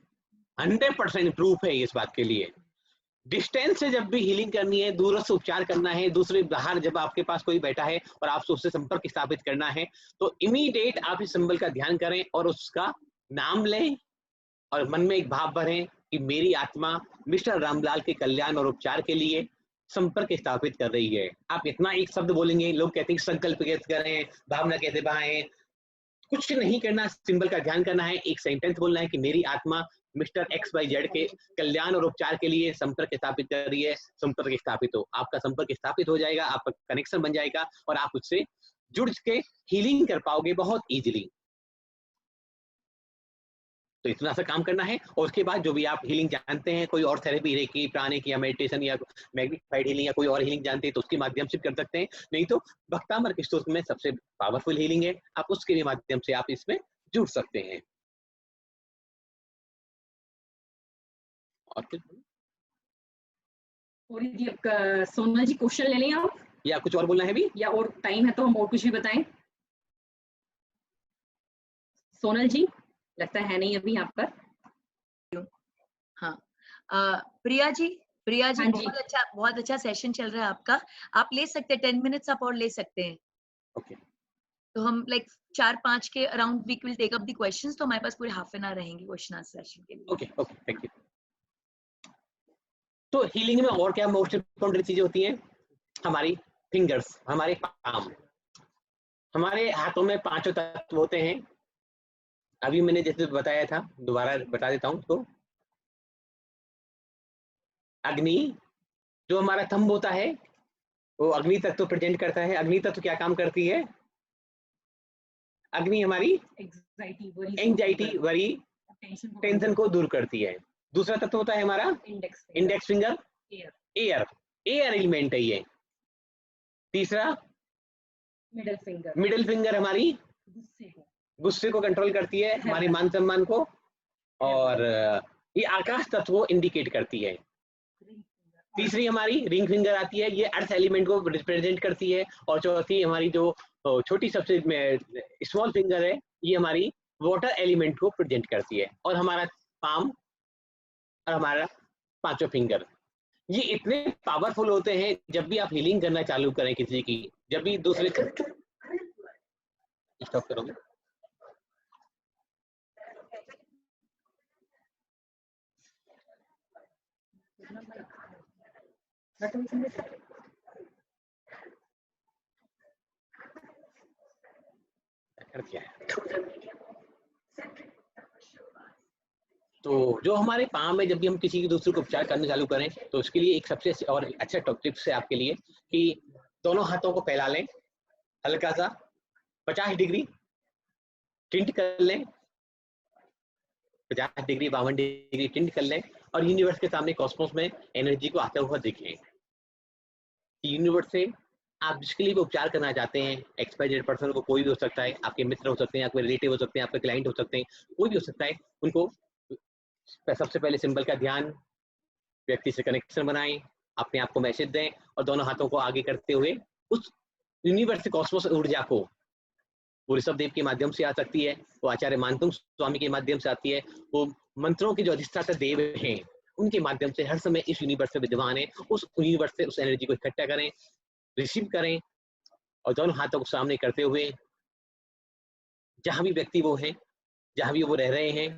100% प्रूफ है इस बात के लिए। डिस्टेंस से जब भी हीलिंग करनी है, दूरस्थ उपचार करना है, दूसरे बाहर जब आपके पास कोई बैठा है और आपसे उससे संपर्क स्थापित करना है, तो इमीडिएट आप इस सिंबल का ध्यान करें और उसका नाम लें और मन में एक भाव भरें कि मेरी आत्मा मिस्टर रामलाल के कल्याण और उपचार के लिए संपर्क स्थापित कर रही है। आप इतना एक शब्द बोलेंगे, लोग कहते हैं संकल्प कैसे करें, भावना कैसे बहाएं, कुछ नहीं करना, सिंबल का ध्यान करना है, एक सेंटेंस बोलना है कि मेरी आत्मा मिस्टर XYZ के कल्याण और उपचार के लिए संपर्क स्थापित कर रही है। संपर्क स्थापित हो, आपका संपर्क स्थापित हो जाएगा, आपका कनेक्शन बन जाएगा और आप उससे जुड़ के हीलिंग कर पाओगे बहुत इजीली। तो इतना सा काम करना है और उसके बाद जो भी आप हीलिंग जानते हैं, कोई और थेरेपी, रेकी, प्राणिक या मेडिटेशन या मैग्निफाइड हीलिंग या कोई और हीलिंग जानते हैं तो उसके माध्यम से कर सकते हैं। नहीं तो भक्तामर के स्तोत्र में सबसे पावरफुल हीलिंग है, आप उसके भी माध्यम से आप इसमें जुड़ सकते हैं। और जी सोना जी क्वेश्चन ले लें आप, या कुछ और बोलना है भी, या और टाइम है तो हम और कुछ भी बताएं। सोनल जी लगता है नहीं अभी यहाँ पर। हाँ, प्रिया जी, हाँ जी। बहुत अच्छा सेशन चल रहा है आपका। आप ले सकते हैं 10 मिनट्स आप और ले सकते हैं। ओके। तो हम लाइक 4-5 के around we will take up the questions, तो हमारे पास पूरे हाफ एन आवर रहेंगे क्वेश्चन आंसर सेशन के लिए। Okay okay, thank you. तो हीलिंग में और क्या मोस्ट इंपॉर्टेंट चीजें होती हैं? हमारी फिंगर्स, हमारे पाम, हमारे हाथों में 5 तत्व होते हैं। अभी मैंने जैसे बताया था, दोबारा बता देता हूँ। तो अग्नि, जो हमारा थंब होता है वो अग्नि तत्व प्रेजेंट करता है। अग्नि तत्व क्या काम करती है? अग्नि हमारी एंजाइटी, वरी, टेंशन को दूर करती है। दूसरा तत्व होता है हमारा index finger, air, air element है ये। तीसरा मिडिल फिंगर हमारी गुस्से को कंट्रोल करती है, हमारे मान सम्मान को। और ये आकाश तत्व को इंडिकेट करती है। तीसरी हमारी रिंग फिंगर आती है, ये अर्थ एलिमेंट को रिप्रेजेंट करती है। और चौथी हमारी जो छोटी सबसे स्मॉल फिंगर है, ये हमारी वाटर एलिमेंट को प्रेजेंट करती है। और हमारा पाम और हमारा 5वां फिंगर, ये इतने पावरफुल होते हैं। जब भी आप हीलिंग करना चालू करें किसी की, जब भी दूसरे स्टॉप करोगे, तो जो हमारे पाम में जब भी हम किसी की दूसरे को उपचार करना चालू करें, तो उसके लिए एक सबसे और अच्छा टिप्स है आपके लिए कि दोनों हाथों को फैला लें, हल्का सा 50 डिग्री टिल्ट कर लें, 50 डिग्री 52 डिग्री टिल्ट कर लें और यूनिवर्स के सामने, कॉस्मोस में एनर्जी को आता हुआ देखें। यूनिवर्स से आप जिसके लिए भी उपचार करना चाहते हैं, XYZ पर्सन को, कोई भी हो सकता है, आपके मित्र हो सकते हैं, आपके रिलेटिव हो सकते हैं, आपके क्लाइंट हो सकते हैं, कोई भी हो सकता है, उनको सबसे पहले सिंबल का ध्यान, व्यक्ति से कनेक्शन बनाएं, अपने आप को मैसेज दें और दोनों हाथों को आगे करते हुए उस यूनिवर्स कॉस्मोस ऊर्जा को वो ऋषभदेव के माध्यम से आ सकती है, वो आचार्य मानतुंग स्वामी के माध्यम से आती है, वो मंत्रों के जो अधिष्ठाता देव हैं उनके माध्यम से हर समय इस यूनिवर्स में विद्यमान है। उस यूनिवर्स से उस एनर्जी को इकट्ठा करें, रिसीव करें और दोनों हाथों को सामने करते हुए जहां भी व्यक्ति वो है, जहां भी वो रह रहे हैं,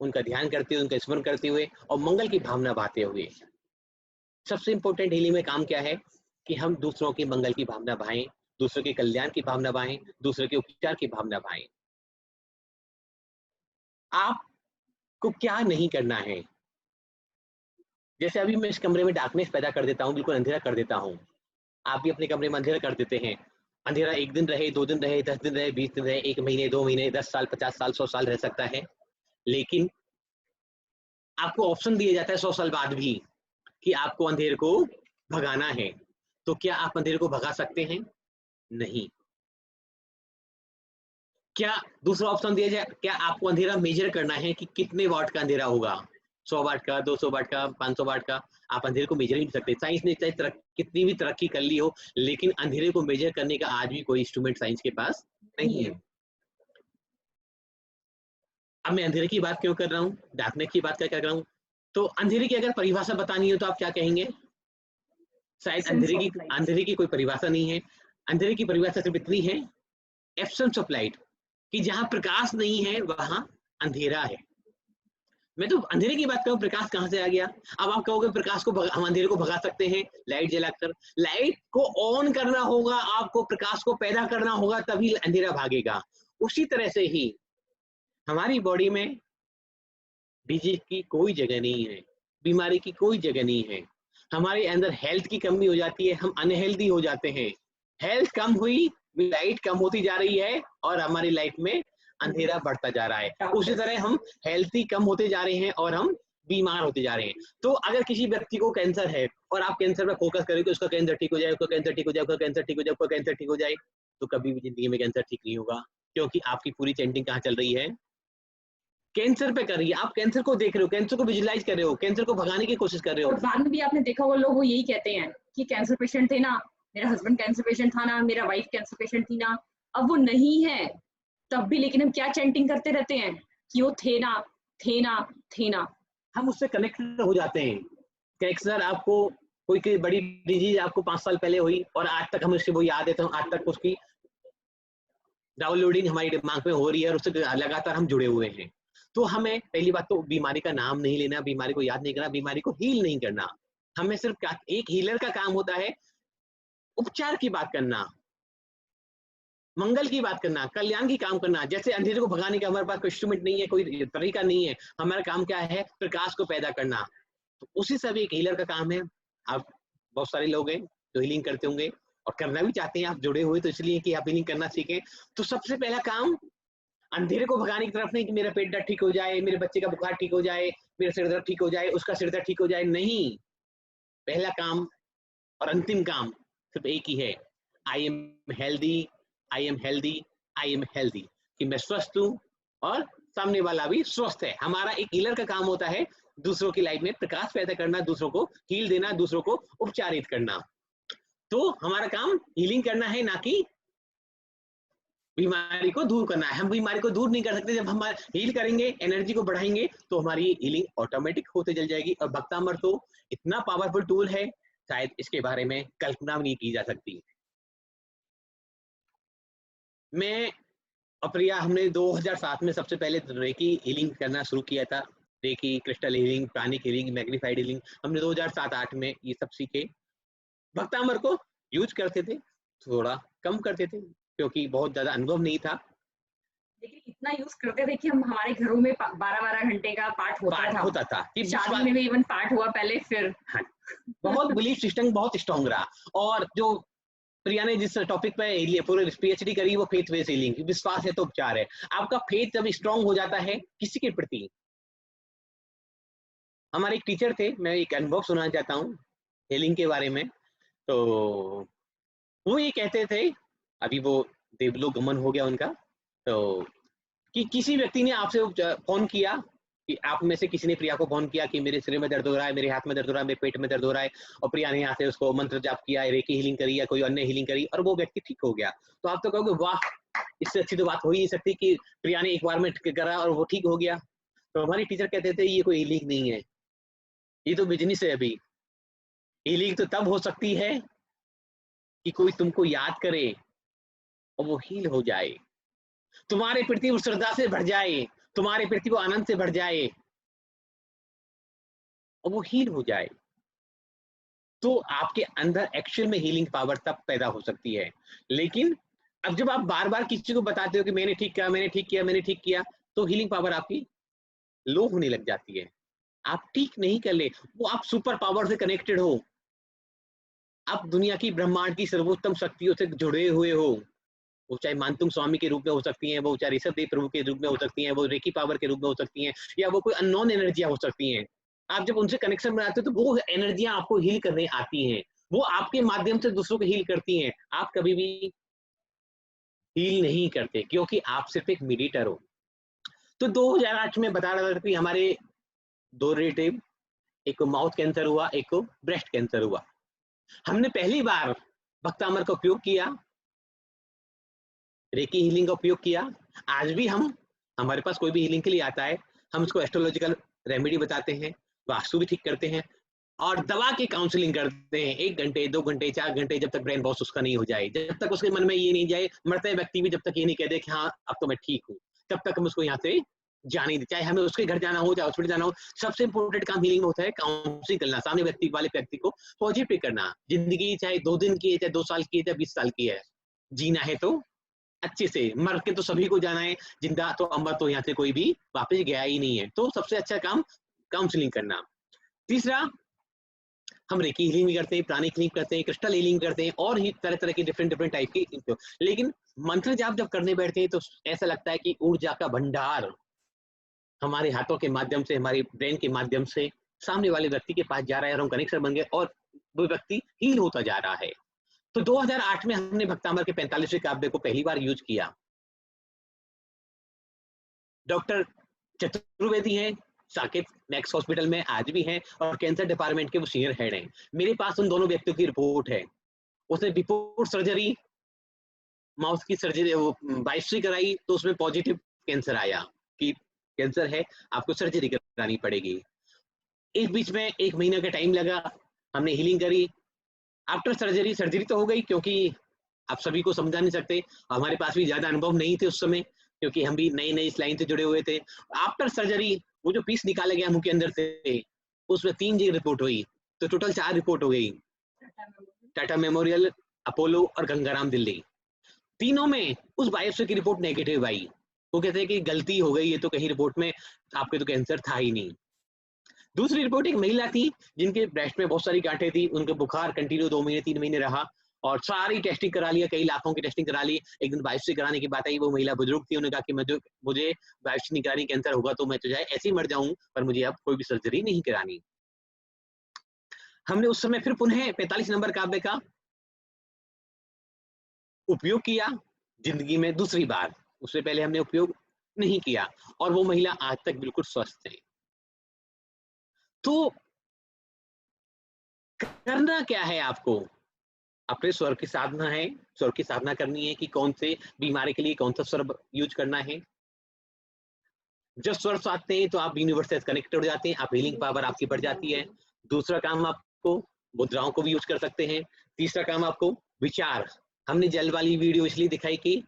उनका ध्यान करते हुए, उनका स्मरण करते हुए और मंगल की भावना बहाते हुए। सबसे इंपॉर्टेंट हीलिंग में काम क्या है कि हम दूसरों के मंगल की भावना बहाएं, दूसरों के कल्याण की भावना बहाएं, दूसरों के उपचार की भावना बहाएं। आपको क्या नहीं करना है, जैसे अभी मैं इस कमरे में डार्कनेस पैदा कर देता हूँ, बिल्कुल अंधेरा कर देता हूँ, आप भी अपने कमरे में अंधेरा कर देते हैं। अंधेरा 1 दिन रहे, 2 दिन रहे, 10 दिन रहे, 20 दिन रहे, 1 महीने, 2 महीने, 10 साल, 50 साल, 100 साल रह सकता है, लेकिन आपको ऑप्शन दिया जाता है 100 साल बाद भी कि आपको अंधेरे को भगाना है। तो क्या आप अंधेरे को भगा सकते हैं? नहीं। क्या दूसरा ऑप्शन दिया जाए, क्या आपको अंधेरा मेजर करना है कि कितने वाट का अंधेरा होगा, 100 वाट का, 200 वाट का, 500 वाट का? आप अंधेरे को मेजर ही नहीं सकते। साइंस ने चाहे कितनी भी तरक्की कर ली हो, लेकिन अंधेरे को मेजर करने का आज भी कोई इंस्ट्रूमेंट साइंस के पास नहीं है। अब मैं अंधेरे की बात क्यों कर रहा हूँ, डार्कनेस की बात क्या कर रहा हूँ? तो अंधेरे की अगर परिभाषा बतानी हो तो आप क्या कहेंगे? शायद अंधेरे की कोई परिभाषा नहीं है। अंधेरे की परिभाषा सिर्फ इतनी है, एब्सेंस ऑफ लाइट, कि जहां प्रकाश नहीं है वहां अंधेरा है। मैं तो अंधेरे की बात करूं, प्रकाश कहां से आ गया? अब आप कहोगे प्रकाश को हम अंधेरे को भगा सकते हैं लाइट जलाकर। लाइट को ऑन करना होगा, आपको प्रकाश को पैदा करना होगा, तभी अंधेरा भागेगा। उसी तरह से ही हमारी बॉडी में डिजीज की कोई जगह नहीं है, बीमारी की कोई जगह नहीं है। हमारे अंदर हेल्थ की कमी हो जाती है, हम अनहेल्दी हो जाते हैं। हेल्थ कम हुई, लाइट कम होती जा रही है और हमारी लाइफ में अंधेरा बढ़ता जा रहा है। उसी तरह हम हेल्थी कम होते जा रहे हैं और हम बीमार होते जा रहे हैं। तो अगर किसी व्यक्ति को कैंसर है और आप कैंसर पर फोकस करें कि उसका कैंसर ठीक हो जाए, उसका कैंसर ठीक हो जाए, उसका कैंसर ठीक हो जाए, उसका कैंसर ठीक हो जाए, तो कभी भी जिंदगी में कैंसर ठीक नहीं होगा, क्योंकि आपकी पूरी चेंटिंग कहाँ चल रही है? कैंसर पे कर रही है। आप कैंसर को देख रहे हो, कैंसर को विजुलाइज कर रहे हो, कैंसर को भगाने की कोशिश कर रहे हो। और बाद में भी आपने देखा होगा लोग वो यही कहते हैं कि कैंसर पेशेंट थे ना, मेरा हस्बैंड कैंसर पेशेंट था ना, मेरा वाइफ कैंसर पेशेंट थी ना। अब वो नहीं है तब भी, लेकिन हम क्या चैंटिंग करते रहते हैं कि वो थे ना, थे ना, थे ना। हम उससे कनेक्टेड हो जाते हैं। कैंसर आपको कोई बड़ी डिजीज आपको 5 साल पहले हुई और आज तक हम उससे वो याद है, तो आज तक उसकी डाउनलोडिंग हमारी दिमाग में हो रही है और उससे लगातार हम जुड़े हुए हैं। तो हमें पहली बात तो बीमारी का नाम नहीं लेना, बीमारी को याद नहीं करना, बीमारी को हील नहीं करना। हमें सिर्फ एक हीलर का काम होता है उपचार की बात करना, मंगल की बात करना, कल्याण की काम करना। जैसे अंधेरे को भगाने का हमारे पास कोई इंस्ट्रूमेंट नहीं है, कोई तरीका नहीं है, हमारा काम क्या है? प्रकाश को पैदा करना। तो उसी से भी एक हीलर का काम है। आप बहुत सारे लोग हैं जो हीलिंग करते होंगे और करना भी चाहते हैं, आप जुड़े हुए तो इसलिए कि आप हीलिंग करना सीखें। तो सबसे पहला काम अंधेरे को भगाने की तरफ नहीं कि मेरा पेट दर्द ठीक हो जाए, मेरे बच्चे का बुखार ठीक हो जाए, मेरा सिर दर्द ठीक हो जाए, उसका सिर दर्द ठीक हो जाए, नहीं। पहला काम और अंतिम काम सिर्फ एक ही है, I am healthy, I am healthy, I am healthy, कि मैं स्वस्थ हूँ और सामने वाला भी स्वस्थ है। हमारा एक हीलर का काम होता है दूसरों की लाइफ में प्रकाश पैदा करना, दूसरों को हील देना, दूसरों को उपचारित करना। तो हमारा काम हीलिंग करना है, ना कि बीमारी को दूर करना है। हम बीमारी को दूर नहीं कर सकते। जब हम हील करेंगे, एनर्जी को बढ़ाएंगे, तो हमारी हीलिंग ऑटोमेटिक होते चल जाएगी। और भक्तामृत तो इतना पावरफुल टूल है, शायद इसके बारे में कल्पना भी नहीं की जा सकती। मैं और प्रिया, हमने 2007 में सबसे पहले रेकी हीलिंग करना शुरू किया था। Reiki, crystal healing, pranic healing, magnified healing, हमने 2007-8 में ये सब सीखे। भक्तामृत को यूज करते थे, थोड़ा कम करते थे क्योंकि बहुत ज्यादा अनुभव नहीं था, लेकिन इतना यूज करते थे कि हम हमारे घरों में 12-12 घंटे का पाठ होता था। शादी में भी इवन पाठ हुआ पहले, फिर हाँ, बहुत बिलीफ सिस्टम बहुत स्ट्रॉन्ग रहा। और जो प्रिया ने जिस टॉपिक पे पूरे पीएचडी करी, वो फेथ बेस्ड हीलिंग, विश्वास है तो उपचार है। आपका फेथ जब स्ट्रॉन्ग हो जाता है किसी के प्रति। हमारे एक टीचर थे, मैं एक अनुभव सुनाना चाहता हूँ हीलिंग के बारे में। तो वो ये कहते थे, अभी वो देवलोक गमन हो गया उनका, तो कि किसी व्यक्ति ने आपसे फोन किया, कि आप में से किसी ने प्रिया को फोन किया कि मेरे सिर में दर्द हो रहा है, मेरे हाथ में दर्द हो रहा है, मेरे पेट में दर्द हो रहा है, और प्रिया ने यहाँ से उसको मंत्र जाप किया, रेकी हीलिंग करी या कोई अन्य हीलिंग करी और वो व्यक्ति ठीक हो गया। तो आप तो कहोगे वाह, इससे अच्छी तो बात हो ही नहीं सकती कि प्रिया ने एक बार में करा और वो ठीक हो गया। तो हमारी टीचर कहते थे ये कोई हीलिंग नहीं है, ये तो बिजनेस है। अभी हीलिंग तो तब हो सकती है कि कोई तुमको याद करे और वो हील हो जाए, तुम्हारे प्रति वो श्रद्धा से भर जाए, तुम्हारे प्रति वो आनंद से भर जाए और वो हील हो जाए। तो आपके अंदर एक्चुअल में हीलिंग पावर तब पैदा हो सकती है। लेकिन अब जब आप बार बार किसी को बताते हो कि मैंने ठीक किया, मैंने ठीक किया, मैंने ठीक किया, तो हीलिंग पावर आपकी लो होने लग जाती है। आप ठीक नहीं कर ले, वो आप सुपर पावर से कनेक्टेड हो, आप दुनिया की ब्रह्मांड की सर्वोत्तम शक्तियों से जुड़े हुए हो। वो चाहे मानतुंग स्वामी के रूप में हो सकती हैं, वो चाहे ऋषभ देव प्रभु के रूप में हो सकती हैं, वो रेकी पावर के रूप में हो सकती हैं, या वो कोई अननोन एनर्जियां हो सकती हैं। आप जब उनसे कनेक्शन बनाते हो तो वो एनर्जियां आपको हील करने आती हैं, वो आपके माध्यम से दूसरों को हील करती हैं। आप कभी भी हील नहीं करते क्योंकि आप सिर्फ एक मेडिटेटर हो। तो 2008 में बता रहा था कि हमारे 2 रिलेटिव, एक को माउथ कैंसर हुआ, एक को ब्रेस्ट कैंसर हुआ। हमने पहली बार भक्तामर का उपयोग किया, रेकी हीलिंग का उपयोग किया। आज भी हमारे पास कोई भी हीलिंग के लिए आता है, हम उसको एस्ट्रोलॉजिकल रेमेडी बताते हैं, वास्तु भी ठीक करते हैं और दवा की काउंसलिंग करते हैं 1 घंटे, 2 घंटे, 4 घंटे, जब तक ब्रेन बहुत उसका नहीं हो जाए, जब तक उसके मन में ये नहीं जाए, मरते व्यक्ति भी जब तक ये नहीं कह दे कि हाँ अब तो मैं ठीक हूँ, तब तक हम उसको यहाँ से जाने दें। चाहे हमें उसके घर जाना हो, चाहे हॉस्पिटल जाना हो, सबसे इंपॉर्टेंट काम हीलिंग में होता है काउंसलिंग करना, सामने वाले व्यक्ति को पॉजिटिव करना। जिंदगी चाहे 2 दिन की है, चाहे 2 साल की है, चाहे 20 साल की है, जीना है तो अच्छे से, मर के तो सभी को जाना है, जिंदा तो अमर तो यहाँ से कोई भी वापस गया ही नहीं है। तो सबसे अच्छा काम काउंसलिंग करना। तीसरा, हम रेकी हीलिंग भी करते हैं, प्राणिक हीलिंग करते हैं, क्रिस्टल हीलिंग करते हैं और ही तरह तरह की डिफरेंट टाइप की। लेकिन मंत्र जाप जब करने बैठते हैं तो ऐसा लगता है कि ऊर्जा का भंडार हमारे हाथों के माध्यम से, हमारे ब्रेन के माध्यम से सामने वाले व्यक्ति के पास जा रहा है और हम कनेक्शन बन गए और वो व्यक्ति हील होता जा रहा है। तो 2008 में हमने भक्तामर के 45वें काव्य को पहली बार यूज किया। डॉक्टर चतुर्वेदी हैं, साकेत मैक्स हॉस्पिटल में आज भी हैं और कैंसर डिपार्टमेंट के वो सीनियर हेड हैं। मेरे पास उन दोनों व्यक्तियों की रिपोर्ट है। उसने बिफोर सर्जरी माउथ की सर्जरी वो बायोप्सी कराई तो उसमें पॉजिटिव कैंसर आया कि कैंसर है, आपको सर्जरी करानी पड़ेगी। इस बीच में 1 महीना का टाइम लगा, हमने हीलिंग करी। आफ्टर सर्जरी तो हो गई क्योंकि आप सभी को समझा नहीं सकते, हमारे पास भी ज्यादा अनुभव नहीं थे उस समय क्योंकि हम भी नई इस लाइन से जुड़े हुए थे। आफ्टर सर्जरी वो जो पीस निकाला गया मुंह के अंदर से, उसमें 3 जी रिपोर्ट हुई, तो टोटल 4 रिपोर्ट हो गई। टाटा मेमोरियल, अपोलो और गंगाराम दिल्ली, तीनों में उस बायोप्सी की रिपोर्ट नेगेटिव आई। वो कहते हैं कि गलती हो गई है, तो कहीं रिपोर्ट में आपके तो कैंसर था ही नहीं। दूसरी रिपोर्ट, एक महिला थी जिनके ब्रेस्ट में बहुत सारी गांठें थी, उनके बुखार कंटिन्यू 2 महीने 3 महीने रहा और सारी टेस्टिंग करा लिया, कई लाखों की टेस्टिंग करा ली। एक दिन बायोप्सी कराने की बात आई, वो महिला बुजुर्ग थी, उन्होंने कहा कि मुझे बायोप्सी नहीं करानी, कैंसर होगा तो मैं तो चाहे ऐसे ही मर जाऊं, पर मुझे अब कोई भी सर्जरी नहीं करानी। हमने उस समय फिर पुनः 45 नंबर काव्य का उपयोग किया जिंदगी में दूसरी बार, उससे पहले हमने उपयोग नहीं किया और वो महिला आज तक बिल्कुल स्वस्थ है। तो करना क्या है आपको? अपने स्वर की साधना है, स्वर की साधना करनी है कि कौन से बीमारी के लिए कौन सा स्वर यूज करना है। जब स्वर साधते हैं तो आप यूनिवर्स से कनेक्टेड हो जाते हैं, आप हीलिंग पावर आपकी बढ़ जाती है। दूसरा काम, आपको मुद्राओं को भी यूज कर सकते हैं। तीसरा काम, आपको विचार, हमने जल वाली वीडियो इसलिए दिखाई कि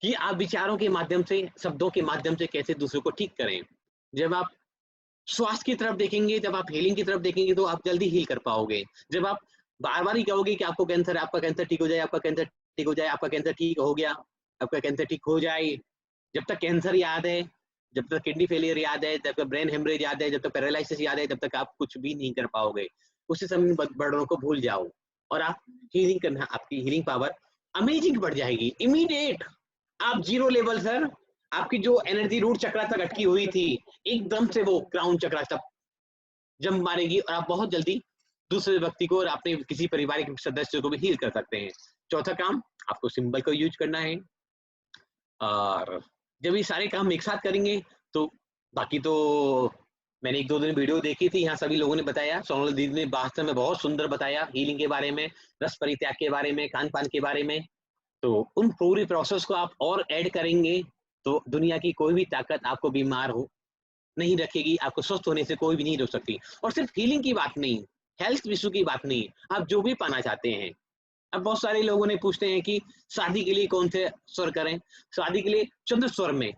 आप विचारों के माध्यम से, शब्दों के माध्यम से कैसे दूसरों को ठीक करें। जब आप स्वास्थ्य की तरफ देखेंगे, जब आप हीलिंग की तरफ देखेंगे तो आप जल्दी हील कर पाओगे। जब आप बार बार ही कहोगे कि आपको कैंसर है, आपका कैंसर ठीक हो जाए, आपका कैंसर ठीक हो जाए, आपका कैंसर ठीक हो गया, आपका कैंसर ठीक हो जाए, जब तक कैंसर याद है, जब तक किडनी फेलियर याद है, जब तक ब्रेन हेमरेज याद है, जब तक पैरालिसिस याद है, जब तक आप कुछ भी नहीं कर पाओगे। उसी समय बर्डनों को भूल जाओ और आप हीलिंग करना, आपकी हीलिंग पावर अमेजिंग बढ़ जाएगी। इमीडिएट आप 0 लेवल सर, आपकी जो एनर्जी रूट चक्र तक अटकी हुई थी, एकदम से वो क्राउन चक्र तक जंप मारेगी और आप बहुत जल्दी दूसरे व्यक्ति को और अपने किसी पारिवारिक सदस्य को भी हील कर सकते हैं। चौथा काम, आपको सिंबल को यूज करना है और जब ये सारे काम एक साथ करेंगे तो बाकी तो मैंने 1-2 दिन वीडियो देखी थी, यहाँ सभी लोगों ने बताया, सोनल दीदी ने वास्तव में बहुत सुंदर बताया हीलिंग के बारे में, रस परित्याग के बारे में, खान पान के बारे में। तो उन पूरी प्रोसेस को आप और ऐड करेंगे तो दुनिया की कोई भी ताकत आपको बीमार हो नहीं रखेगी, आपको स्वस्थ होने से कोई भी नहीं रोक सकती। और सिर्फ हीलिंग की बात नहीं, हेल्थ इशू की बात नहीं, आप जो भी पाना चाहते हैं। अब बहुत सारे लोगों ने पूछते हैं कि शादी के लिए कौन से स्वर करें, शादी के लिए चंद्र स्वर में,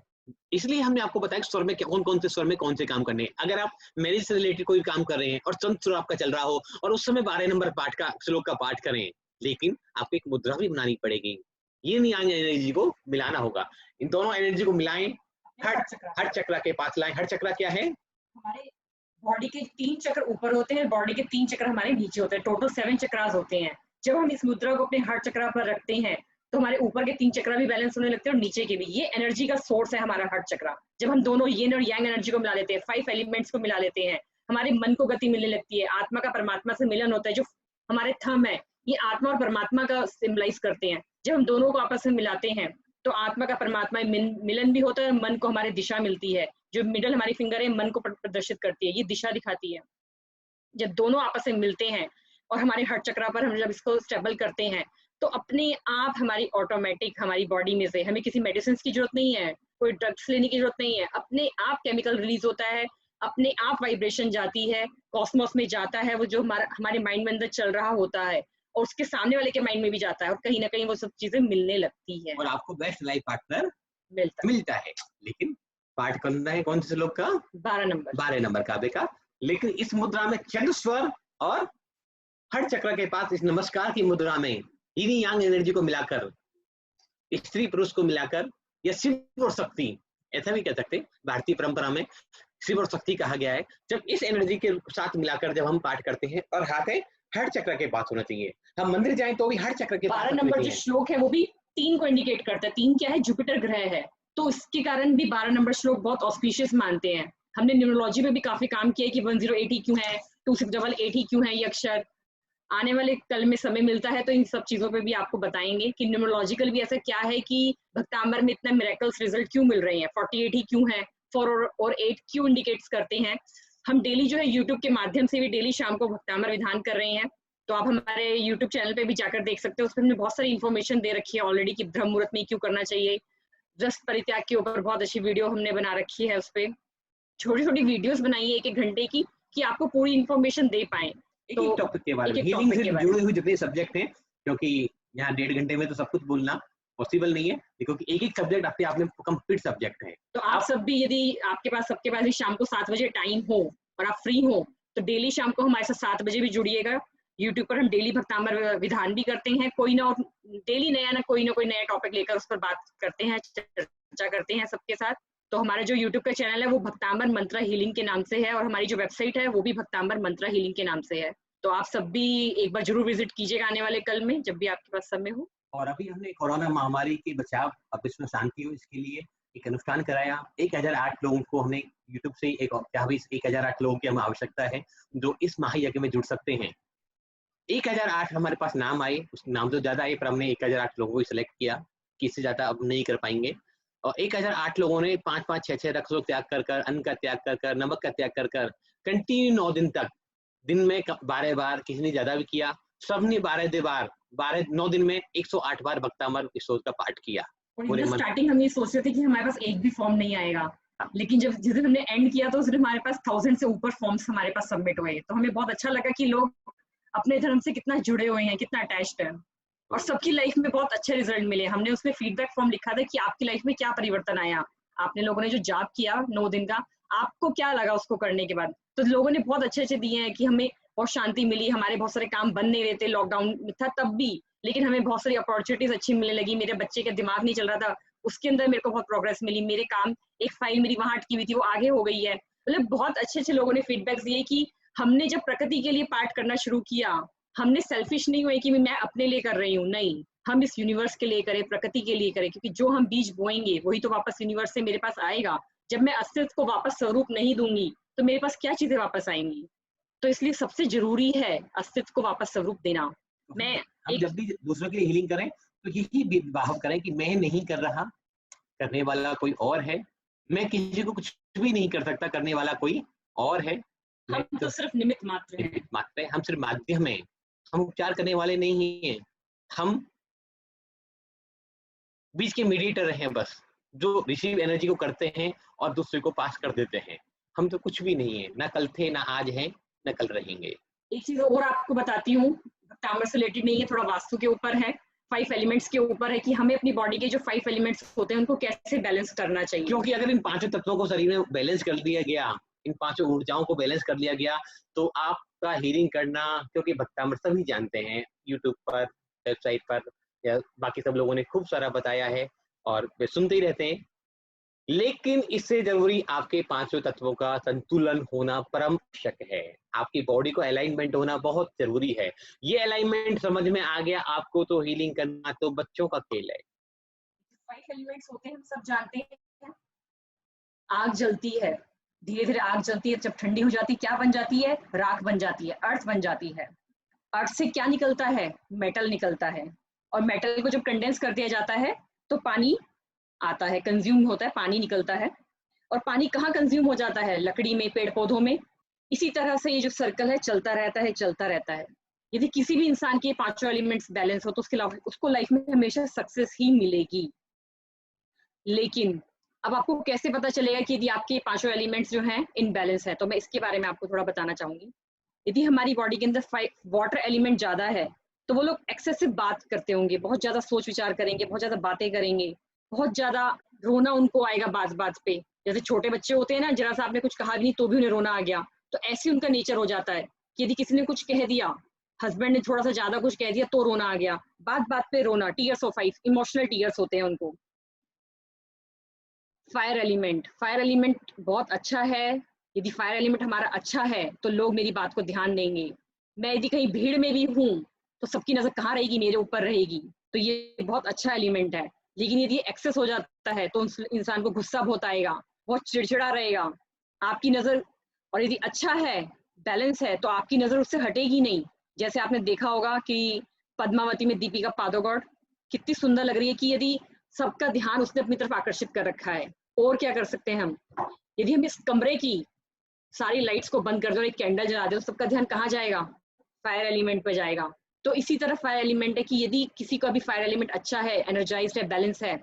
इसलिए हमने आपको बताया कि स्वर में कौन कौन से स्वर में कौन से काम करने हैं। अगर आप मैरिज से रिलेटेड कोई काम कर रहे हैं और चंद्र स्वर आपका चल रहा हो और उस समय 12 नंबर पाठ का श्लोक का पाठ करें, लेकिन आपको एक मुद्रा भी बनानी पड़ेगी। ये नहीं आगे एनर्जी को मिलाना होगा, इन दोनों एनर्जी को मिलाएं, हर चक्र के पास लाएं। हर चक्र क्या है? हमारे बॉडी के 3 चक्र ऊपर होते हैं, बॉडी के 3 चक्र हमारे नीचे होते हैं, टोटल 7 चक्रास होते हैं। जब हम इस मुद्रा को अपने हर चक्र पर रखते हैं तो हमारे ऊपर के 3 चक्र भी बैलेंस होने लगते हैं और नीचे के भी। ये एनर्जी का सोर्स है हमारा हर चक्र। जब हम दोनों यिन और यांग एनर्जी को मिला लेते हैं, 5 एलिमेंट्स को मिला लेते हैं, हमारे मन को गति मिलने लगती है, आत्मा का परमात्मा से मिलन होता है। जो हमारे थंब है ये आत्मा और परमात्मा का सिंबलाइज करते हैं। जब हम दोनों को आपस में मिलाते हैं तो आत्मा का परमात्मा मिलन भी होता है और मन को हमारी दिशा मिलती है। जो मिडल हमारी फिंगर है मन को प्रदर्शित करती है, ये दिशा दिखाती है। जब दोनों आपस में मिलते हैं और हमारे हर चक्र पर हम जब इसको स्टेबल करते हैं तो अपने आप हमारी ऑटोमेटिक हमारी बॉडी में से, हमें किसी मेडिसिन की जरूरत नहीं है, कोई ड्रग्स लेने की जरूरत नहीं है, अपने आप केमिकल रिलीज होता है, अपने आप वाइब्रेशन जाती है, कॉस्मोस में जाता है, वो जो हमारे माइंड में अंदर चल रहा होता है और उसके सामने वाले के माइंड में भी जाता है और कहीं ना कहीं वो सब चीजें मिलने लगती है और आपको बेस्ट लाइफ पार्टनर मिलता है। लेकिन पाठ करना है कौन से श्लोक का? 12 नंबर काव्य का। लेकिन इस मुद्रा में चंद्र स्वर और हर चक्र के पास इस नमस्कार की मुद्रा में यिन यांग एनर्जी को मिलाकर, स्त्री पुरुष को मिलाकर, या शिव और शक्ति, ऐसा भी कह सकते हैं, भारतीय परंपरा में शिव और शक्ति कहा गया है। जब इस एनर्जी के साथ मिलाकर जब हम पाठ करते हैं और हाथ है हर चक्र के पास होना चाहिए। हम मंदिर जाएं तो भी हर चक्र के पास 12 नंबर जो श्लोक है वो भी 3 को इंडिकेट करता है। 3 क्या है? जुपिटर ग्रह है, तो इसके कारण भी 12 नंबर श्लोक बहुत ऑस्पिशियस मानते हैं। हमने न्यूमरोलॉजी में भी काफी काम किया है कि 1080 क्यों है, 2688 क्यों है ये अक्षर। आने वाले कल में समय मिलता है तो इन सब चीजों पे भी आपको बताएंगे कि न्यूमरोलॉजिकल भी ऐसा क्या है कि भक्तांबर में इतना मिरेकल्स रिजल्ट क्यों मिल रहे हैं, 48 ही क्यों है, 4 और 8 क्यों इंडिकेट्स करते हैं। हम डेली जो है यूट्यूब के माध्यम से भी डेली शाम को भक्तांबर विधान कर रहे हैं, तो आप हमारे यूट्यूब चैनल पे भी जाकर देख सकते हो। उसमें हमने बहुत सारी इन्फॉर्मेशन दे रखी है ऑलरेडी कि ब्रह्म मुहूर्त में क्यों करना चाहिए। रस परित्याग के ऊपर बहुत अच्छी वीडियो हमने बना रखी है, उस पर छोटी छोटी वीडियोस बनाई है 1-1 घंटे की कि आपको पूरी इन्फॉर्मेशन दे पाए। तो एक टॉपिक के बारे में, हीलिंग से जुड़े हुए जितने सब्जेक्ट हैं, क्योंकि यहाँ 1.5 घंटे में तो सब कुछ बोलना पॉसिबल नहीं है, क्योंकि एक सब्जेक्ट अपने आप में कंप्लीट सब्जेक्ट है। तो आप सब भी यदि सबके पास भी शाम को 7 बजे टाइम हो और आप फ्री हो तो डेली शाम को हमारे साथ 7 बजे भी जुड़िएगा। यूट्यूब पर हम डेली भक्तांबर विधान भी करते हैं, कोई ना डेली ना कोई नया टॉपिक लेकर उस पर बात करते हैं, चर्चा करते हैं सबके साथ। तो हमारा जो यूट्यूब का चैनल है वो भक्तांबर मंत्रा हीलिंग के नाम से है और हमारी जो वेबसाइट है वो भी भक्तांबर मंत्रा हीलिंग के नाम से है। तो आप सब भी एक बार जरूर विजिट कीजिएगा आने वाले कल में जब भी आपके पास समय हो। और अभी हमने कोरोना महामारी के बचाव और विश्व में शांति हो इसके लिए एक अनुष्ठान कराया। 1008 लोगों को हमने यूट्यूब से 1008 लोगों की हमें आवश्यकता है जो इस महायज्ञ में जुड़ सकते हैं। 1008 हमारे पास नाम आए, उस नाम तो ज्यादा आए पर हमने 1008 लोगों को सिलेक्ट किया कि इससे ज्यादा अब नहीं कर पाएंगे। और 1008 लोगों ने 5-5, 6-6 रक्षों त्याग कर अन्न का त्याग कर नमक का त्याग कर कंटिन्यू 9 दिन तक, दिन में 12 बार, किसी ने ज्यादा भी किया, सबने 9 दिन में 108 बार भक्तांबर स्तोत्र का पाठ किया। स्टार्टिंग हम ये सोच रहे थे कि हमारे पास एक भी फॉर्म नहीं आएगा, लेकिन जब जिस दिन हमने एंड किया तो उस दिन हमारे पास 1000 से ऊपर फॉर्म्स हमारे पास सबमिट हुए। तो हमें बहुत अच्छा लगा कि लोग अपने धर्म से कितना जुड़े हुए हैं, कितना अटैच्ड है और सबकी लाइफ में बहुत अच्छे रिजल्ट मिले। हमने उसमें फीडबैक फॉर्म लिखा था कि आपकी लाइफ में क्या परिवर्तन आया, आपने लोगों ने जो जाप किया 9 दिन का, आपको क्या लगा उसको करने के बाद। तो लोगों ने बहुत अच्छे दिए हैं कि हमें बहुत शांति मिली, हमारे बहुत सारे काम बंद नहीं रहते, लॉकडाउन था तब भी, लेकिन हमें बहुत सारी अपॉर्चुनिटीज अच्छी मिलने लगी। मेरे बच्चे का दिमाग नहीं चल रहा था, उसके अंदर मेरे को बहुत प्रोग्रेस मिली, मेरे काम, एक फाइल मेरी वहां अटकी हुई थी वो आगे हो गई है। मतलब बहुत अच्छे लोगों ने फीडबैक दिए कि हमने जब प्रकृति के लिए पाठ करना शुरू किया, हमने सेल्फिश नहीं हुए कि मैं अपने लिए कर रही हूँ, नहीं, हम इस यूनिवर्स के लिए करें, प्रकृति के लिए करें, क्योंकि जो हम बीज बोएंगे वही तो वापस यूनिवर्स से मेरे पास आएगा। जब मैं अस्तित्व को वापस स्वरूप नहीं दूंगी तो मेरे पास क्या चीजें वापस आएंगी। तो इसलिए सबसे जरूरी है अस्तित्व को वापस स्वरूप देना। हम जब भी दूसरों के लिए हीलिंग करें तो यही भाव करें कि मैं नहीं कर रहा, करने वाला कोई और है, मैं किसी को कुछ भी नहीं कर सकता, करने वाला कोई और है, हम तो सिर्फ निमित्त मात्र हैं, हम सिर्फ माध्यम हैं, हम उपचार करने वाले नहीं हैं, हम बीच के मीडिएटर हैं बस, जो रिसीव एनर्जी को करते हैं और दूसरे को पास कर देते हैं। हम तो कुछ भी नहीं है, ना कल थे, ना आज हैं, ना कल रहेंगे। एक चीज और आपको बताती हूँ, तामर से रिलेटेड नहीं है, थोड़ा वास्तु के ऊपर है, 5 एलिमेंट्स के ऊपर है कि हमें अपनी बॉडी के जो 5 एलिमेंट्स होते हैं उनको कैसे बैलेंस करना चाहिए। क्योंकि अगर इन 5 तत्वों को शरीर में बैलेंस कर दिया गया, इन 5 ऊर्जाओं को बैलेंस कर लिया गया, तो आपका हीलिंग करना, क्योंकि भक्तामृत सभी जानते हैं, यूट्यूब पर, वेबसाइट पर या बाकी सब लोगों ने खूब सारा बताया है और वे सुनते ही रहते हैं। लेकिन इससे जरूरी आपके 5 तत्वों का संतुलन होना परम आवश्यक है। आपकी बॉडी को अलाइनमेंट होना बहुत जरूरी है। ये अलाइनमेंट समझ में आ गया आपको तो हीलिंग करना तो बच्चों का खेल है। 5 एलिमेंट्स होते हैं, हम सब जानते हैं। आग जलती है, धीरे धीरे आग जलती है, जब ठंडी हो जाती है क्या बन जाती है? राख बन जाती है, अर्थ बन जाती है। अर्थ से क्या निकलता है? मेटल निकलता है, और मेटल को जब कंडेंस कर दिया जाता है तो पानी आता है, कंज्यूम होता है, पानी निकलता है। और पानी कहाँ कंज्यूम हो जाता है? लकड़ी में, पेड़ पौधों में। इसी तरह से ये जो सर्कल है चलता रहता है, चलता रहता है। यदि किसी भी इंसान के 5 एलिमेंट्स बैलेंस हो तो उसको लाइफ में हमेशा सक्सेस ही मिलेगी। लेकिन अब आपको कैसे पता चलेगा कि यदि आपके 5 एलिमेंट्स जो हैं इनबैलेंस है? तो मैं इसके बारे में आपको थोड़ा बताना चाहूंगी। यदि हमारी बॉडी के अंदर वाटर एलिमेंट ज्यादा है तो वो लोग एक्सेसिव बात करते होंगे, बहुत ज्यादा सोच विचार करेंगे, बहुत ज्यादा बातें करेंगे, बहुत ज्यादा रोना उनको आएगा बात बात पे। जैसे छोटे बच्चे होते हैं ना, जरा सा आपने कुछ कहा भी नहीं तो भी उन्हें रोना आ गया, तो ऐसे उनका नेचर हो जाता है कि यदि किसी ने कुछ कह दिया, हस्बैंड ने थोड़ा सा ज्यादा कुछ कह दिया तो रोना आ गया, बात बात पे रोना, tears of eyes, emotional tears होते हैं उनको। फायर एलिमेंट बहुत अच्छा है। यदि फायर एलिमेंट हमारा अच्छा है तो लोग मेरी बात को ध्यान देंगे। मैं यदि कहीं भीड़ में भी हूँ तो सबकी नजर कहाँ रहेगी? मेरे ऊपर रहेगी। तो ये बहुत अच्छा एलिमेंट है। लेकिन यदि एक्सेस हो जाता है तो इंसान को गुस्सा बहुत आएगा, बहुत चिड़चिड़ा रहेगा, आपकी नजर। और यदि अच्छा है, बैलेंस है, तो आपकी नजर उससे हटेगी नहीं। जैसे आपने देखा होगा कि पद्मावती में दीपिका पादुकोण कितनी सुंदर लग रही है कि यदि सबका ध्यान उसने अपनी तरफ आकर्षित कर रखा है। और क्या कर सकते हैं हम? यदि हम इस कमरे की सारी लाइट्स को बंद कर दो और एक कैंडल जला दो, तो सबका ध्यान कहाँ जाएगा? फायर एलिमेंट पे जाएगा। तो इसी तरह फायर एलिमेंट है कि यदि किसी का भी फायर एलिमेंट अच्छा है, एनर्जाइज्ड है, बैलेंस है,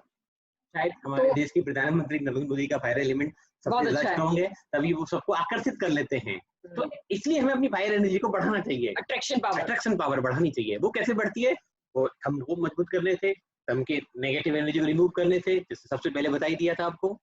शायद हमारे देश की प्रधानमंत्री नरेंद्र मोदी का फायर एलिमेंट सबसे ज्यादा स्ट्रॉन्ग है, तभी वो सबको आकर्षित कर लेते हैं। तो इसलिए हमें अपनी फायर एनर्जी को बढ़ाना चाहिए, अट्रैक्शन पावर बढ़ानी चाहिए। वो कैसे बढ़ती है? वो हम को मजबूत करने से, हम के नेगेटिव एनर्जी को रिमूव करने से, जैसे सबसे पहले बता ही दिया था आपको।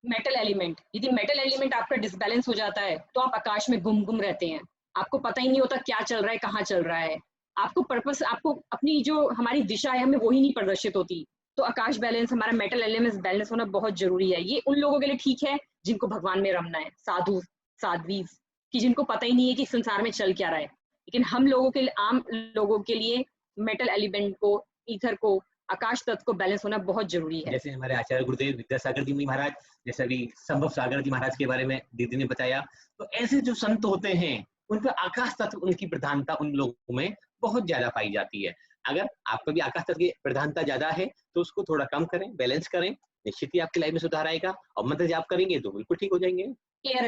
मेटल एलिमेंट, यदि मेटल एलिमेंट आपका डिसबैलेंस हो जाता है तो आप आकाश में गुम गुम रहते हैं, आपको पता ही नहीं होता क्या चल रहा है, कहाँ चल रहा है। आपको पर्पस, आपको अपनी जो हमारी दिशा है हमें वही नहीं प्रदर्शित होती। तो आकाश बैलेंस, हमारा मेटल एलिमेंट्स बैलेंस होना बहुत जरूरी है। ये उन लोगों के लिए ठीक है जिनको भगवान में रमना है, साधु साध्वीज, कि जिनको पता ही नहीं है कि संसार में चल क्या रहा है। लेकिन हम लोगों के लिए, आम लोगों के लिए मेटल एलिमेंट को, ईथर को, आकाश तत्व को बैलेंस होना बहुत जरूरी है। जैसे हमारे आचार्य गुरुदेव विद्यासागर जी महाराज, जैसे अभी संभव सागर जी महाराज के बारे में दीदी ने बताया, तो ऐसे जो संत होते हैं उन पर आकाश तत्व, उनकी प्रधानता उन लोगों में बहुत ज्यादा पाई जाती है। अगर आपको भी आकाश तत्व की प्रधानता ज्यादा है तो उसको थोड़ा कम करें, बैलेंस करें, निश्चित ही आपकी लाइफ में सुधार आएगा। और मंत्र जाप करेंगे तो बिल्कुल ठीक हो जाएंगे। एयर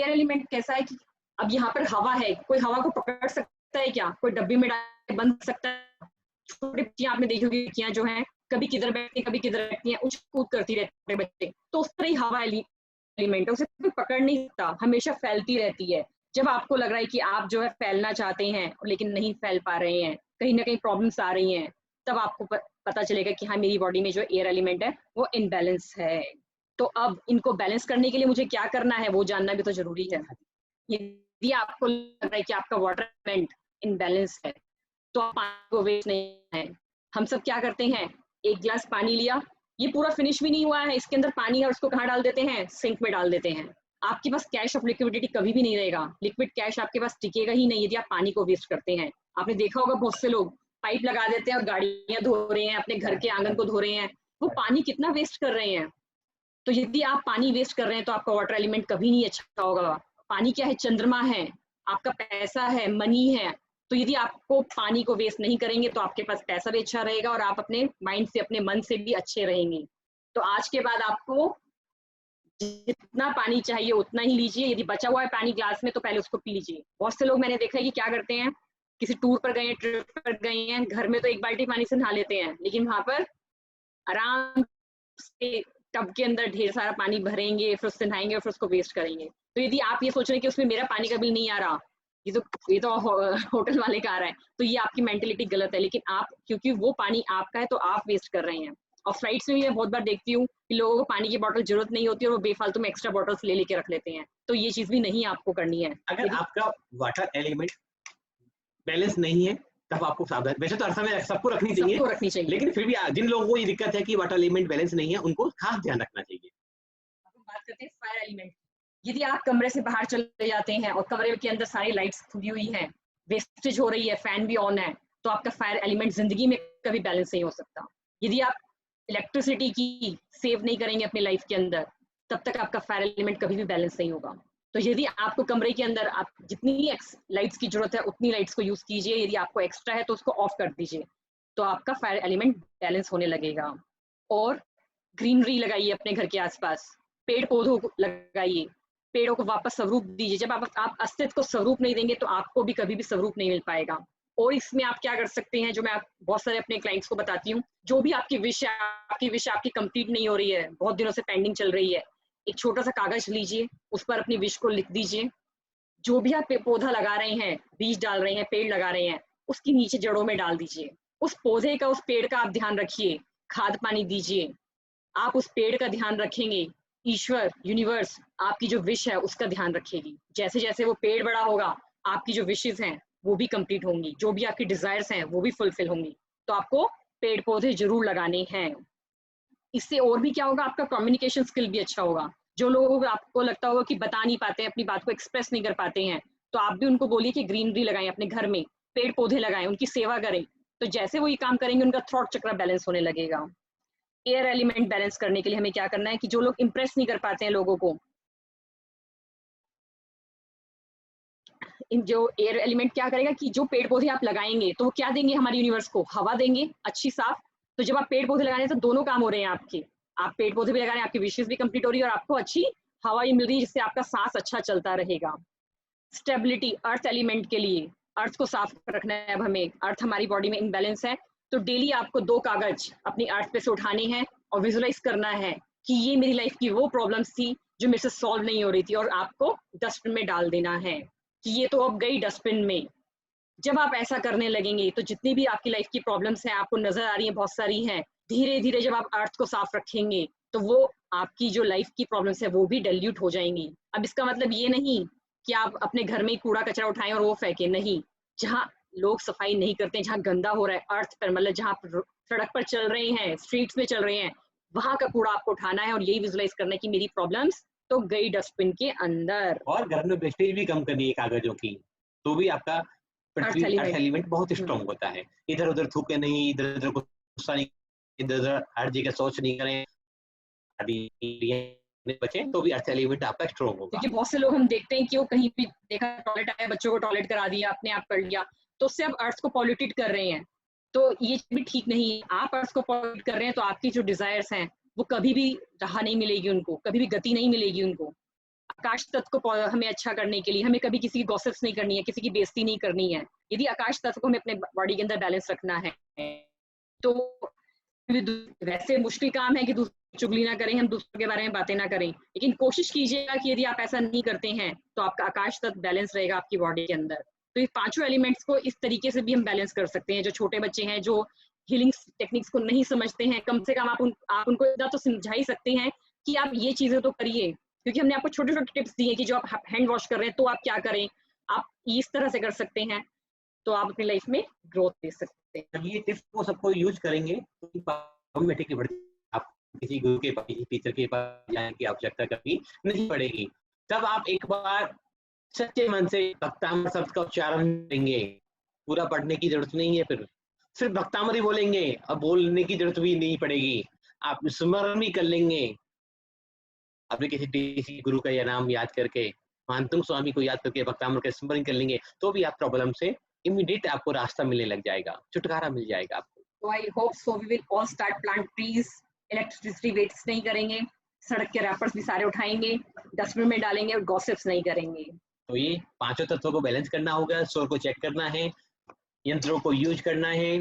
एलिमेंट कैसा है कि अब यहाँ पर हवा है, कोई हवा को पकड़ सकता है क्या? कोई डब्बी में डाल बंद सकता है? छोटे बच्चियां आपने देखी होगी, बच्चियां जो हैं कभी किधर बैठती हैं, कभी किधर बैठती हैं, उछ कूद करती रहती है बच्चे। तो उस तरह ही हवा एलिमेंट है, उसे कोई पकड़ नहीं सकता, हमेशा फैलती रहती है। जब आपको लग रहा है कि आप जो है फैलना चाहते हैं लेकिन नहीं फैल पा रहे हैं, कहीं ना कहीं प्रॉब्लम्स आ रही हैं, तब आपको पता चलेगा कि हाँ, मेरी बॉडी में जो एयर एलिमेंट है वो इनबैलेंस है। तो अब इनको बैलेंस करने के लिए मुझे क्या करना है वो जानना भी तो जरूरी है। यदि आपको लग रहा है कि आपका वाटर एलिमेंट इनबैलेंस है तो आप पानी को वेस्ट नहीं है। हम सब क्या करते हैं, एक गिलास पानी लिया, ये पूरा फिनिश भी नहीं हुआ है, इसके अंदर पानी है, उसको कहाँ डाल देते हैं? सिंक में डाल देते हैं। आपके पास कैश ऑफ लिक्विडिटी कभी भी नहीं रहेगा, लिक्विड कैश आपके पास टिकेगा ही नहीं यदि आप पानी को वेस्ट करते हैं। आपने देखा होगा बहुत से लोग पाइप लगा देते हैं और गाड़ियां धो रहे हैं, अपने घर के आंगन को धो रहे हैं, वो पानी कितना वेस्ट कर रहे हैं। तो यदि आप पानी वेस्ट कर रहे हैं तो आपका वाटर एलिमेंट कभी नहीं अच्छा होगा। पानी क्या है? चंद्रमा है, आपका पैसा है, मनी है। तो यदि आपको पानी को वेस्ट नहीं करेंगे तो आपके पास पैसा भी अच्छा रहेगा और आप अपने माइंड से, अपने मन से भी अच्छे रहेंगे। तो आज के बाद आपको जितना पानी चाहिए उतना ही लीजिए। यदि बचा हुआ है पानी ग्लास में तो पहले उसको पी लीजिए। बहुत से लोग मैंने देखा है कि क्या करते हैं, किसी टूर पर गए हैं, ट्रिप पर गए हैं, घर में तो एक बाल्टी पानी से नहा लेते हैं, लेकिन वहां पर आराम से टब के अंदर ढेर सारा पानी भरेंगे, फिर उससे नहाएंगे और फिर उसको वेस्ट करेंगे। तो यदि आप ये सोच रहे हैं कि उसमें मेरा पानी का बिल नहीं आ रहा, ये तो होटल वाले का आ रहा है, तो ये आपकी मेंटेलिटी गलत है। लेकिन आप, क्योंकि वो पानी आपका है तो आप वेस्ट कर रहे हैं। और फ्लाइट्स में भी मैं बहुत बार देखती हूँ कि लोगों को पानी की बोतल जरूरत नहीं होती और वो बेफालतू में एक्स्ट्रा बॉटल्स ले लेके रख लेते हैं। तो ये चीज भी नहीं आपको करनी है। अगर आपका वाटर एलिमेंट बैलेंस नहीं है तब आपको सावधान, वैसे तो हर समय सबको रखनी चाहिए, सबको रखनी चाहिए, लेकिन फिर भी जिन लोगों को ये दिक्कत है कि वाटर एलिमेंट बैलेंस नहीं है, उनको खास ध्यान रखना चाहिए। हम बात करते हैं फायर एलिमेंट। यदि आप कमरे से बाहर चले जाते हैं और कमरे के अंदर सारी लाइट्स खुली हुई हैं, वेस्टेज हो रही है, फैन भी ऑन है, तो आपका फायर एलिमेंट जिंदगी में कभी बैलेंस नहीं हो सकता। यदि आप इलेक्ट्रिसिटी की सेव नहीं करेंगे अपनी लाइफ के अंदर, तब तक आपका फायर एलिमेंट कभी भी बैलेंस नहीं होगा। तो यदि आपको कमरे के अंदर आप जितनी लाइट्स की जरूरत है उतनी लाइट्स को यूज कीजिए, यदि आपको एक्स्ट्रा है तो उसको ऑफ कर दीजिए, तो आपका फायर एलिमेंट बैलेंस होने लगेगा। और ग्रीनरी लगाइए अपने घर के आसपास, पेड़ पौधों को लगाइए, पेड़ों को वापस स्वरूप दीजिए। जब आप अस्तित्व को स्वरूप नहीं देंगे तो आपको भी कभी भी स्वरूप नहीं मिल पाएगा। और इसमें आप क्या कर सकते हैं, जो मैं बहुत सारे अपने क्लाइंट्स को बताती हूँ, जो भी आपकी विश आपकी कंप्लीट नहीं हो रही है, बहुत दिनों से पेंडिंग चल रही है, एक छोटा सा कागज लीजिए, उस पर अपनी विश को लिख दीजिए। जो भी आप पौधा लगा रहे हैं, बीज डाल रहे हैं, पेड़ लगा रहे हैं, उसकी नीचे जड़ों में डाल दीजिए। उस पौधे का, उस पेड़ का आप ध्यान रखिए, खाद पानी दीजिए। आप उस पेड़ का ध्यान रखेंगे, ईश्वर, यूनिवर्स आपकी जो विश है उसका ध्यान रखेगी। जैसे जैसे वो पेड़ बड़ा होगा, आपकी जो विशेस हैं वो भी कंप्लीट होंगी, जो भी आपकी डिजायर्स हैं वो भी फुलफिल होंगी। तो आपको पेड़ पौधे जरूर लगाने हैं। इससे और भी क्या होगा, आपका कम्युनिकेशन स्किल भी अच्छा होगा। जो लोगों को आपको लगता होगा कि बता नहीं पाते हैं, अपनी बात को एक्सप्रेस नहीं कर पाते हैं, तो आप भी उनको बोलिए कि ग्रीनरी लगाएं अपने घर में, पेड़ पौधे लगाएं, उनकी सेवा करें। तो जैसे वो ये काम करेंगे, उनका थॉट चक्र बैलेंस होने लगेगा। एयर एलिमेंट बैलेंस करने के लिए हमें क्या करना है कि जो लोग इंप्रेस नहीं कर पाते हैं लोगों को, जो एयर एलिमेंट क्या करेगा कि जो पेड़ पौधे आप लगाएंगे तो वो क्या देंगे हमारे यूनिवर्स को, हवा देंगे अच्छी साफ। तो जब आप पेड़ पौधे लगाने तो दोनों काम हो रहे हैं आपके, आप पेड़ पौधे भी लगा रहे हैं, आपकी विशेष भी कंप्लीट हो रही है और आपको अच्छी हवा भी मिल रही है, जिससे आपका सांस अच्छा चलता रहेगा। स्टेबिलिटी अर्थ एलिमेंट के लिए, अर्थ को साफ रखना है। अब हमें अर्थ हमारी बॉडी में इनबैलेंस है, तो डेली आपको 2 कागज अपनी अर्थ पे से उठाने हैं और विजुलाइज करना है कि ये मेरी लाइफ की वो प्रॉब्लम्स थी जो मेरे से सॉल्व नहीं हो रही थी, और आपको डस्टबिन में डाल देना है कि ये तो अब गई डस्टबिन में। जब आप ऐसा करने लगेंगे तो जितनी भी आपकी लाइफ की प्रॉब्लम्स हैं, आपको नजर आ रही हैं, बहुत सारी हैं, धीरे धीरे जब आप अर्थ को साफ रखेंगे तो वो आपकी जो लाइफ की प्रॉब्लम्स है वो भी डाइल्यूट हो जाएंगी। अब इसका मतलब ये नहीं कि आप अपने घर में कूड़ा कचरा उठाएं और वो फेंकें, नहीं। जहाँ लोग सफाई नहीं करते, जहाँ गंदा हो रहा है अर्थ पर, मतलब जहाँ सड़क पर चल रहे हैं, स्ट्रीट्स में चल रहे हैं, वहां का कूड़ा आपको उठाना है और यही विजुलाइज करना है कि मेरी प्रॉब्लम्स तो गई डस्टबिन के अंदर। और घर में वेस्टेज भी कम करनी है कागजों की, तो भी आपका पृथ्वी अर्थ एलिमेंट बहुत स्ट्रॉन्ग होता है। इधर उधर थूके नहीं, इधर उधर गुस्सा नहीं, इधर उधर हर जगह सोच नहीं करें, बचे तो भी अर्थ एलिमेंट आपका स्ट्रॉन्ग होगा। क्योंकि बहुत से लोग हम देखते हैं कि वो कहीं भी देखा, टॉयलेट आया, बच्चों को टॉयलेट करा दिया, अपने आप कर लिया, तो उससे आप अर्थ को पॉल्यूटेड कर रहे हैं। तो ये भी ठीक नहीं है। आप अर्थ को पॉल्यूट कर रहे हैं तो आपकी जो डिजायर्स हैं वो कभी भी राह नहीं मिलेगी, उनको कभी भी गति नहीं मिलेगी उनको। आकाश तत्व को हमें अच्छा करने के लिए हमें कभी किसी की गॉसिप्स नहीं करनी है, किसी की बेइज्जती नहीं करनी है। यदि आकाश तत्व को हमें अपने बॉडी के अंदर बैलेंस रखना है तो वैसे मुश्किल काम है कि दूसरी चुगली ना करें, हम दूसरों के बारे में बातें ना करें, लेकिन कोशिश कीजिएगा कि यदि आप ऐसा नहीं करते हैं तो आपका आकाश तत्व बैलेंस रहेगा आपकी बॉडी के अंदर। तो ये 5 एलिमेंट्स को इस तरीके से भी हम बैलेंस कर सकते हैं। जो छोटे बच्चे हैं, जो हीलिंग टेक्निक्स को नहीं समझते हैं, कम से कम आप उनको इतना तो समझा ही सकते हैं कि आप ये चीजें तो करिए, क्योंकि हमने आपको छोटे छोटे टिप्स दिए कि जो आप हैंड वॉश कर रहे हैं तो आप क्या करें, आप इस तरह से कर सकते हैं, तो आप अपनी लाइफ में ग्रोथ दे सकते हैं। जब ये टिप्स को सबको यूज करेंगे तो आप किसी गुरु के पास, टीचर के पास जाने की आवश्यकता कभी नहीं पड़ेगी। तब आप एक बार सच्चे मन से भक्तामृत शब्द का उच्चारण करेंगे, पूरा पढ़ने की जरूरत नहीं है, फिर सिर्फ भक्तामृत ही बोलेंगे, अब बोलने की जरूरत भी नहीं पड़ेगी, आप स्मरण भी कर लेंगे। अपने किसी गुरु का यह नाम याद करके, महानतम स्वामी को याद करके भक्तामृत का स्मरण कर लेंगे, तो भी आप प्रॉब्लम से इमीडिएट आपको रास्ता मिलने लग जाएगा, छुटकारा मिल जाएगा आपको। So I hope so we will all start plant trees, electricity waste नहीं करेंगे, सड़क के रैपर्स भी सारे उठाएंगे, डस्टबिन में डालेंगे और गॉसिप्स नहीं करेंगे। तो ये 5 तत्वों को बैलेंस करना होगा, शोर को चेक करना है, यंत्रों को यूज करना है,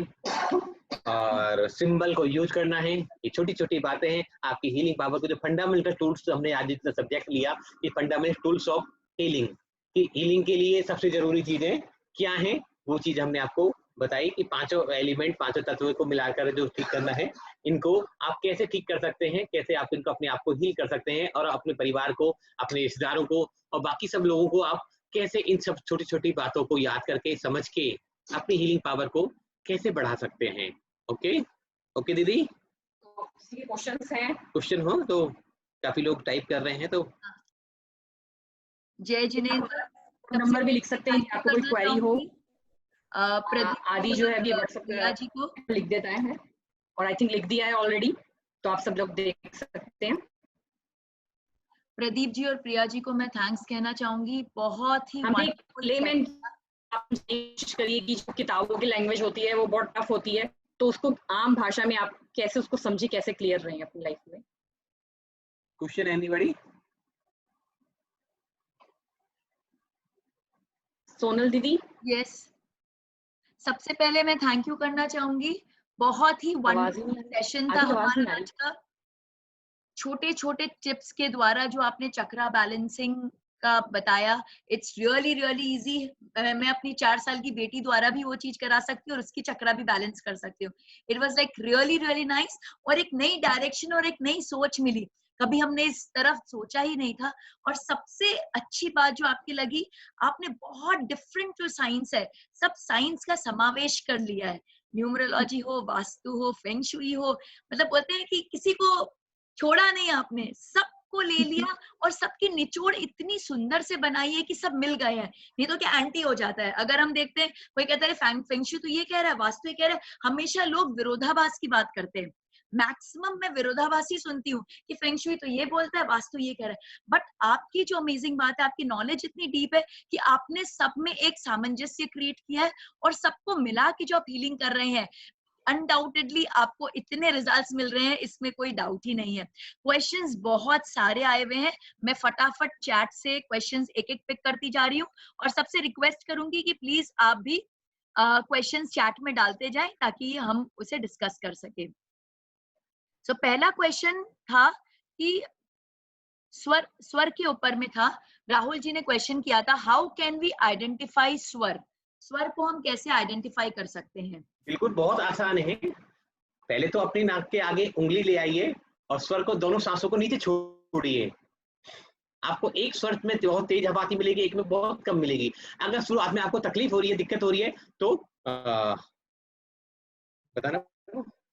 और सिंबल को यूज करना है। ये छोटी छोटी बातें हैं आपकी हीलिंग पावर को, जो फंडामेंटल टूल्स हमने आज इतना सब्जेक्ट लिया कि फंडामेंटल टूल्स ऑफ हीलिंग, कि हीलिंग के लिए सबसे जरूरी चीजें क्या हैं, वो चीज हमने आपको बताई कि पांचों एलिमेंट, पांचों तत्वों को मिलाकर जो ठीक करना है, इनको आप कैसे ठीक कर सकते हैं, कैसे आप इनको अपने आप को हील कर सकते हैं, और अपने परिवार को, अपने रिश्तेदारों को और बाकी सब लोगों को आप कैसे इन सब छोटी छोटी बातों को याद करके, समझ के अपनी हीलिंग पावर को कैसे बढ़ा सकते हैं। ओके ओके दीदी, तो किसी के क्वेश्चंस हैं? क्वेश्चन हो तो, काफी लोग टाइप कर रहे हैं तो। जय जिनेंद्र, नंबर भी लिख सकते हैं आपको कोई क्वेरी हो। आदि जो है अभी व्हाट्सएप प्रिया जी को लिख देता है, और आई थिंक लिख दिया है ऑलरेडी, तो आप सब लोग देख सकते हैं। प्रदीप जी और प्रिया जी को मैं थैंक्स कहना चाहूंगी, बहुत ही हमें लेमैन कोशिश करिए कि जो किताबों की लैंग्वेज होती है वो बहुत टफ होती है, तो उसको आम भाषा में आप कैसे उसको समझिए, कैसे क्लियर रहें अपनी लाइफ में। Question anybody? सोनल दीदी? यस, सबसे पहले मैं थैंक यू करना चाहूंगी, बहुत ही वंडरफुल सेशन था हमारा आज का। छोटे छोटे टिप्स के द्वारा जो आपने चक्रा बैलेंसिंग का बताया, इट्स रियली रियली इजी। मैं अपनी 4 साल की बेटी द्वारा भी वो चीज करा सकती हूँ और उसकी चक्रा भी बैलेंस कर सकती हूँ। It was like really really nice, और एक नई डायरेक्शन और एक नई सोच मिली, कभी हमने इस तरफ सोचा ही नहीं था। और सबसे अच्छी बात जो आपकी लगी, आपने बहुत डिफरेंट जो साइंस है, सब साइंस का समावेश कर लिया है। न्यूमरोलॉजी हो, वास्तु हो, फेंग शुई हो, मतलब बोलते हैं कि किसी को छोड़ा नहीं आपने, सबको ले लिया और सबकी निचोड़ इतनी सुंदर से बनाई है कि सब मिल गए हैं। नहीं तो क्या एंटी हो जाता है। अगर हम देखते हैं कोई कहता है फेंग शुई तो ये कह रहा है, वास्तु ये कह रहा है, हमेशा लोग विरोधाभास की बात करते हैं। मैक्सिमम मैं विरोधाभासी सुनती हूँ कि फेंग शुई तो ये बोलता है, वास्तु ये कह रहा है। बट आपकी जो अमेजिंग बात है, आपकी नॉलेज इतनी डीप है कि आपने सब में एक सामंजस्य क्रिएट किया है और सबको मिला के जो आप हीलिंग कर रहे हैं, अनडाउटेडली आपको इतने रिजल्ट्स मिल रहे हैं, इसमें कोई डाउट ही नहीं है। क्वेश्चंस बहुत सारे आए हुए हैं, मैं फटाफट चैट से क्वेश्चंस एक एक पिक करती जा रही हूँ, और सबसे रिक्वेस्ट करूंगी कि प्लीज आप भी क्वेश्चंस चैट में डालते जाएं ताकि हम उसे डिस्कस कर सके। सो पहला क्वेश्चन था कि स्वर के ऊपर में था। राहुल जी ने क्वेश्चन किया था, हाउ कैन वी आइडेंटिफाई स्वर? स्वर को हम कैसे आइडेंटिफाई कर सकते हैं? बिल्कुल, बहुत आसान है। पहले तो अपनी नाक के आगे उंगली ले आइए और स्वर को, दोनों सांसों को नीचे छोड़िए। आपको एक स्वर में बहुत तेज हवा आती मिलेगी, एक में बहुत कम मिलेगी। अगर शुरुआत में आपको तकलीफ हो रही है, दिक्कत हो रही है, तो बताना।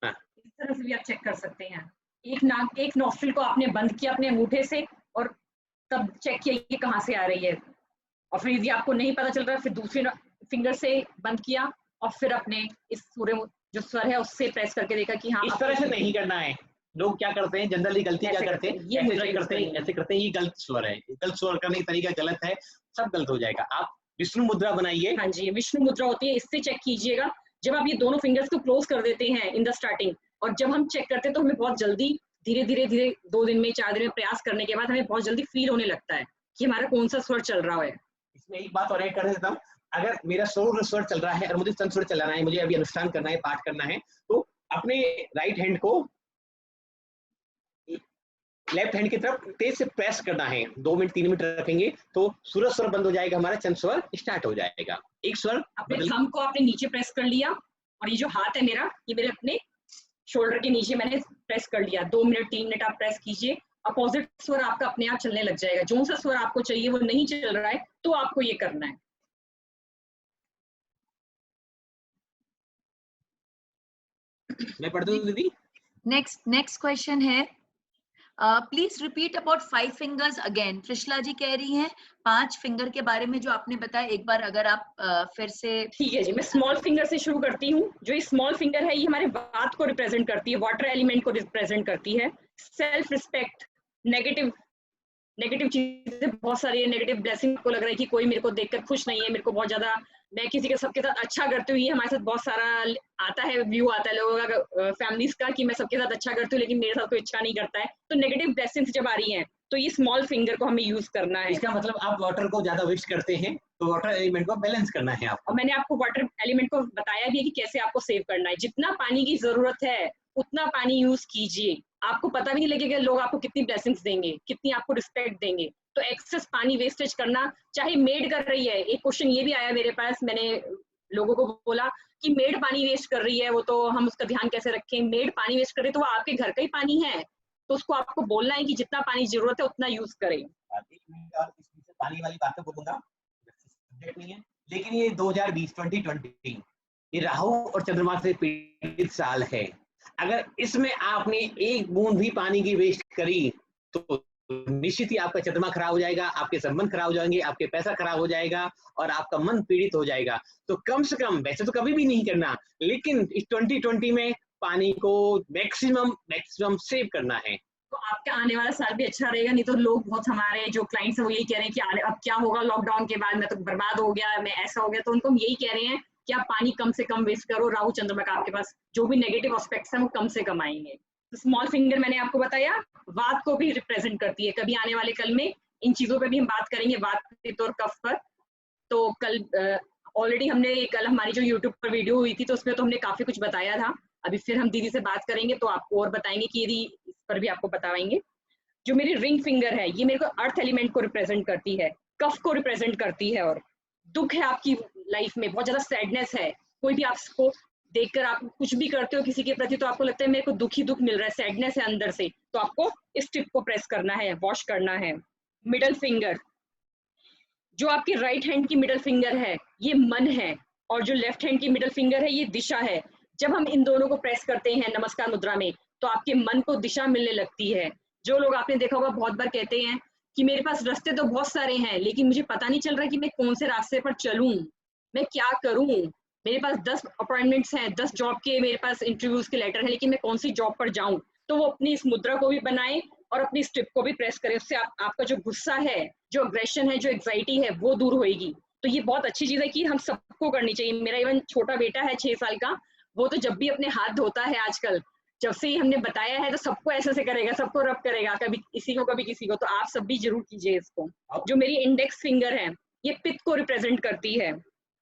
हाँ, इस तरह से भी आप चेक कर सकते हैं। एक नॉस्ट्रिल को आपने बंद किया अपने अंगूठे से, और तब चेक किया ये कहाँ से आ रही है, और फिर यदि आपको नहीं पता चल रहा है, फिर दूसरे फिंगर से बंद किया, और फिर अपने इस पूरे जो स्वर है उससे प्रेस करके देखा कि हाँ। इस तरह से नहीं करना है। लोग क्या करते हैं, जनरली गलती क्या करते हैं, ऐसे करते हैं, ये गलत स्वर है, गलत स्वर करने का तरीका गलत है, सब गलत हो जाएगा। आप विष्णु मुद्रा बनाइए। हाँ जी, विष्णु मुद्रा होती है, इससे चेक कीजिएगा। जब आप ये दोनों फिंगर्स को क्लोज कर देते हैं इन द स्टार्टिंग, और जब हम चेक करते हैं तो हमें बहुत जल्दी, धीरे धीरे 2 दिन में 4 दिन में प्रयास करने के बाद हमें बहुत जल्दी फील होने लगता है कि हमारा कौन सा स्वर चल रहा है। इसमें एक बात और ऐड कर देता हूँ, अगर मेरा स्वर चल रहा है और मुझे स्वर चलाना है, मुझे अभी अनुष्ठान करना है, पाठ करना है, तो अपने राइट हैंड को लेफ्ट हैंड की तरफ तेज से प्रेस करना है। 2 मिनट 3 मिनट रखेंगे तो सूरज स्वर बंद हो जाएगा, हमारा चंद स्वर स्टार्ट हो जाएगा। एक स्वर अपने थंब को आपने नीचे प्रेस कर लिया, और ये जो हाथ है मेरा, ये मेरे अपने शोल्डर के नीचे मैंने प्रेस कर लिया। 2 मिनट 3 मिनट आप प्रेस कीजिए, अपोजिट स्वर आपका अपने आप चलने लग जाएगा। जो सा स्वर आपको चाहिए वो नहीं चल रहा है, तो आपको ये करना है। मैं पढ़ दूं दीदी? नेक्स्ट क्वेश्चन है, please repeat about 5 fingers again. Trishala ji कह रही हैं 5 फिंगर के बारे में जो आपने बताया, एक बार अगर आप फिर से। ठीक है जी, मैं स्मॉल फिंगर से शुरू करती हूँ। जो ये स्मॉल फिंगर है, ये हमारे वात को रिप्रेजेंट करती है, वाटर एलिमेंट को रिप्रेजेंट करती है। सेल्फ रिस्पेक्ट, नेगेटिव चीजें बहुत सारी है, नेगेटिव ब्लेसिंग को लग रहा है कि कोई मेरे को देखकर खुश नहीं है, मेरे को बहुत ज्यादा, मैं किसी के सबके साथ अच्छा करती हूँ, ये हमारे साथ बहुत सारा आता है, व्यू आता है लोगों का, फैमिलीज का, कि मैं सबके साथ अच्छा करती हूँ लेकिन मेरे साथ कोई अच्छा नहीं करता है। तो नेगेटिव ब्लेसिंग्स जब आ रही हैं तो ये स्मॉल फिंगर को हमें यूज करना है। इसका मतलब आप वाटर को ज्यादा वेस्ट करते हैं, तो वाटर एलिमेंट को बैलेंस करना है आपको। और मैंने आपको वाटर एलिमेंट को बताया भी है कि कैसे आपको सेव करना है। जितना पानी की जरूरत है उतना पानी यूज कीजिए, आपको पता भी नहीं लगेगा लोग आपको कितनी ब्लेसिंग्स देंगे, कितनी आपको रिस्पेक्ट देंगे। तो एक्सेस पानी वेस्टेज करना, चाहे मेड कर रही है, एक क्वेश्चन ये भी आया मेरे पास, मैंने लोगों को बोला कि मेड पानी वेस्ट कर रही है, वो तो हम उसका ध्यान कैसे रखें, मेड पानी वेस्ट कर रही है तो वो आपके घर का ही पानी है, तो उसको आपको बोलना है कि जितना पानी जरूरत है उतना यूज करें। और इस बीच में पानी वाली बातें बोलूंगा, सब्जेक्ट नहीं है, लेकिन ये 2020 ये राहु और चंद्रमा से पीड़ित साल है। अगर इसमें आपने एक बूंद भी पानी की वेस्ट करी तो निश्चित ही आपका चंद्रमा खराब हो जाएगा, आपके संबंध खराब हो जाएंगे, आपके पैसा खराब हो जाएगा और आपका मन पीड़ित हो जाएगा। तो कम से कम, वैसे तो कभी भी नहीं करना, लेकिन इस 2020 में पानी को मैक्सिमम सेव करना है। तो आपका आने वाला साल भी अच्छा रहेगा। नहीं तो लोग बहुत, हमारे जो क्लाइंट्स हैं वो यही कह रहे हैं कि अब क्या होगा लॉकडाउन के बाद, मैं तो बर्बाद हो गया, मैं ऐसा हो गया। तो उनको हम यही कह रहे हैं कि आप पानी कम से कम वेस्ट करो, राहु चंद्रमा का आपके पास जो भी नेगेटिव एस्पेक्ट्स हैं वो कम से कम आएंगे। तो स्मॉल फिंगर मैंने आपको बताया वात को भी रिप्रेजेंट करती है। कभी आने वाले कल में इन चीजों पे भी हम बात करेंगे, वात, पित्त और कफ पर। तो कल ऑलरेडी हमने कल हमारी जो यूट्यूब पर वीडियो हुई थी तो उसमें तो हमने काफी कुछ बताया था। अभी फिर हम दीदी से बात करेंगे तो आपको और बताएंगे कि यदि इस पर भी आपको बताएंगे। जो मेरी रिंग फिंगर है ये मेरे को अर्थ एलिमेंट को रिप्रेजेंट करती है, कफ को रिप्रेजेंट करती है। और दुख है आपकी लाइफ में, बहुत ज्यादा सैडनेस है, कोई भी आपको देखकर आप कुछ भी करते हो किसी के प्रति तो आपको लगता है मेरे को दुख ही दुख मिल रहा है, सैडनेस है अंदर से, तो आपको इस टिप को प्रेस करना है, वॉश करना है। मिडल फिंगर, जो आपकी राइट हैंड की मिडल फिंगर है ये मन है, और जो लेफ्ट हैंड की मिडल फिंगर है ये दिशा है। जब हम इन दोनों को प्रेस करते हैं नमस्कार मुद्रा में तो आपके मन को दिशा मिलने लगती है। जो लोग आपने देखा होगा बहुत बार कहते हैं कि मेरे पास रास्ते तो बहुत सारे हैं लेकिन मुझे पता नहीं चल रहा कि मैं कौन से रास्ते पर चलूं, मैं क्या करूं, मेरे पास 10 अपॉइंटमेंट्स हैं, 10 जॉब के मेरे पास इंटरव्यूज के लेटर है लेकिन मैं कौन सी जॉब पर जाऊं। तो वो अपनी इस मुद्रा को भी बनाए और अपनी स्ट्रिप को भी प्रेस करें, उससे आपका जो गुस्सा है, जो अग्रेशन है, जो एग्जाइटी है वो दूर होएगी। तो ये बहुत अच्छी चीज है कि हम सबको करनी चाहिए। मेरा इवन छोटा बेटा है 6 साल का, वो तो जब भी अपने हाथ धोता है आजकल, जब से ही हमने बताया है तो सबको ऐसे से करेगा, सबको रब करेगा, कभी किसी को कभी किसी को। तो आप सब भी जरूर कीजिए इसको। जो मेरी इंडेक्स फिंगर है ये पित्त को रिप्रेजेंट करती है।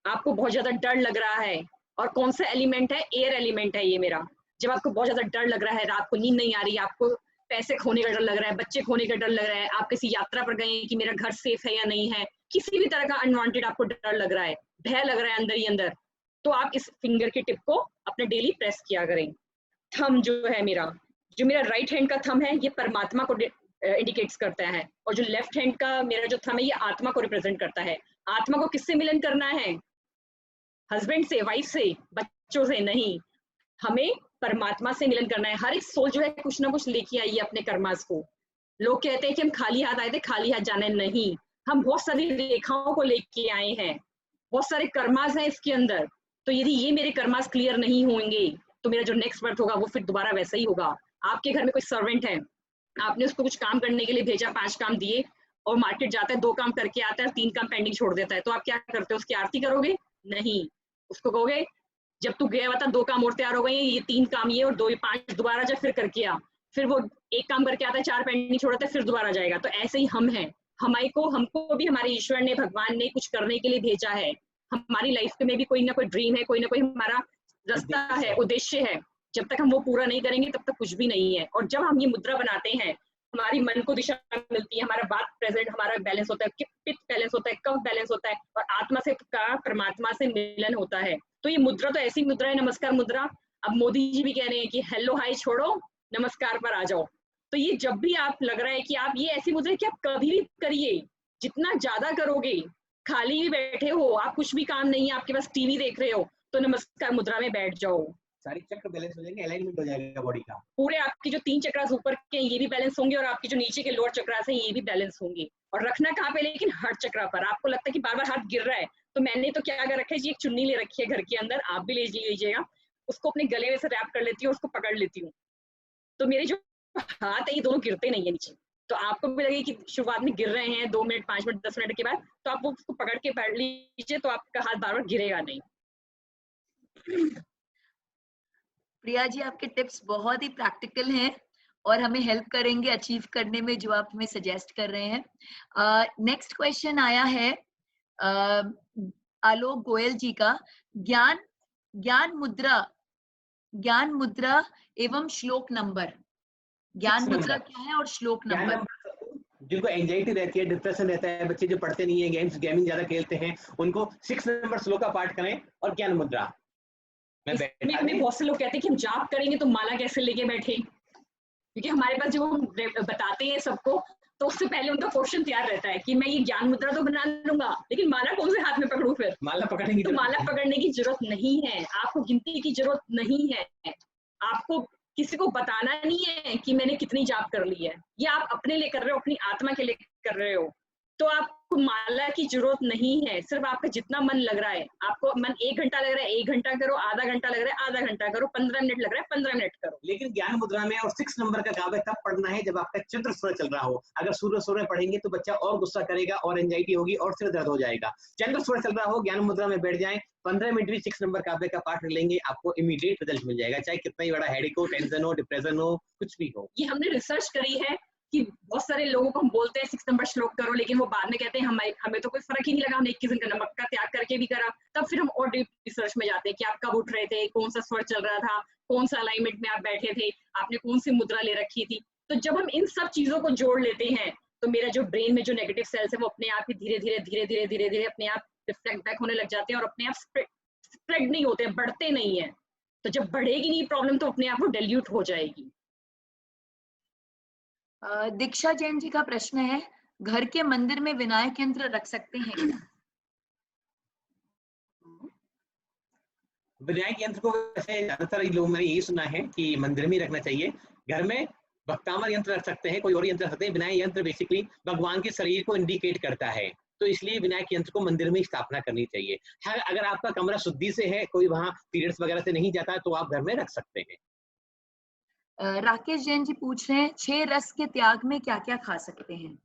आपको बहुत ज्यादा डर लग रहा है, और कौन सा एलिमेंट है, एयर एलिमेंट है ये मेरा। जब आपको बहुत ज्यादा डर लग रहा है, रात को नींद नहीं आ रही, आपको पैसे खोने का डर लग रहा है, बच्चे खोने का डर लग रहा है, आप किसी यात्रा पर गए कि मेरा घर सेफ है या नहीं है, किसी भी तरह का अनवांटेड आपको डर लग रहा है, भय लग रहा है अंदर ही अंदर, तो आप इस फिंगर की टिप को अपने डेली प्रेस किया करें। थंब जो है मेरा, जो मेरा राइट हैंड का थंब है ये परमात्मा को इंडिकेट्स करता है, और जो लेफ्ट हैंड का मेरा जो थंब है ये आत्मा को रिप्रेजेंट करता है। आत्मा को किससे मिलन करना है? हस्बैंड से, वाइफ से, बच्चों से नहीं, हमें परमात्मा से मिलन करना है। हर एक सोल जो है कुछ ना कुछ लेके आई है अपने कर्मास को। लोग कहते हैं कि हम खाली हाथ आए थे, खाली हाथ जाने नहीं, हम बहुत सारी रेखाओं को लेके आए हैं, बहुत सारे कर्मास हैं इसके अंदर। तो यदि ये मेरे कर्मास क्लियर नहीं होंगे तो मेरा जो नेक्स्ट बर्थ होगा वो फिर दोबारा वैसा ही होगा। आपके घर में कोई सर्वेंट है, आपने उसको कुछ काम करने के लिए भेजा, 5 काम दिए, और मार्केट जाता है 2 काम करके आता है, 3 काम पेंडिंग छोड़ देता है, तो आप क्या करते हो? उसकी आरती करोगे? नहीं, उसको कहोगे जब तू गया हुआ था 2 काम और तैयार हो गए, ये 3 काम ये और 2 5 दोबारा जा, फिर करके आ। फिर वो 1 काम करके आता है, 4 पेंडिंग छोड़ता है, फिर दोबारा जाएगा। तो ऐसे ही हम हैं, हमको भी हमारे ईश्वर ने, भगवान ने कुछ करने के लिए भेजा है। हमारी लाइफ में भी कोई ना कोई ड्रीम है, कोई ना कोई हमारा रास्ता है, उद्देश्य है। जब तक हम वो पूरा नहीं करेंगे तब तक कुछ भी नहीं है। और जब हम ये मुद्रा बनाते हैं हमारी मन को दिशा मिलती है, हमारा बात प्रेजेंट, हमारा बैलेंस होता है, पित्त बैलेंस होता है, कफ बैलेंस होता है, और आत्मा से का परमात्मा से मिलन होता है। तो ये मुद्रा तो ऐसी मुद्रा है, नमस्कार मुद्रा। अब मोदी जी भी कह रहे हैं कि हेलो हाय छोड़ो, नमस्कार पर आ जाओ। तो ये जब भी आप लग रहा है कि आप, ये ऐसी मुद्रा है कि आप कभी भी करिए, जितना ज्यादा करोगे, खाली भी बैठे हो, आप कुछ भी काम नहीं है, आपके पास टीवी देख रहे हो, तो नमस्कार मुद्रा में बैठ जाओ। सारी चक्र बैलेंस हो जाएंगे, अलाइनमेंट हो जाएगा बॉडी का। पूरे आपके जो 3 चक्रास ऊपर के ये भी बैलेंस होंगे, और आपके जो नीचे के लोअर चक्रास हैं ये भी बैलेंस होंगे। और रखना कहाँ पे? लेकिन हर चक्रा पर। आपको लगता है कि बार बार हाथ गिर रहा है, तो मैंने तो क्या कर रखा है जी, एक चुन्नी ले रखी है घर के अंदर, आप भी ले लीजिएगा, उसको अपने गले में से रैप कर लेती हूँ, उसको पकड़ लेती हूँ, तो मेरे जो हाथ है ये दोनों गिरते नहीं है नीचे। तो आपको भी लगे कि शुरुआत में गिर रहे हैं 2 मिनट 5 मिनट 10 मिनट के बाद, तो आप वो उसको पकड़ के बैठ लीजिए, तो आपका हाथ बार बार गिरेगा नहीं। प्रिया जी, आपके टिप्स बहुत ही प्रैक्टिकल हैं और हमें हेल्प करेंगे अचीव करने में जो आप हमें सजेस्ट कर रहे हैं। नेक्स्ट क्वेश्चन आया है आलोक गोयल जी का। ज्ञान ज्ञान मुद्रा एवं श्लोक नंबर। ज्ञान मुद्रा क्या है और श्लोक नंबर? जिनको एंजाइटी रहती है, डिप्रेशन रहता है, बच्चे जो पढ़ते नहीं है, गेमिंग ज्यादा खेलते हैं, उनको 6 नंबर श्लोक का पाठ करें और ज्ञान मुद्रा इसमें हमें बहुत से लोग कहते हैं कि हम जाप करेंगे तो माला कैसे लेके बैठे, क्योंकि हमारे पास जो हम बताते हैं सबको, तो उससे पहले उनका क्वेश्चन तैयार रहता है कि मैं ये ज्ञान मुद्रा तो बना लूंगा, लेकिन माला कौन से हाथ में पकड़ूं? फिर माला पकड़ने की माला पकड़ने की जरूरत नहीं है, आपको गिनती की जरूरत नहीं है, आपको किसी को बताना नहीं है कि मैंने कितनी जाप कर ली है, ये आप अपने लिए कर रहे हो, अपनी आत्मा के लिए कर रहे हो, तो आपको माला की जरूरत नहीं है। सिर्फ आपका जितना मन लग रहा है, आपको मन 1 घंटा लग रहा है 1 घंटा करो, आधा घंटा लग रहा है आधा घंटा करो, 15 मिनट लग रहा है 15 मिनट करो। लेकिन ज्ञान मुद्रा में और 6 नंबर का काम है तब पढ़ना है जब आपका चंद्र सूर्य चल रहा हो। अगर सूर्य सूर्य पढ़ेंगे तो बच्चा और गुस्सा करेगा और एंजाइटी होगी और सिर दर्द हो जाएगा। चंद्र सूर्य चल रहा हो, ज्ञान मुद्रा में बैठ जाएं, 15 मिनट भी 6 नंबर काव्य का पाठ लेंगे, आपको इमीडिएट रिजल्ट मिल जाएगा, चाहे कितना ही बड़ा हेडेक हो, टेंशन हो, डिप्रेशन हो, कुछ भी हो। ये हमने रिसर्च करी है कि बहुत सारे लोगों को हम बोलते हैं 6 नंबर श्लोक करो, लेकिन वो बाद में कहते हैं हमें तो कोई फर्क ही नहीं लगा, हमने 21 दिन का नमक का त्याग करके भी करा। तब फिर हम और डीप रिसर्च में जाते हैं कि आप कब उठ रहे थे, कौन सा स्वर चल रहा था, कौन सा अलाइनमेंट में आप बैठे थे, आपने कौन सी मुद्रा ले रखी थी। तो जब हम इन सब चीजों को जोड़ लेते हैं तो मेरा जो ब्रेन में जो नेगेटिव सेल्स है वो अपने आप ही धीरे धीरे अपने आप रिफ्लेक्ट बैक होने लग जाते हैं और अपने आप स्प्रेड नहीं होते, बढ़ते नहीं है। तो जब बढ़ेगी नहीं प्रॉब्लम तो अपने आप वो डिल्यूट हो जाएगी। दीक्षा जैन जी का प्रश्न है, घर के मंदिर में विनायक यंत्र रख सकते हैं क्या? विनायक यंत्र को वैसे ज्यादातर लोग, मैंने यही सुना है कि मंदिर में रखना चाहिए। घर में भक्तामर यंत्र रख सकते हैं, कोई और यंत्र रख सकते हैं। विनायक यंत्र बेसिकली भगवान के शरीर को इंडिकेट करता है, तो इसलिए विनायक यंत्र को मंदिर में स्थापना करनी चाहिए। अगर आपका कमरा शुद्धि से है, कोई वहां पीरियड्स वगैरह से नहीं जाता, तो आप घर में रख सकते हैं। राकेश जैन जी पूछ रहे हैं, 6 रस के त्याग में क्या क्या खा सकते हैं?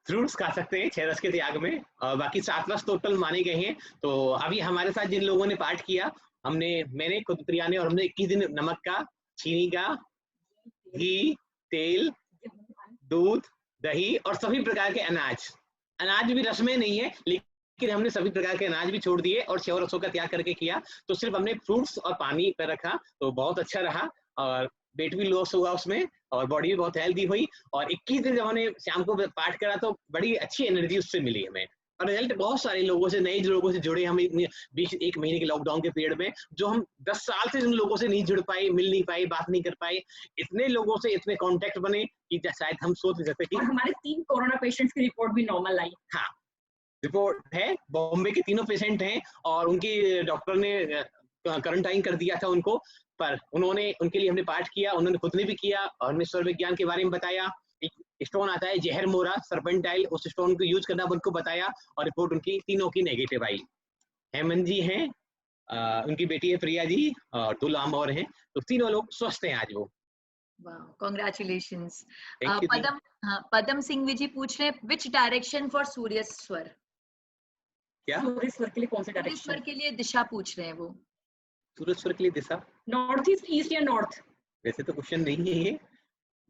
फ्रूट्स खा सकते हैं 6 रस के त्याग में, और बाकी 7 रस टोटल माने गए हैं। तो अभी हमारे साथ जिन लोगों ने पाठ किया, मैंने खुद प्रिया ने और हमने 21 दिन नमक का, चीनी का, घी, तेल, दूध, दही और सभी प्रकार के अनाज भी रस में नहीं है, लेकिन हमने सभी प्रकार के अनाज भी छोड़ दिए और 6 रसों का त्याग करके किया। तो सिर्फ हमने फ्रूट्स और पानी पर रखा, तो बहुत अच्छा रहा और वेट भी लॉस हुआ उसमें और बॉडी भी बहुत हेल्दी हुई। और 21 दिन जब हमने शाम को पाठ करा तो बड़ी अच्छी एनर्जी उससे मिली हमें, और रिजल्ट बहुत सारे लोगों से, नए लोगों से जुड़े हम 1 महीने के लॉकडाउन के पीरियड में, जो हम 10 साल से जिन लोगों से नहीं जुड़ पाए, मिल नहीं पाए, बात नहीं कर पाए, इतने लोगों से इतने कांटेक्ट बने कि शायद हम सोच नहीं सकते। और हमारे 3 कोरोना पेशेंट्स की रिपोर्ट भी नॉर्मल आई। हाँ, रिपोर्ट है, बॉम्बे के 3 पेशेंट हैं और उनकी डॉक्टर ने क्वारंटाइन कर दिया था उनको, पर उनके लिए हमने पाठ किया, उन्होंने खुद ने भी किया और हमने स्वर विज्ञान के बारे में बताया। एक स्टोन आता है जहर मोरा सर्पेंटाइल, उस स्टोन को यूज करना उनको बताया और रिपोर्ट उनकी तीनों की नेगेटिव आई। हेमंत जी हैं, उनकी बेटी है प्रिया जी और 2 लाम और हैं, तो तीनों लोग स्वस्थ हैं आज वो। Congratulations. Thank you, Padam Singh ji पूछ रहे हैं, विच डायरेक्शन फॉर सूर्य स्वर? क्या सूर्य स्वर के लिए कौन सा सूर्य डायरेक्शन? स्वर के लिए दिशा पूछ रहे हैं वो। सूरज स्वर के लिए दिशा, नॉर्थ ईस्ट या नॉर्थ? वैसे तो क्वेश्चन नहीं है ये,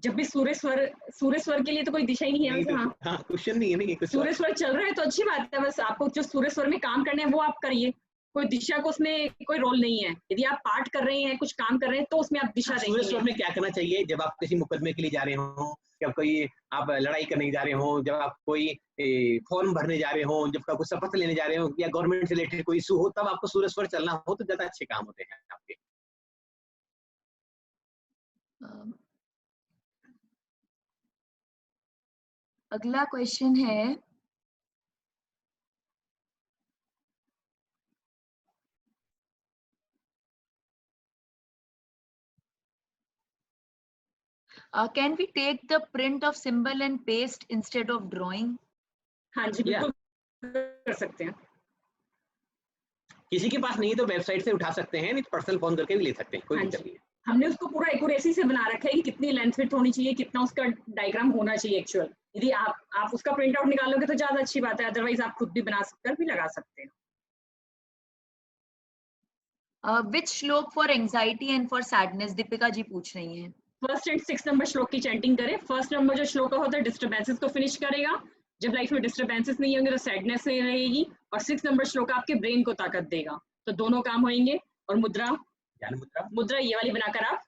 जब भी सूर्य स्वर के लिए तो कोई दिशा ही नहीं है। नहीं, हाँ, हाँ क्वेश्चन नहीं है ना, कुछ सूर्य स्वर चल रहा है तो अच्छी बात है, बस आपको जो सूर्य स्वर में काम करना है वो आप करिए, कोई दिशा को उसमें कोई रोल नहीं है। यदि आप पाठ कर रहे हैं, कुछ काम कर रहे हैं, तो उसमें आप दिशा देंगे। सूर्य स्वर में क्या करना चाहिए? जब आप किसी मुकदमे के लिए जा रहे हो, जब कोई आप लड़ाई करने जा रहे हो, जब आप कोई फॉर्म भरने जा रहे हो, जब आप कोई शपथ लेने जा रहे हो या गवर्नमेंट से रिलेटेड कोई इशू हो, तब आपको सूर्य स्वर चलना हो तो ज्यादा अच्छे काम होते हैं आपके। अगला क्वेश्चन है, can we take the print of symbol and paste instead of drawing? हाँ जी, बिल्कुल कर सकते हैं। किसी के पास नहीं है तो वेबसाइट से उठा सकते हैं, नहीं तो पर्सनल फोन करके भी ले सकते हैं, कोई दिक्कत नहीं है। हमने उसको पूरा एक्यूरेसी से बना रखा है कि कितनी लेंथ विड्थ होनी चाहिए, कितना उसका डायग्राम होना चाहिए एक्चुअल। यदि आप उसका प्रिंट आउट निकालोगे तो ज्यादा अच्छी बात है, अदरवाइज आप खुद भी बना कर भी लगा सकते हैं। Which shloka for anxiety and for sadness, Deepika ji पूछ रही हैं। 1st and 6 नंबर श्लोक की चैंटिंग करें। 1st नंबर जो श्लोक होता है डिस्टर्बेंसेस को फिनिश करेगा, जब लाइफ में डिस्टर्बेंसेस नहीं होंगे तो सैडनेस नहीं रहेगी, और 6 नंबर श्लोक आपके ब्रेन को ताकत देगा, तो दोनों काम होंगे। और मुद्रा, मुद्रा ये वाली बनाकर आप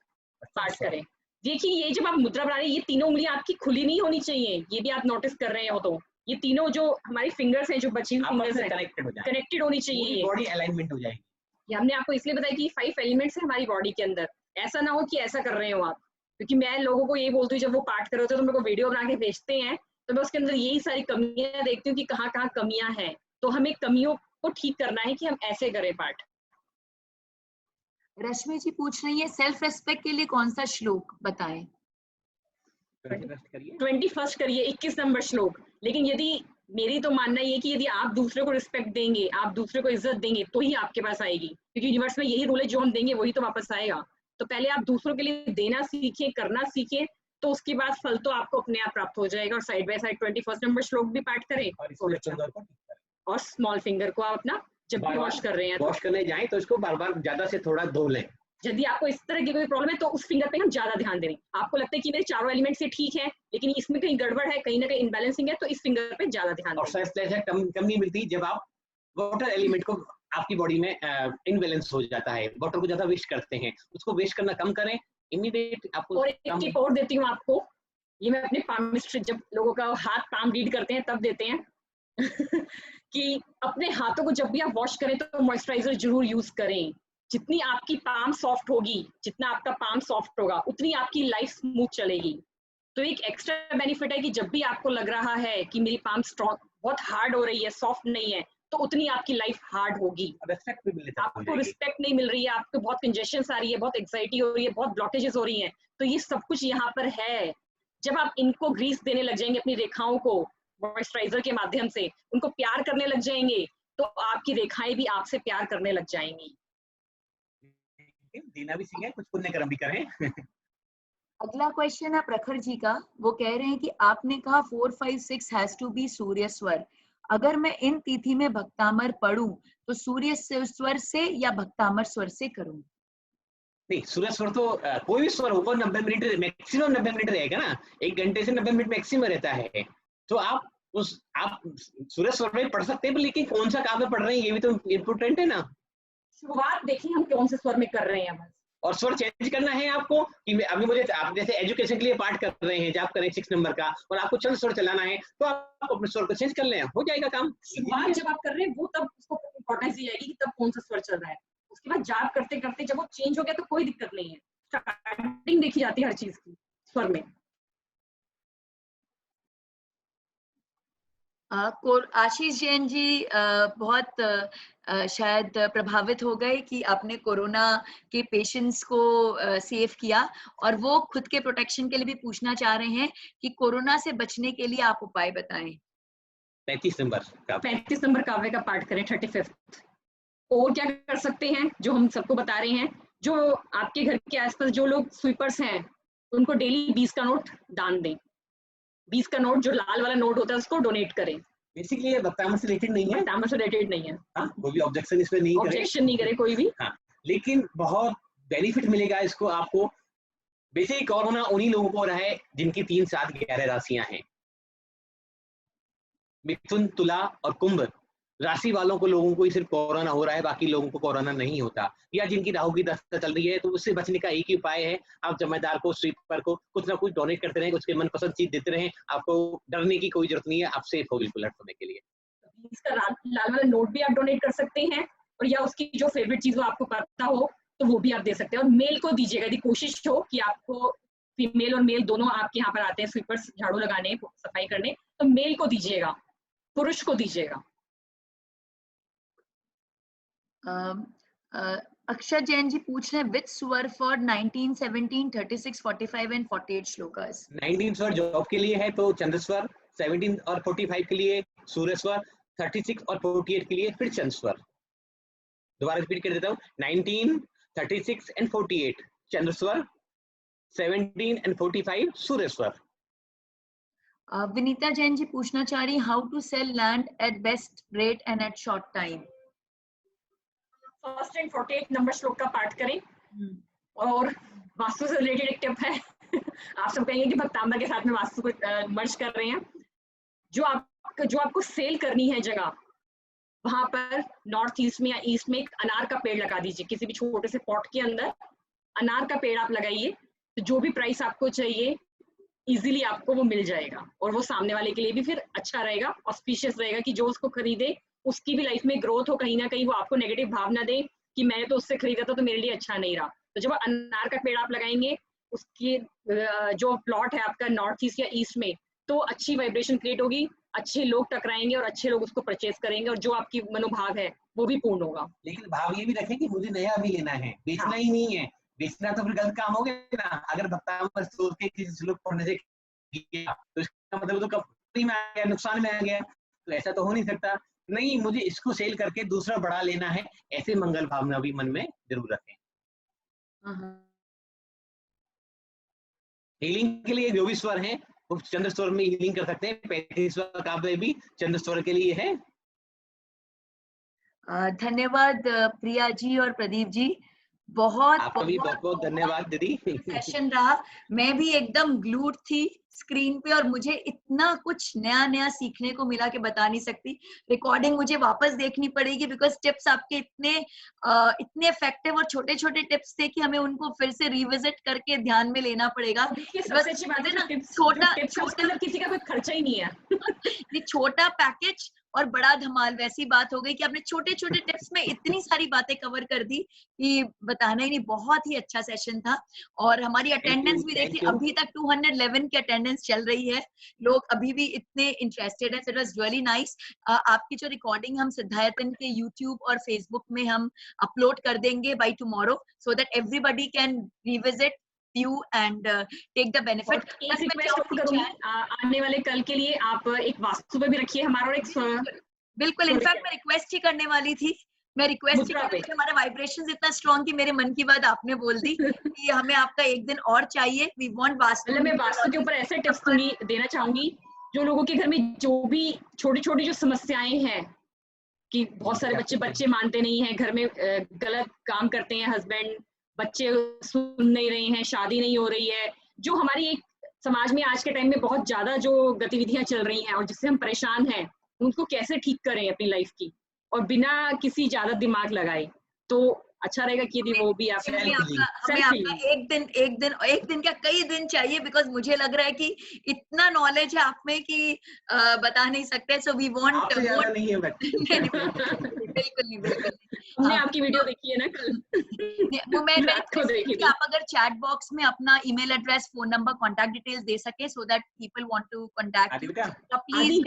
पाठ करें। देखिए ये जब आप मुद्रा बना रहे हैं, ये तीनों उंगलियां आपकी खुली नहीं होनी चाहिए, ये भी आप नोटिस कर रहे हो, तो ये तीनों जो हमारी फिंगर्स हैं, जो बची हुई फिंगर्स हैं, कनेक्टेड होनी चाहिए, बॉडी अलाइनमेंट हो जाएगी। ये हमने आपको इसलिए बताया कि 5 एलिमेंट्स हैं हमारी बॉडी के अंदर। ऐसा ना हो कि ऐसा कर रहे हो आप, क्योंकि मैं लोगों को ये बोलती हूँ जब वो पाठ कर रहे होते हैं तो मेरे को वीडियो बना के भेजते हैं, तो मैं उसके अंदर यही सारी कमियां देखती हूँ कि कहाँ कहाँ कमियां हैं, तो हमें कमियों को ठीक करना है कि हम ऐसे करें पाठ। रश्मि जी पूछ रही है सेल्फ रेस्पेक्ट के लिए कौन सा श्लोक बताएं। 21 करिए 21 नंबर श्लोक। लेकिन यदि मेरी तो मानना ये कि यदि आप दूसरे को रिस्पेक्ट देंगे, आप दूसरे को इज्जत देंगे, तो ही आपके पास आएगी, क्योंकि यूनिवर्स में यही रूल है, जो हम देंगे वही तो वापस आएगा। तो पहले आप दूसरों के लिए देना सीखें, करना सीखें, तो उसके बाद फल तो आपको अपने आप प्राप्त हो जाएगा। और साइड बाय साइड 21 नंबर श्लोक भी पाठ करें, और स्मॉल फिंगर को आप अपना जब भी वॉश कर रहे हैं, वॉश करने जाएं तो इसको बार बार ज्यादा से थोड़ा धो लें। यदि आपको इस तरह की कोई प्रॉब्लम है तो उस फिंगर पे हम ज्यादा ध्यान दें। आपको लगता है कि मेरे चारों एलिमेंट से ठीक है, लेकिन इसमें कहीं गड़बड़ है, कहीं ना कहीं इनबैलेंसिंग है, तो इस फिंगर पे ज्यादा ध्यान दें। और सेंस कम नहीं मिलती जब आप वाटर एलिमेंट को आपकी बॉडी में इनबैलेंस हो जाता है, वाटर को ज्यादा वेस्ट करते हैं, उसको वेस्ट करना कम करें। इमीडिएट आपको और एक टिप और देती हूँ आपको, ये मैं अपने पामिस्ट्री जब लोगों का हाथ पाम रीड करते हैं तब देते हैं कि अपने हाथों को जब भी आप वॉश करें तो मॉइस्चराइजर जरूर यूज करें। जितनी आपकी पाम सॉफ्ट होगी, जितना आपका पाम सॉफ्ट होगा, उतनी आपकी लाइफ स्मूथ चलेगी। तो एक एक्स्ट्रा बेनिफिट है कि जब भी आपको लग रहा है कि मेरी पाम स्ट्रॉन्ग बहुत हार्ड हो रही है, सॉफ्ट नहीं है, तो उतनी आपकी लाइफ हार्ड होगी। रेस्पेक्ट भी मिलेगा, आपको रिस्पेक्ट नहीं मिल रही है, आपको बहुत कंजेशन आ रही है, बहुत एंग्जाइटी हो रही है, बहुत ब्लॉकेजेस हो रही हैं, तो ये सब कुछ यहाँ पर है। जब आप इनको ग्रीस देने लग जाएंगे, अपनी रेखाओं को मॉइस्चराइजर के माध्यम से उनको प्यार करने लग जाएंगे, तो आपकी रेखाएं भी आपसे प्यार करने लग जाएंगी। देना भी सीखें, कुछ पुण्य कर्म भी करें। अगला क्वेश्चन है प्रखर जी का, वो कह रहे हैं कि आपने कहा 4, 5, 6 हैज टू बी सूर्य स्वर। अगर मैं इन तिथि में भक्तामर पढ़ूं तो सूर्य स्वर से या भक्तामर स्वर से करूं? नहीं, सूर्य स्वर तो कोई भी स्वर होगा 90 मिनट, मैक्सिमम 90 मिनट रहेगा ना, 1 घंटे से 90 मिनट मैक्सिमम रहता है। तो आप सूर्य स्वर में पढ़ सकते हैं, लेकिन कौन सा काव्य पढ़ रहे हैं ये भी तो इम्पोर्टेंट है ना। शुरुआत देखिए हम कौन से स्वर में कर रहे हैं, और स्वर चेंज करना है आपको कि अभी मुझे आप जैसे एजुकेशन के लिए पाठ कर रहे हैं, जाप करें 6 नंबर का, और आपको चंद स्वर चलाना है, तो आप अपने स्वर को चेंज कर लें, हो जाएगा काम। शुरुआत जब आप कर रहे हैं वो तब उसको इंपॉर्टेंस दी जाएगी कि तब कौन सा स्वर चल रहा है। उसके बाद जाप करते करते जब वो चेंज हो गया तो कोई दिक्कत नहीं है, स्टार्टिंग देखी जाती है हर चीज की स्वर में। आशीष जैन जी बहुत शायद प्रभावित हो गए कि आपने कोरोना के पेशेंट्स को सेव किया, और वो खुद के प्रोटेक्शन के लिए भी पूछना चाह रहे हैं कि कोरोना से बचने के लिए आप उपाय बताएं। 35 नंबर काव्य का पाठ करें 35। और क्या कर सकते हैं जो हम सबको बता रहे हैं, जो आपके घर के आसपास जो लोग स्वीपर्स हैं उनको डेली 20 का नोट दान दें। 20 का नोट जो लाल वाला नोट होता है उसको डोनेट करें। बेसिकली ये भक्तामर से रिलेटेड नहीं है, भक्तामर से रिलेटेड नहीं है। हाँ, कोई भी ऑब्जेक्शन इसमें नहीं करे, ऑब्जेक्शन नहीं करे कोई भी। हाँ, लेकिन बहुत बेनिफिट मिलेगा इसको आपको। बेसिकली कोरोना उन्हीं लोगों को हो रहा है जिनकी 3, 7, 11 राशियां हैं। मिथुन, तुला और कुंभ राशि वालों को, लोगों को ही सिर्फ कोरोना हो रहा है, बाकी लोगों को कोरोना नहीं होता। या जिनकी राहु की दशा चल रही है, तो उससे बचने का एक ही उपाय है, आप जमादार को, स्वीपर को कुछ ना कुछ डोनेट करते रहें, उसके मनपसंद चीज देते रहें। आपको डरने की कोई जरूरत नहीं है, आप सेफ हो बिल्कुल हर समय के लिए। इसका लाल वाला नोट भी आप डोनेट कर सकते हैं, और या उसकी जो फेवरेट चीज हो आपको पता हो तो वो भी आप दे सकते हैं। और मेल को दीजिएगा, यदि कोशिश हो कि आपको फीमेल और मेल दोनों आपके यहाँ पर आते हैं स्वीपर्स झाड़ू लगाने, सफाई करने, तो मेल को दीजिएगा, पुरुष को दीजिएगा। अक्षर जैन जी पूछ रहे हैं विच स्वर फॉर 19, 17, 36, 45 एंड 48 श्लोकास। 19 स्वर जॉब के लिए है तो चंद्र स्वर, 17 और 45 के लिए सूर्य स्वर, 36 और 48 के लिए फिर चंद्र स्वर। दोबारा रिपीट कर देता हूँ, 19, 36 एंड 48 चंद्र स्वर, 17 and 45 सूर्य स्वर। विनीता जैन जी पूछना चाह रही, how to sell land at best rate and at short time. First and 48 number श्लोक का पाठ करें। और वास्तु से रिलेटेड एक टिप है आप सब कहेंगे कि भक्तांबर के साथ में वास्तु को मर्ज कर रहे हैं। जो आपको सेल करनी है जगह, वहां पर नॉर्थ ईस्ट में या ईस्ट में एक अनार का पेड़ लगा दीजिए। किसी भी छोटे से पॉट के अंदर अनार का पेड़ आप लगाइए, तो जो भी प्राइस आपको चाहिए इजीली आपको वो मिल जाएगा, और वो सामने वाले के लिए भी फिर अच्छा रहेगा, ऑस्पिशियस रहेगा कि जो उसको खरीदे उसकी भी लाइफ में ग्रोथ हो, कहीं ना कहीं वो आपको नेगेटिव भाव ना दे कि मैंने तो उससे खरीदा था तो मेरे लिए अच्छा नहीं रहा। तो जब अनार का पेड़ आप लगाएंगे, उसकी जो प्लॉट है आपका नॉर्थ ईस्ट या ईस्ट में, तो अच्छी वाइब्रेशन क्रिएट होगी, अच्छे लोग टकराएंगे और अच्छे लोग उसको परचेज करेंगे, और जो आपकी मनोभाव है वो भी पूर्ण होगा। लेकिन भाव ये भी रखें कि मुझे नया भी लेना है, बेचना ही नहीं है। बेचना तो फिर गलत काम हो गया ना। अगर भक्तांबर सोच के किसी श्लोक पढ़ने से किया तो इसका मतलब तो कंपनी में आ गया, नुकसान में आ गया, तो ऐसा तो हो नहीं सकता। नहीं, मुझे इसको सेल करके दूसरा बढ़ा लेना है, ऐसे मंगल भावना भी मन में जरूर रखें। हीलिंग के लिए जो भी स्वर हैं वो चंद्र स्वर में हीलिंग कर सकते हैं। 35 स्वर काव्य भी चंद्र स्वर के लिए है। धन्यवाद प्रिया जी और प्रदीप जी, बहुत आपका भी बहुत बहुत धन्यवाद दीदी। सेशन रहा। मैं भी एकदम ग्लूड थी स्क्रीन पे, और मुझे इतना कुछ नया नया सीखने को मिला कि बता नहीं सकती। रिकॉर्डिंग मुझे वापस देखनी पड़ेगी, बिकॉज टिप्स आपके इतने इफेक्टिव और छोटे छोटे टिप्स थे कि हमें उनको फिर से रिविजिट करके ध्यान में लेना पड़ेगा। सबसे अच्छी बात है ना, छोटा किसी का कोई खर्चा ही नहीं है ये छोटा पैकेज और बड़ा धमाल, वैसी बात हो गई कि आपने छोटे छोटे टिप्स में इतनी सारी बातें कवर कर दी कि बताना ही नहीं। बहुत ही अच्छा सेशन था, और हमारी अटेंडेंस भी देखिए, अभी तक 211 की अटेंडेंस चल रही है, लोग अभी भी इतने इंटरेस्टेड है। It was really nice. आपकी जो रिकॉर्डिंग हम सिद्धायतन के यूट्यूब और फेसबुक में हम अपलोड कर देंगे by tomorrow, so that everybody can revisit you and take the benefit। एक रिक्वेस्ट और करूंगी, आने वाले कल के लिए आप एक वास्तु पे भी रखिए हमारा, और एक बिल्कुल इनफैक्ट मैं रिक्वेस्ट ही करने वाली थी। मैं रिक्वेस्ट हमारा वाइब्रेशंस इतना स्ट्रॉन्ग थी, मेरे मन की बात आपने बोल दी कि हमें आपका एक दिन और चाहिए। We want vastu. मैं वास्तु के ऊपर ऐसे टिप्स देना चाहूंगी, जो लोगों के घर में जो भी छोटी छोटी जो समस्याएं हैं, कि बहुत सारे बच्चे मानते नहीं है, घर में गलत काम करते हैं हस्बैंड, बच्चे सुन नहीं रहे हैं, शादी नहीं हो रही है, जो हमारी एक समाज में आज के टाइम में बहुत ज्यादा जो गतिविधियां चल रही हैं और जिससे हम परेशान हैं, उनको कैसे ठीक करें अपनी लाइफ की, और बिना किसी ज्यादा दिमाग लगाए, तो अच्छा रहेगा कि यदि वो भी हमें आपका एक दिन क्या कई दिन चाहिए, बिकॉज मुझे लग रहा है कि इतना नॉलेज है आप में कि बता नहीं सकते। सो वी वांट नहीं है बिल्कुल हमने आपकी वीडियो देखी है ना कल, वो मैं आप अगर चैट बॉक्स में अपना email address, phone number, contact details दे सके, so that people want to contact you, please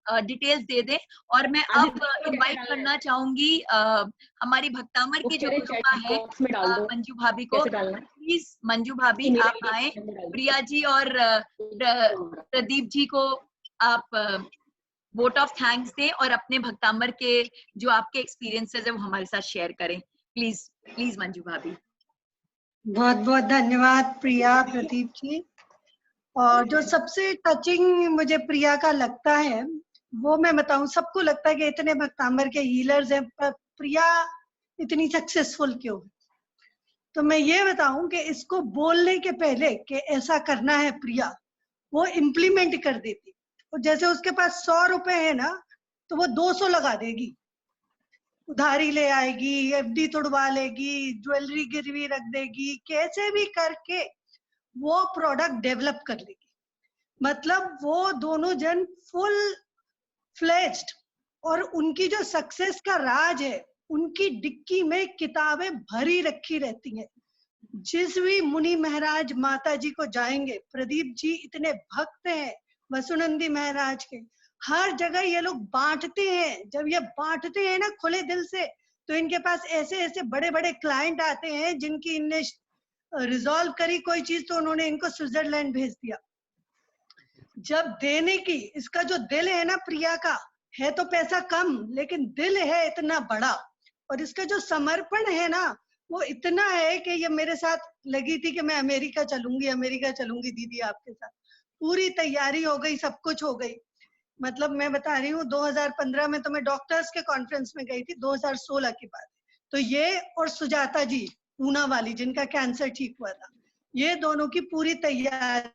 details दे दे। और मैं अब इनवाइट करना चाहूंगी हमारी भक्तामर की जो गुरुमा है मंजू भाभी को। प्लीज मंजू भाभी आप आए, प्रिया जी और प्रदीप जी को आप वोट ऑफ थैंक्स दें और अपने भक्तामर के जो आपके एक्सपीरियंसेस है वो हमारे साथ शेयर करें। प्लीज मंजू भाभी। बहुत बहुत धन्यवाद प्रिया, प्रदीप जी। और जो सबसे टचिंग मुझे प्रिया का लगता है, वो मैं बताऊं, सबको लगता है कि इतने भक्तांबर के हीलर्स हैं, पर प्रिया इतनी सक्सेसफुल क्यों? तो मैं ये बताऊं कि इसको बोलने के पहले कि ऐसा करना है प्रिया, वो इम्प्लीमेंट कर देती। और जैसे उसके पास 100 रुपए है ना, तो वो 200 लगा देगी, उधारी ले आएगी, एफडी तोड़वा लेगी, ज्वेलरी गिरवी रख देगी, कैसे भी करके वो प्रोडक्ट डेवलप कर लेगी। मतलब वो दोनों जन फुल फ्लेज्ड, और उनकी जो सक्सेस का राज है, उनकी डिक्की में किताबें भरी रखी रहती हैं। जिस भी मुनि महाराज माता जी को जाएंगे, प्रदीप जी इतने भक्त हैं वसुनंदी महाराज के, हर जगह ये लोग बांटते हैं। जब ये बांटते हैं ना खुले दिल से, तो इनके पास ऐसे ऐसे बड़े बड़े क्लाइंट आते हैं जिनकी इनने रिजॉल्व करी कोई चीज, तो उन्होंने इनको स्विट्जरलैंड भेज दिया। जब देने की, इसका जो दिल है ना प्रिया का, है तो पैसा कम, लेकिन दिल है इतना बड़ा, और इसका जो समर्पण है ना, वो इतना है कि ये मेरे साथ लगी थी कि मैं अमेरिका चलूंगी दीदी आपके साथ। पूरी तैयारी हो गई, सब कुछ हो गई। मतलब मैं बता रही हूँ 2015 में तो मैं डॉक्टर्स के कॉन्फ्रेंस में गई थी, 2016 की बात। तो ये और सुजाता जी पूना वाली जिनका कैंसर ठीक हुआ था, ये दोनों की पूरी तैयारी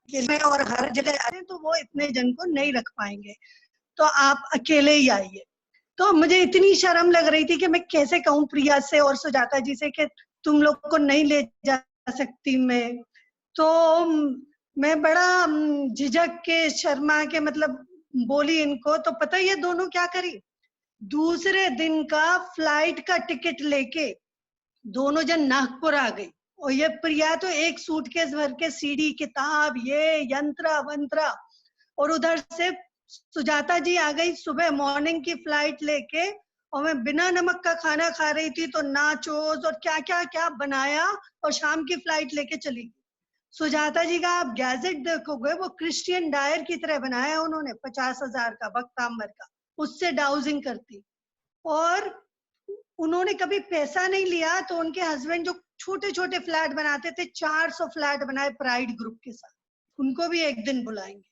में और हर जगह अरे तो वो इतने जन को नहीं रख पाएंगे, तो आप अकेले ही आइए। तो मुझे इतनी शर्म लग रही थी कि मैं कैसे कहूँ प्रिया से और सुजाता जी से कि तुम लोग को नहीं ले जा सकती मैं। तो मैं बड़ा झिझक के शर्मा के मतलब बोली इनको। तो पता है ये दोनों क्या करी, दूसरे दिन का फ्लाइट का टिकट लेके दोनों जन नागपुर आ गई। और ये प्रिया तो एक सूटकेस भर के सीडी किताब ये यंत्रा वंत्रा, और उधर से सुजाता जी आ गई सुबह मॉर्निंग की फ्लाइट लेके। और मैं बिना नमक का खाना खा रही थी, तो नाचोस और क्या क्या क्या बनाया और शाम की फ्लाइट लेके चली गई। सुजाता जी का आप गैजेट देखोगे वो क्रिश्चियन डायर की तरह बनाया उन्होंने, 50,000 का भक्तांबर का, उससे डाउजिंग करती। और उन्होंने कभी पैसा नहीं लिया। तो उनके हस्बैंड जो छोटे छोटे फ्लैट बनाते थे, 400 फ्लैट बनाए प्राइड ग्रुप के साथ, उनको भी एक दिन बुलाएंगे।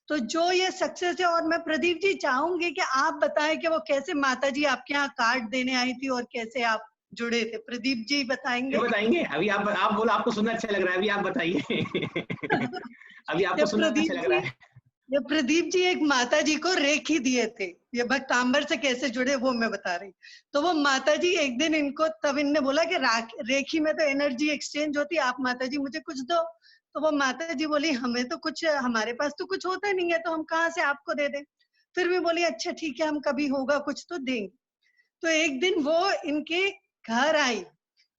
तो जो ये सक्सेस है। और मैं प्रदीप जी चाहूंगी कि आप बताएं कि वो कैसे माता जी आपके यहाँ कार्ड देने आई थी और कैसे आप जुड़े थे। प्रदीप जी बताएंगे? बताएंगे अभी आप बोलो, आपको सुनना अच्छा लग रहा है, अभी आप बताइए। अभी आपको सुनना अच्छा लग रहा है। ये प्रदीप जी एक माता जी को रेखी दिए थे, ये भक्तांबर से कैसे जुड़े वो मैं बता रही। तो वो माता जी एक दिन इनको, तब इनने बोला कि रेखी में तो एनर्जी एक्सचेंज होती है, आप माता जी मुझे कुछ दो। तो वो माता जी बोली हमें तो कुछ, हमारे पास तो कुछ होता नहीं है, तो हम कहाँ से आपको दे दें। फिर भी बोली अच्छा ठीक है, हम कभी होगा कुछ तो देंगे। तो एक दिन वो इनके घर आई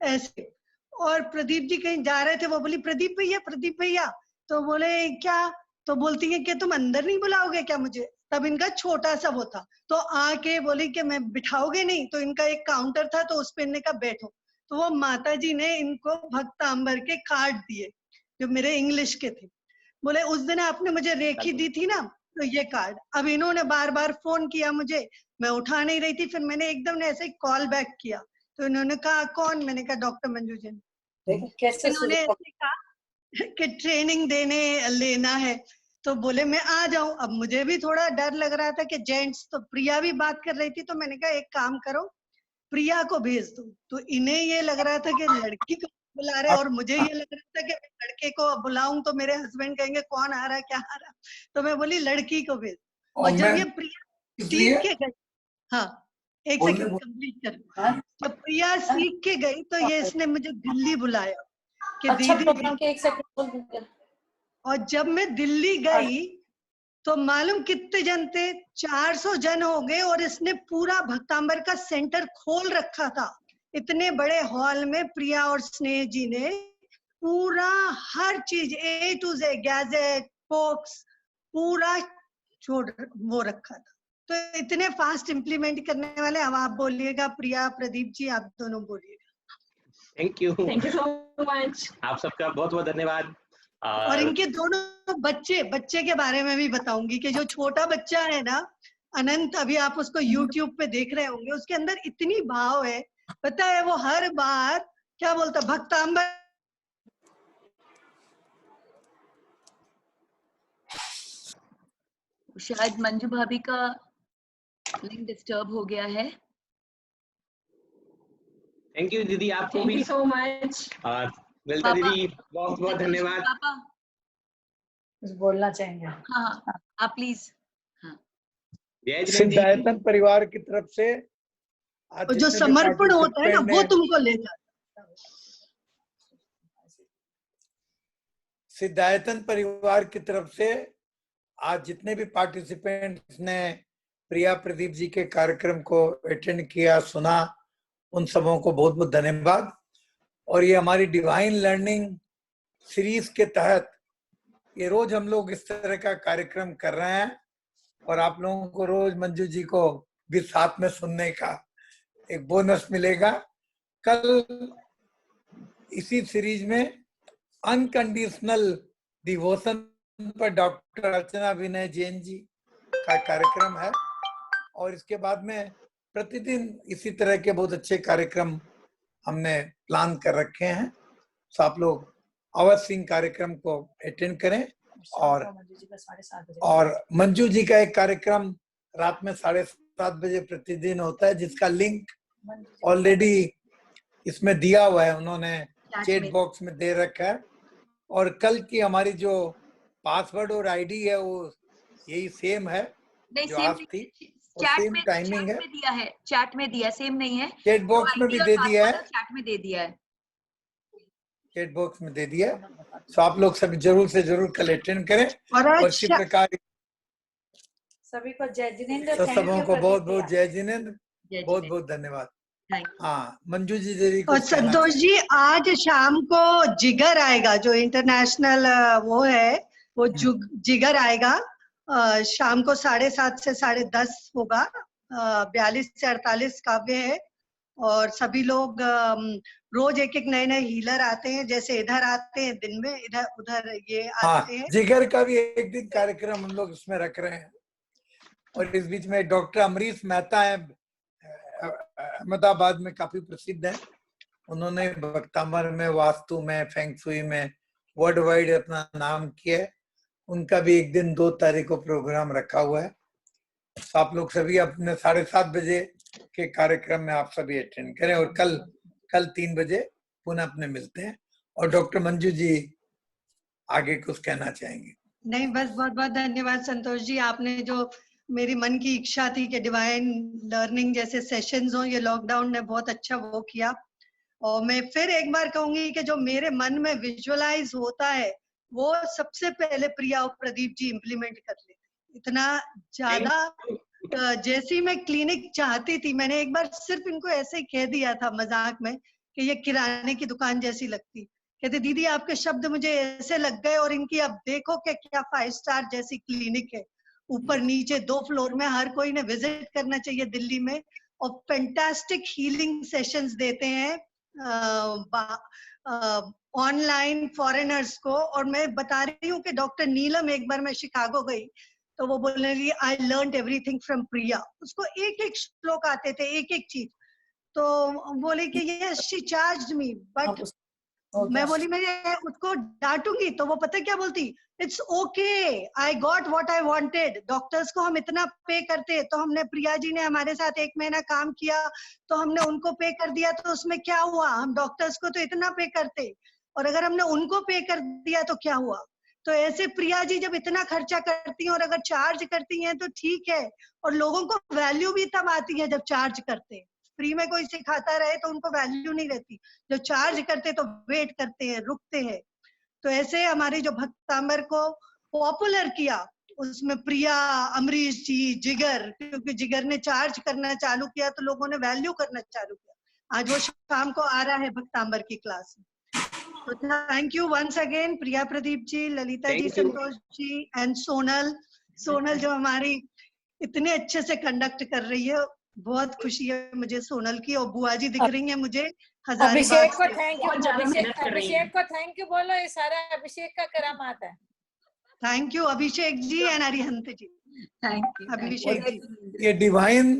ऐसे, और प्रदीप जी कहीं जा रहे थे, वो बोली प्रदीप भैया। तो बोले क्या? तो बोलती है कि तुम अंदर नहीं बुलाओगे क्या मुझे? तब इनका छोटा सा वो था। तो आके बोली कि मैं बिठाओगे नहीं? तो इनका एक काउंटर था, तो उस पे इनने कहा बैठो। तो वो माता जी ने इनको भक्तांबर के कार्ड दिए जो मेरे इंग्लिश के थे। बोले उस दिन आपने मुझे रेखी दी थी ना, तो ये कार्ड। अब इन्होंने बार बार फोन किया मुझे, मैं उठा नहीं रही थी। फिर मैंने एकदम ऐसे ही कॉल बैक किया, तो इन्होंने कहा कौन? मैंने कहा डॉक्टर मंजू जैन। कैसे इन्होंने ऐसे कहा कि ट्रेनिंग देने लेना है। तो बोले मैं आ जाऊं। अब मुझे भी थोड़ा डर लग रहा था कि जेंट्स, तो प्रिया भी बात कर रही थी, तो मैंने कहा एक काम करो प्रिया को भेज दो। तो इन्हें ये लग रहा था कि लड़की को बुला रहे, और मुझे ये लग रहा था कि मैं लड़के को बुलाऊं तो मेरे हस्बैंड कहेंगे कौन आ रहा है क्या आ रहा। तो मैं बोली लड़की को भेज। और जब ये प्रिया सीख के गई, हाँ एक सेकंड कंप्लीट कर, जब प्रिया सीख के गई तो ये इसने मुझे दिल्ली बुलाया कि अच्छा दीदी। के एक सेकंड। और जब मैं दिल्ली गई तो मालूम कितने जन थे? 400 जन हो गए। और इसने पूरा भक्तांबर का सेंटर खोल रखा था। इतने बड़े हॉल में प्रिया और स्नेह जी ने पूरा हर चीज A to Z, gadget box पूरा छोड़ वो रखा था। तो इतने फास्ट इम्प्लीमेंट करने वाले। अब आप बोलिएगा प्रिया, प्रदीप जी आप दोनों बोलिएगा। Thank you so much. आप सबका बहुत बहुत धन्यवाद। और इनके दोनों बच्चे के बारे में भी बताऊंगी कि जो छोटा बच्चा है ना अनंत, अभी आप उसको YouTube पे देख रहे होंगे, उसके अंदर इतनी भाव है। पता है वो हर बार क्या बोलता, भक्तांबर शायद मंजू भाभी का लिंक डिस्टर्ब हो गया है। थैंक यू दीदी, आपको भी सो मच। और ललिता दीदी बहुत बहुत धन्यवाद। पापा कुछ बोलना चाहेंगे? हाँ आप प्लीज। जय सिद्धायतन परिवार की तरफ से आज जो समर्पण होता है ना वो तुमको ले जाता है। सिद्धायतन परिवार की तरफ से आज जितने भी पार्टिसिपेंट्स ने प्रिया प्रदीप जी के कार्यक्रम को अटेंड किया, सुना, उन सबों को बहुत बहुत धन्यवाद। और ये हमारी डिवाइन लर्निंग सीरीज के तहत ये रोज हम लोग इस तरह का कार्यक्रम कर रहे हैं, और आप लोगों को रोज मंजू जी को भी साथ में सुनने का एक बोनस मिलेगा। कल इसी सीरीज में अनकंडीशनल डिवोशन पर डॉक्टर अर्चना विनय जैन जी का कार्यक्रम है, और इसके बाद में प्रतिदिन इसी तरह के बहुत अच्छे कार्यक्रम हमने प्लान कर रखे हैं। तो आप लोग अवश्य इन कार्यक्रम को अटेंड करें। और मंजू जी का एक कार्यक्रम रात में 7:30 बजे प्रतिदिन होता है, जिसका लिंक ऑलरेडी इसमें दिया हुआ है, उन्होंने चैट बॉक्स में दे रखा है। और कल की हमारी जो पासवर्ड और आईडी है वो यही सेम है जो आज थी, और सेम टाइमिंग है। दिया है, चैट में दिया, सेम नहीं है, चैट बॉक्स में भी दे दिया है, चैट में दे दिया है, चैट बॉक्स में दे दिया है। तो आप लोग सभी जरूर से जरूर कल अटेंड करें। और इसी प्रकार सभी को जय जिनेंद्र, सबों को बहुत बहुत जय जिनेंद्र, बहुत बहुत धन्यवाद। हाँ मंजू जी देवी को। और संतोष जी, आज शाम को जिगर आएगा, जो इंटरनेशनल वो है, वो जिगर आएगा शाम को 7:30 से 10:30 होगा। 42 से 48 काव्य है, और सभी लोग रोज एक नए हीलर आते हैं, जैसे इधर आते हैं दिन में, इधर उधर ये आते हैं। जिगर का भी एक दिन कार्यक्रम हम लोग इसमें रख रहे हैं। और इस बीच में डॉक्टर अमरीश मेहता है, अहमदाबाद में काफी प्रसिद्ध है, उन्होंने भक्तामर में, वास्तु में, फेंगशुई में वर्ल्ड वाइड अपना नाम किया है। उनका भी एक दिन 2 तारीख को प्रोग्राम रखा हुआ है। तो आप लोग सभी अपने 7:30 बजे के कार्यक्रम में आप सभी अटेंड करें। और कल 3 बजे पुनः अपने मिलते हैं। और डॉक्टर मंजू जी आगे कुछ कहना चाहेंगे? नहीं, बस बहुत बहुत धन्यवाद संतोष जी, आपने जो मेरी मन की इच्छा थी कि डिवाइन लर्निंग जैसे सेशंस हो, ये लॉकडाउन ने बहुत अच्छा वो किया। और मैं फिर एक बार कहूंगी कि जो मेरे मन में विजुअलाइज होता है वो सबसे पहले प्रिया और प्रदीप जी इम्प्लीमेंट कर लेते। इतना ज्यादा जैसी मैं क्लिनिक चाहती थी, मैंने एक बार सिर्फ इनको ऐसे ही कह दिया था मजाक में कि ये किराने की दुकान जैसी लगती। कहते दीदी आपके शब्द मुझे ऐसे लग गए, और इनकी अब देखो कि क्या 5 स्टार जैसी क्लिनिक है, ऊपर नीचे 2 फ्लोर में, हर कोई ने विजिट करना चाहिए दिल्ली में। और फैंटास्टिक हीलिंग सेशंस देते हैं ऑनलाइन फॉरेनर्स को। और मैं बता रही हूँ कि डॉक्टर नीलम, एक बार मैं शिकागो गई तो वो बोलने लगी आई लर्न एवरीथिंग फ्रॉम प्रिया। उसको एक श्लोक आते थे, एक चीज। तो बोले कि ये शी चार्ज्ड मी, बट मैं बोली मैं उसको डांटूंगी तो वो पता क्या बोलती, it's okay, I got what I wanted. Doctors को हम इतना पे करते, तो हमने, प्रिया जी ने हमारे साथ 1 महीना काम किया तो हमने उनको पे कर दिया, तो उसमें क्या हुआ? हम डॉक्टर्स को तो इतना पे करते, और अगर हमने उनको पे कर दिया तो क्या हुआ? तो ऐसे प्रिया जी जब इतना खर्चा करती हैं और अगर चार्ज करती हैं तो ठीक है, और लोगों को वैल्यू भी तब आती है जब चार्ज करते हैं। फ्री में कोई सिखाता रहे तो उनको वैल्यू नहीं रहती, जो चार्ज करते तो वेट करते हैं, रुकते हैं। तो ऐसे हमारे जो भक्तांबर को पॉपुलर किया, उसमें प्रिया, अमरीश जी, जिगर, क्योंकि जिगर ने चार्ज करना चालू किया तो लोगों ने वैल्यू करना चालू किया। आज वो शाम को आ रहा है भक्तांबर की क्लास में। तो thank you once again Priya, Pradeep ji, Lalita ji, Santosh ji and Sonal जो हमारी इतने अच्छे से कंडक्ट कर रही है। बहुत खुशी है मुझे सोनल की, और बुआ जी दिख रही है मुझे हजारीबाग से। अभिषेक को थैंक यू, अभिषेक को थैंक यू बोलो, ये सारा अभिषेक का करामात है। Thank you Abhishek ji and Arihant ji. Thank you Abhishek ji. ये डिवाइन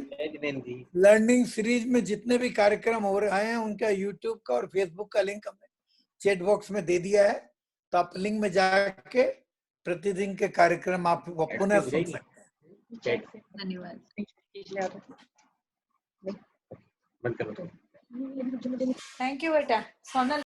लर्निंग सीरीज में जितने भी कार्यक्रम हो रहे हैं उनका यूट्यूब का और फेसबुक का लिंक हमने चैट बॉक्स में दे दिया है, तो आप लिंक में जाके प्रतिदिन के कार्यक्रम आप पुनः सुन सकते हैं। धन्यवाद। बंद करो। थैंक यू बेटा सोनल।